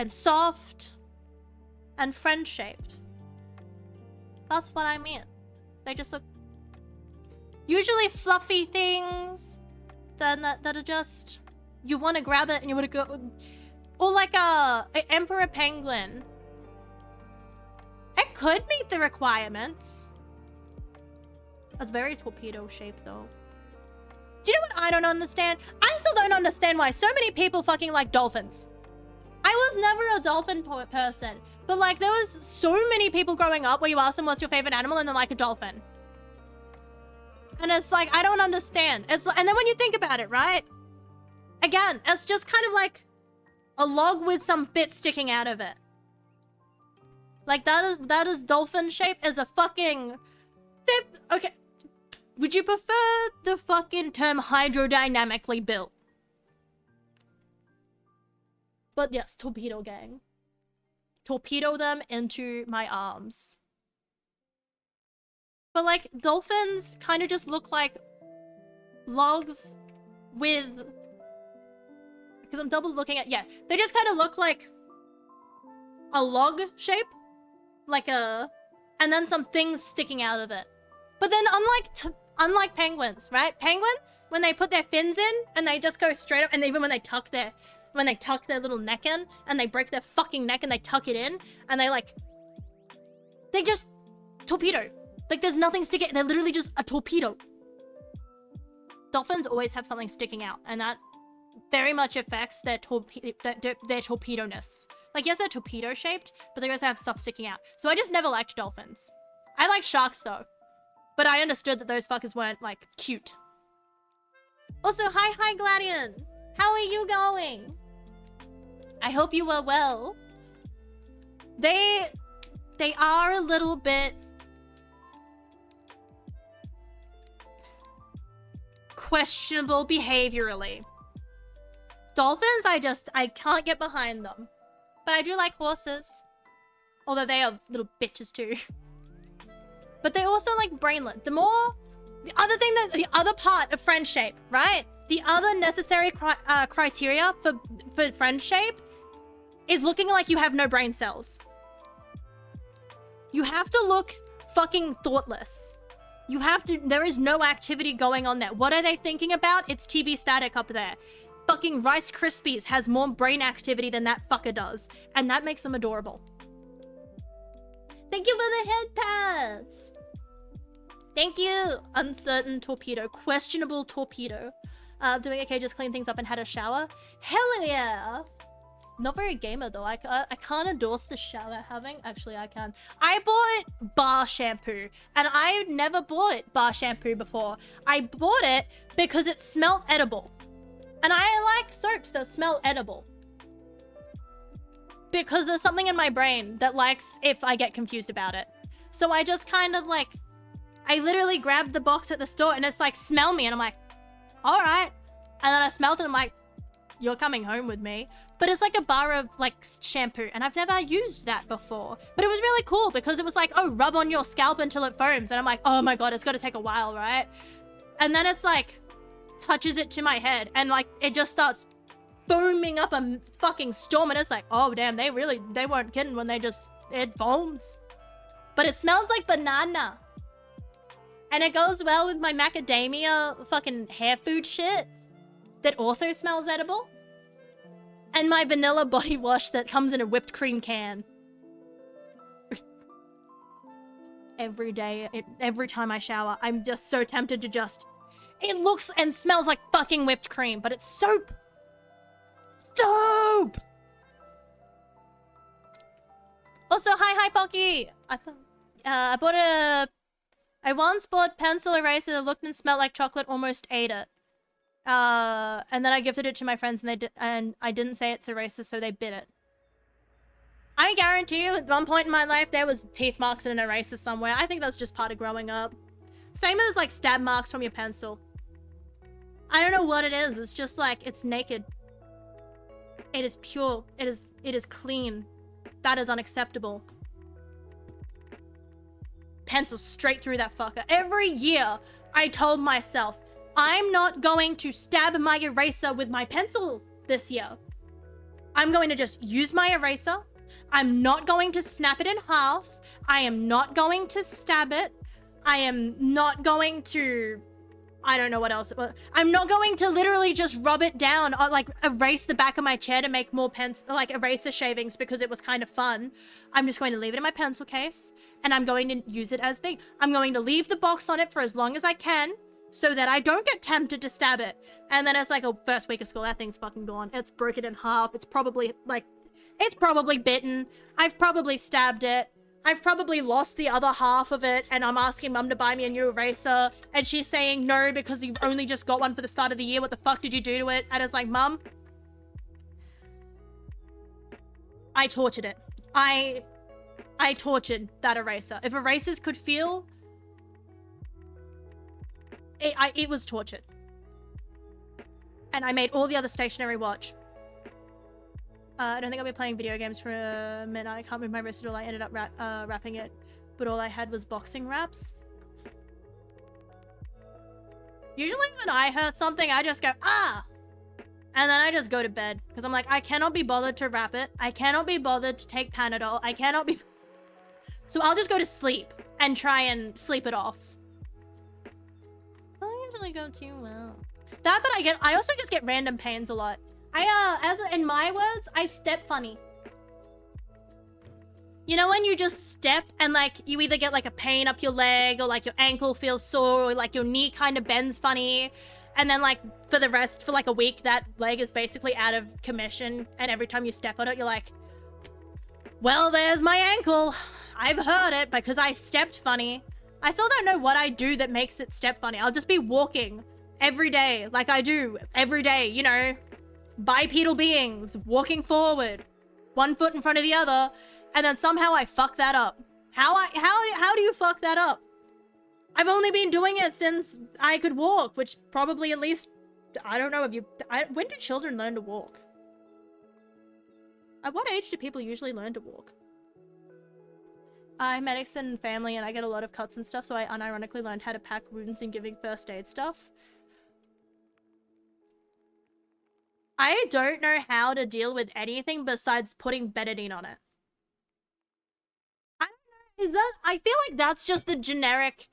S1: soft. And friend-shaped. That's what I mean. They just look... Usually fluffy things that are just... You want to grab it and you want to go... Or like a emperor penguin. It could meet the requirements. That's very torpedo-shaped though. Do you know what I don't understand? I still don't understand why so many people fucking like dolphins. I was never a dolphin person. But like, there was so many people growing up where you ask them what's your favorite animal and they're like a dolphin. And it's like, I don't understand. And then when you think about it, right? Again, it's just kind of like a log with some bits sticking out of it. Like that is dolphin shape as a fucking... Okay. Would you prefer the fucking term hydrodynamically built? But yes, torpedo gang. torpedo them into my arms. But like dolphins kind of just look like logs with, because I'm double looking at, yeah, they just kind of look like a log shape, like a, and then some things sticking out of it. But then unlike penguins, right? Penguins, when they put their fins in and they just go straight up, and even when they tuck their little neck in and they break their fucking neck and they tuck it in and they just torpedo. Like there's nothing sticking, they're literally just a torpedo. Dolphins always have something sticking out, and that very much affects their torpedo-ness. Like, yes, they're torpedo shaped, but they also have stuff sticking out. So I just never liked dolphins. I like sharks though, but I understood that those fuckers weren't like cute. Also, hi Gladian. How are you going? I hope you are well. They are a little bit questionable behaviorally. Dolphins, I can't get behind them. But I do like horses. Although they are little bitches too. But they also like brainless. The other part of friend shape, right? The other necessary criteria for friend shape is looking like you have no brain cells. You have to look fucking thoughtless. You have to, there is no activity going on there. What are they thinking about? It's TV static up there. Fucking Rice Krispies has more brain activity than that fucker does. And that makes them adorable. Thank you for the head pats. Thank you, uncertain torpedo. Questionable torpedo. Doing okay, just clean things up and had a shower. Hell yeah. Not very gamer though. I can't endorse the shower having. Actually, I can. I bought bar shampoo, and I never bought bar shampoo before. I bought it because it smelled edible. And I like soaps that smell edible. Because there's something in my brain that likes if I get confused about it. So I just kind of like, I literally grabbed the box at the store and it's like, smell me. And I'm like, all right. And then I smelled it and I'm like, you're coming home with me. But it's like a bar of like shampoo, and I've never used that before. But it was really cool because it was like, oh, rub on your scalp until it foams. And I'm like, oh my God, it's got to take a while, right? And then it's like, touches it to my head and like, it just starts foaming up a fucking storm. And it's like, oh damn, they weren't kidding when it foams. But it smells like banana. And it goes well with my macadamia fucking hair food shit that also smells edible. And my vanilla body wash that comes in a whipped cream can. Every day, every time I shower, I'm just so tempted to just... It looks and smells like fucking whipped cream, but it's soap! Soap! Also, hi Pocky! I once bought pencil eraser that looked and smelled like chocolate, almost ate it. And then I gifted it to my friends and I didn't say it's eraser, so they bit it. I guarantee you at one point in my life there was teeth marks in an eraser somewhere. I think that's just part of growing up. Same as like stab marks from your pencil. I don't know what it is. It's just like, it's naked. It is pure. It is clean. That is unacceptable. Pencil straight through that fucker. Every year I told myself, I'm not going to stab my eraser with my pencil this year. I'm going to just use my eraser. I'm not going to snap it in half. I am not going to stab it. I am not going to... I don't know what else. I'm not going to literally just rub it down or like erase the back of my chair to make more eraser shavings because it was kind of fun. I'm just going to leave it in my pencil case and I'm going to use it as thing. I'm going to leave the box on it for as long as I can so that I don't get tempted to stab it. And then it's like, oh, first week of school, that thing's fucking gone. It's broken in half. It's probably bitten. I've probably stabbed it. I've probably lost the other half of it and I'm asking mum to buy me a new eraser and she's saying no because you've only just got one for the start of the year. What the fuck did you do to it? And it's like, mum, I tortured it. I tortured that eraser. If erasers could feel, it was tortured. And I made all the other stationery watch. I don't think I'll be playing video games for a minute. I can't move my wrist at all. I ended up wrapping it, but all I had was boxing wraps. Usually when I hurt something, I just go, ah! And then I just go to bed. Because I'm like, I cannot be bothered to wrap it. I cannot be bothered to take Panadol. I cannot be... So I'll just go to sleep and try and sleep it off. I usually go too well. That, but I also just get random pains a lot. In my words, I step funny. You know when you just step and like you either get like a pain up your leg or like your ankle feels sore or like your knee kind of bends funny, and then like for like a week that leg is basically out of commission, and every time you step on it you're like, well, there's my ankle. I've heard it because I stepped funny. I still don't know what I do that makes it step funny. I'll just be walking every day like I do every day, you know, bipedal beings walking forward, one foot in front of the other. And then somehow I fuck that up. How do you fuck that up? I've only been doing it since I could walk, which probably at least, I don't know if you, when do children learn to walk? At what age do people usually learn to walk? I'm medicine and family and I get a lot of cuts and stuff, so I unironically learned how to pack wounds and giving first aid stuff. I don't know how to deal with anything besides putting betadine on it. I feel like that's just the generic...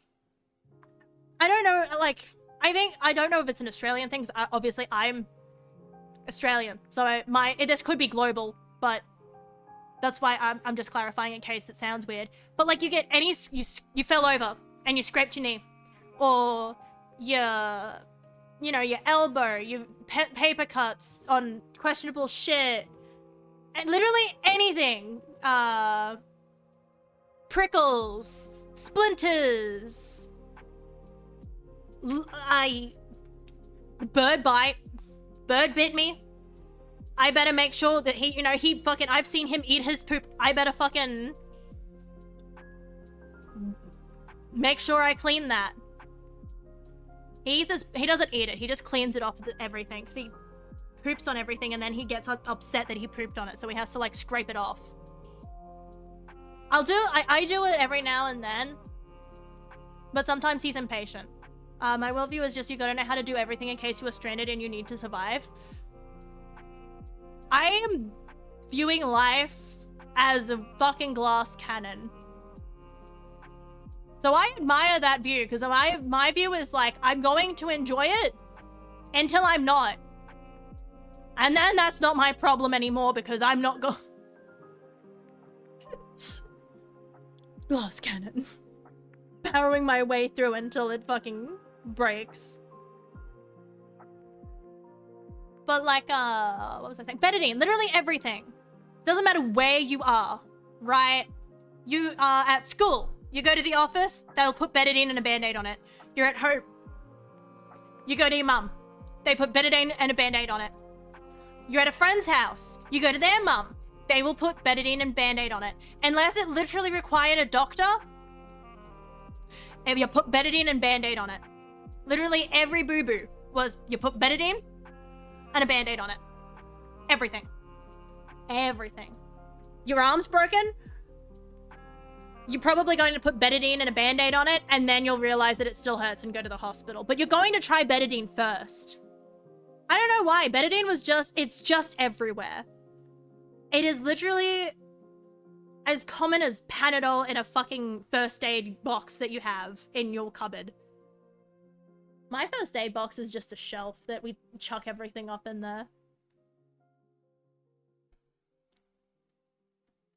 S1: I don't know, like, I don't know if it's an Australian thing, because obviously I'm Australian, so this could be global, but that's why I'm just clarifying in case it sounds weird. But like you get you fell over and you scraped your knee, or your elbow, you paper cuts on questionable shit, and literally anything, prickles, splinters, bird bit me. I better make sure that he fucking, I've seen him eat his poop. I better fucking make sure I clean that. He doesn't eat it, he just cleans it off everything, because he poops on everything and then he gets upset that he pooped on it, so he has to like scrape it off. I do it every now and then, but sometimes he's impatient. My worldview is just you gotta know how to do everything in case you are stranded and you need to survive. I am viewing life as a fucking glass cannon. So I admire that view, because my view is like, I'm going to enjoy it until I'm not. And then that's not my problem anymore, because I'm not glass cannon. Powering my way through until it fucking breaks. But like, what was I saying? Betadine, literally everything. Doesn't matter where you are, right? You are at school. You go to the office, they'll put betadine and a band-aid on it. You're at home. You go to your mum. They put betadine and a band-aid on it. You're at a friend's house. You go to their mum. They will put betadine and band-aid on it. Unless it literally required a doctor, you put betadine and band-aid on it. Literally every boo-boo was you put betadine and a band-aid on it. Everything. Everything. Your arm's broken? You're probably going to put betadine and a band-aid on it, and then you'll realize that it still hurts and go to the hospital. But you're going to try betadine first. I don't know why. Betadine it's just everywhere. It is literally as common as Panadol in a fucking first aid box that you have in your cupboard. My first aid box is just a shelf that we chuck everything up in there.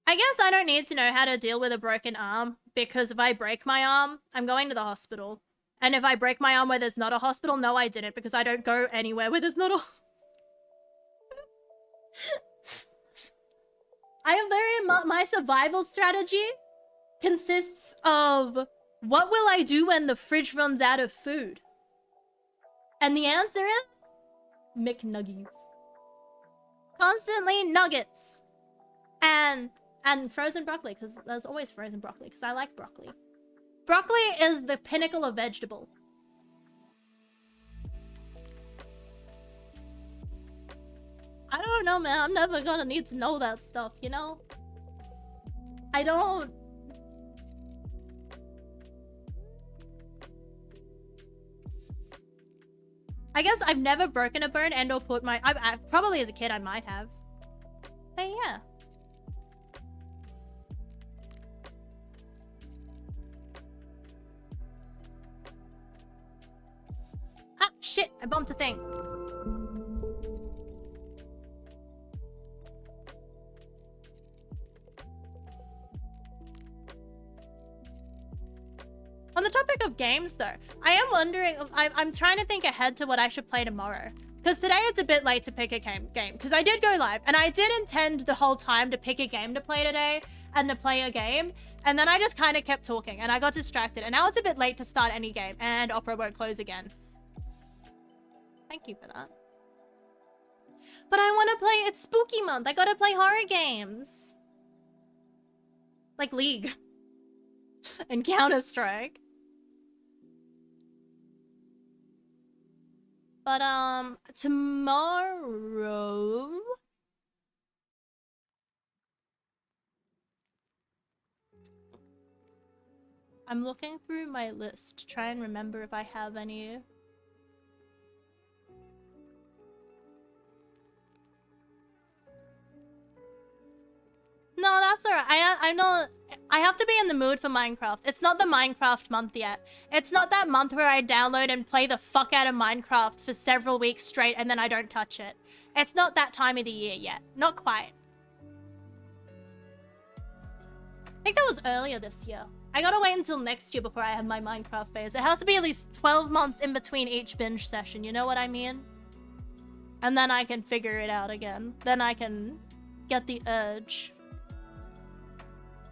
S1: I guess I don't need to know how to deal with a broken arm, because if I break my arm, I'm going to the hospital. And if I break my arm where there's not a hospital, no, I didn't, because I don't go anywhere where there's not a... My survival strategy consists of, what will I do when the fridge runs out of food? And the answer is McNuggies. Constantly nuggets. And frozen broccoli, because there's always frozen broccoli, because I like broccoli. Broccoli is the pinnacle of vegetable. I don't know, man. I'm never gonna need to know that stuff, you know? I don't... I guess I've never broken a bone and or put my... I probably as a kid I might have. But yeah. Ah, shit! I bumped a thing. On the topic of games, though, I am wondering... I'm trying to think ahead to what I should play tomorrow. Because today it's a bit late to pick a game. Because I did go live. And I did intend the whole time to pick a game to play today. And to play a game. And then I just kind of kept talking. And I got distracted. And now it's a bit late to start any game. And Opera won't close again. Thank you for that. But I want to play... It's spooky month. I gotta play horror games. Like League. And Counter-Strike. But, tomorrow... I'm looking through my list to try and remember if I have any... No, that's alright. I know... I have to be in the mood for Minecraft. It's not the Minecraft month yet. It's not that month where I download and play the fuck out of Minecraft for several weeks straight and then I don't touch it. It's not that time of the year yet. Not quite. I think that was earlier this year. I gotta wait until next year before I have my Minecraft phase. It has to be at least 12 months in between each binge session, you know what I mean? And then I can figure it out again. Then I can get the urge.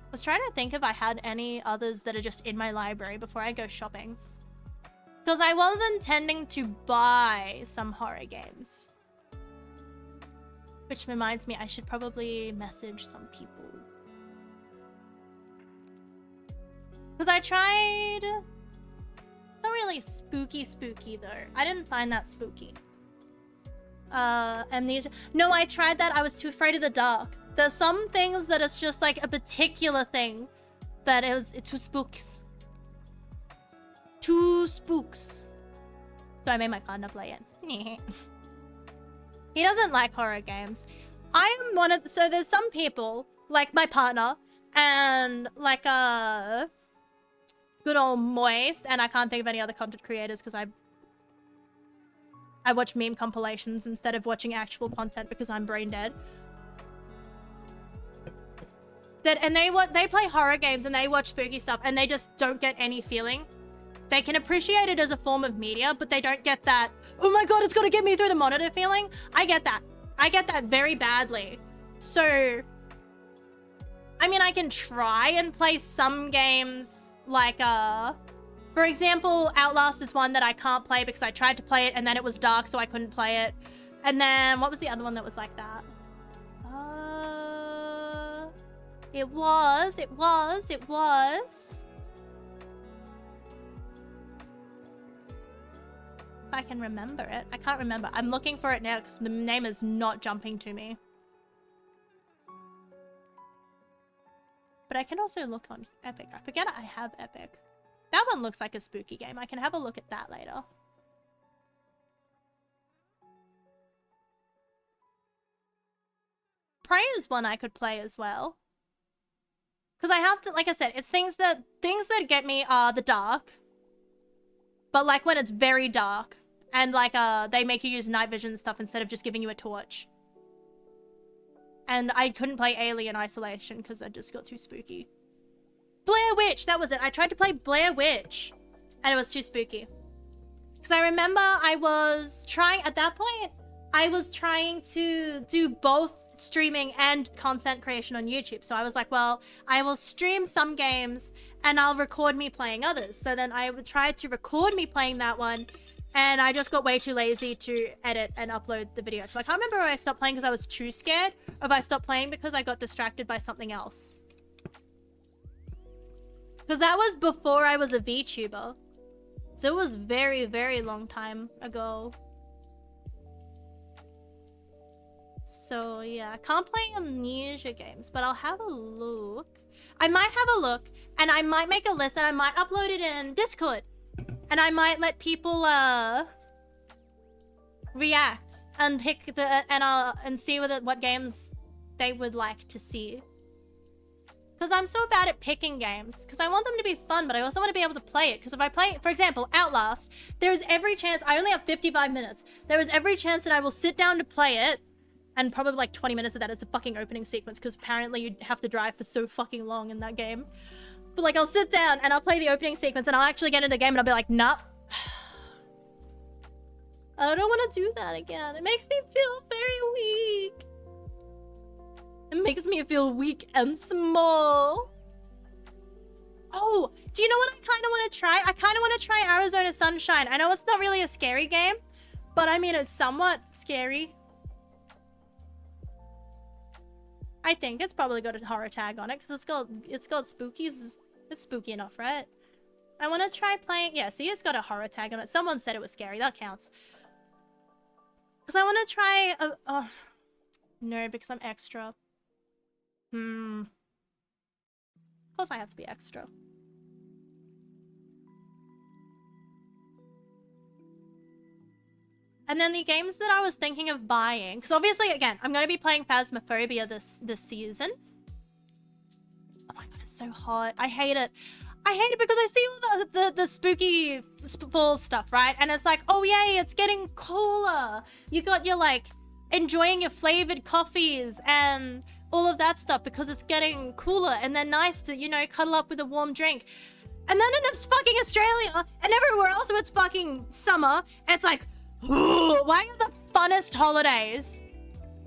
S1: I was trying to think if I had any others that are just in my library before I go shopping. Because I was intending to buy some horror games. Which reminds me, I should probably message some people. Because I tried... Not really spooky though. I didn't find that spooky. Amnesia. No, I tried that. I was too afraid of the dark. There's some things that it's just like a particular thing that is too spooks. Too spooks. So I made my partner play it. He doesn't like horror games. I am one of the, so there's some people like my partner and like good old Moist, and I can't think of any other content creators because I watch meme compilations instead of watching actual content because I'm brain dead. And they play horror games and they watch spooky stuff and they just don't get any feeling. They can appreciate it as a form of media, but they don't get that, oh my god, it's gonna get me through the monitor feeling. I get that. I get that very badly. So, I mean, I can try and play some games like, for example, Outlast is one that I can't play because I tried to play it and then it was dark, so I couldn't play it. And then, what was the other one that was like that? It was. If I can remember it. I can't remember. I'm looking for it now because the name is not jumping to me. But I can also look on Epic. I forget I have Epic. That one looks like a spooky game. I can have a look at that later. Prey is one I could play as well. Because I have to, like I said, it's things that get me are the dark. But like when it's very dark and like they make you use night vision and stuff instead of just giving you a torch. And I couldn't play Alien Isolation because it just got too spooky. Blair Witch, that was it. I tried to play Blair Witch and it was too spooky. Because I remember I was trying, at that point, I was trying to do both streaming and content creation on YouTube. So I was like, well, I will stream some games and I'll record me playing others. So then I would try to record me playing that one and I just got way too lazy to edit and upload the video. So I can't remember if I stopped playing because I was too scared or if I stopped playing because I got distracted by something else. Because that was before I was a VTuber. So it was very, very long time ago. So yeah, I can't play Amnesia games, but I'll have a look. I might have a look, and I might make a list, and I might upload it in Discord. And I might let people react and pick and see what games they would like to see. Because I'm so bad at picking games. Because I want them to be fun, but I also want to be able to play it. Because if I play, for example, Outlast, there is every chance, I only have 55 minutes. There is every chance that I will sit down to play it, and probably like 20 minutes of that is the fucking opening sequence, because apparently you have to drive for so fucking long in that game. But like, I'll sit down and I'll play the opening sequence, and I'll actually get into the game and I'll be like, nah. I don't want to do that again. It makes me feel very weak. It makes me feel weak and small. Oh, do you know what I kind of want to try? I kind of want to try Arizona Sunshine. I know it's not really a scary game, but I mean, it's somewhat scary. I think it's probably got a horror tag on it because it's got spookies. It's spooky enough, right? I want to try playing. Yeah, see, it's got a horror tag on it. Someone said it was scary. That counts. Because I want to try no, because I'm extra. Of course I have to be extra. And then the games that I was thinking of buying, because obviously, again, I'm going to be playing Phasmophobia this season. Oh my god, it's so hot. I hate it. I hate it because I see all the spooky fall stuff, right? And it's like, oh yay, it's getting cooler. You got your, like, enjoying your flavored coffees and all of that stuff because it's getting cooler, and they're nice to, you know, cuddle up with a warm drink. And then in fucking Australia and everywhere else it's fucking summer, and it's like, why are the funnest holidays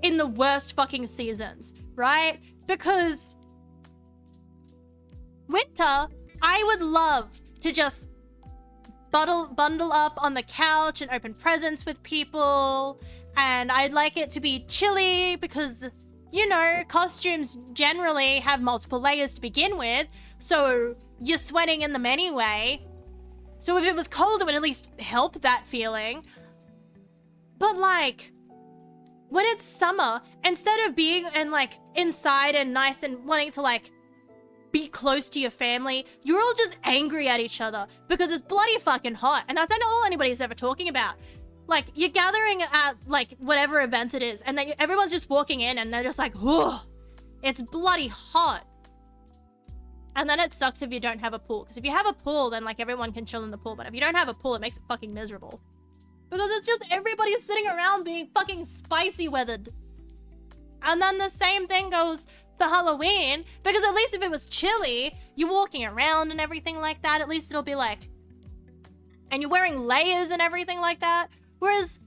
S1: in the worst fucking seasons, right? Because winter, I would love to just bundle up on the couch and open presents with people, and I'd like it to be chilly because, you know, costumes generally have multiple layers to begin with, so you're sweating in them anyway. So if it was cold, it would at least help that feeling. But like, when it's summer, instead of being like inside and nice and wanting to like be close to your family, you're all just angry at each other because it's bloody fucking hot. And that's not all anybody's ever talking about. Like, you're gathering at, like, whatever event it is, and then everyone's just walking in, and they're just like, whoa, it's bloody hot. And then it sucks if you don't have a pool. Because if you have a pool, then, like, everyone can chill in the pool. But if you don't have a pool, it makes it fucking miserable. Because it's just everybody sitting around being fucking spicy weathered. And then the same thing goes for Halloween. Because at least if it was chilly, you're walking around and everything like that. At least it'll be like... And you're wearing layers and everything like that. Whereas,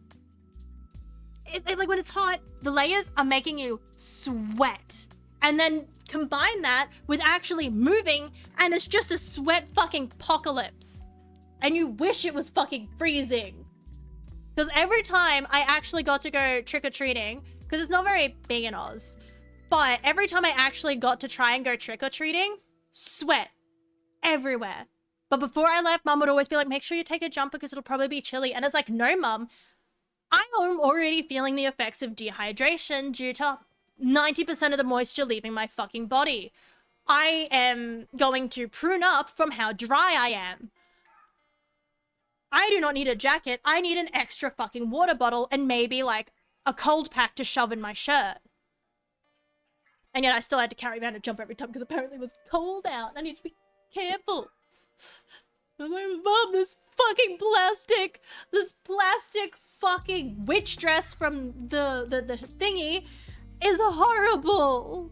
S1: like when it's hot, the layers are making you sweat. And then combine that with actually moving, and it's just a sweat fucking apocalypse. And you wish it was fucking freezing. Because every time I actually got to go trick-or-treating, because it's not very big in Oz, but every time I actually got to try and go trick-or-treating, sweat everywhere. But before I left, Mum would always be like, make sure you take a jumper because it'll probably be chilly. And it's like, no, Mum. I am already feeling the effects of dehydration due to 90% of the moisture leaving my fucking body. I am going to prune up from how dry I am. I do not need a jacket. I need an extra fucking water bottle and maybe like a cold pack to shove in my shirt. And yet I still had to carry around a jumper every time because apparently it was cold out. I need to be careful. I'm like, Mom, this plastic fucking witch dress from the thingy is horrible.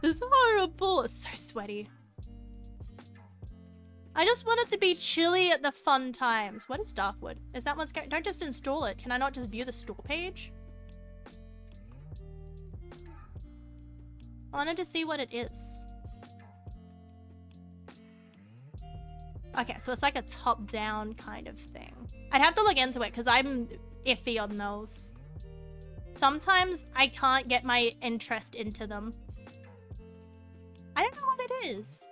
S1: It's horrible. It's so sweaty. I just want it to be chilly at the fun times. What is Darkwood? Is that one scary? Don't just install it. Can I not just view the store page? I wanted to see what it is. Okay, so it's like a top-down kind of thing. I'd have to look into it because I'm iffy on those. Sometimes I can't get my interest into them. I don't know what it is.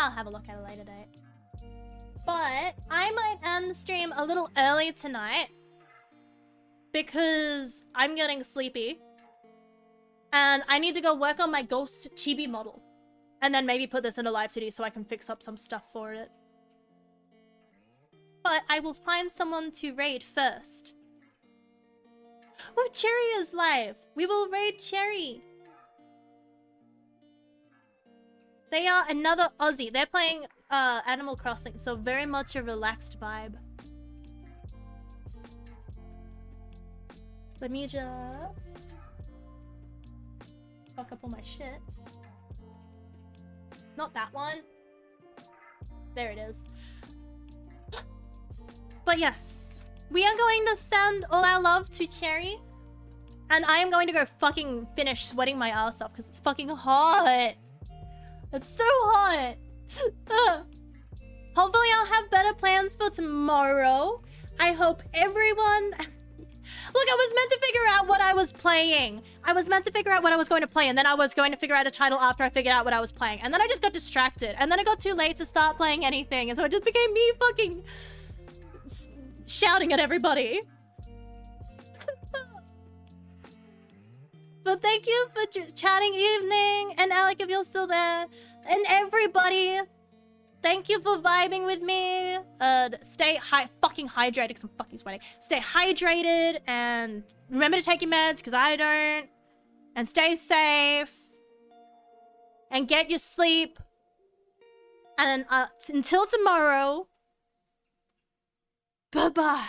S1: I'll have a look at a later date. But I might end the stream a little early tonight because I'm getting sleepy. And I need to go work on my ghost chibi model. And then maybe put this into live 2D so I can fix up some stuff for it. But I will find someone to raid first. Oh, Cherry is live. We will raid Cherry. They are another Aussie. They're playing Animal Crossing, so very much a relaxed vibe. Let me just fuck up all my shit. Not that one. There it is. But yes, we are going to send all our love to Cherry. And I am going to go fucking finish sweating my ass off because it's fucking hot. It's so hot. Hopefully I'll have better plans for tomorrow. I hope everyone... Look, I was meant to figure out what I was playing. I was meant to figure out what I was going to play, and then I was going to figure out a title after I figured out what I was playing. And then I just got distracted. And then it got too late to start playing anything. And so it just became me fucking shouting at everybody. But thank you for chatting evening. And Alec, if you're still there. And everybody, thank you for vibing with me. Stay fucking hydrated because I'm fucking sweating. Stay hydrated and remember to take your meds because I don't. And stay safe. And get your sleep. And until tomorrow. Bye-bye.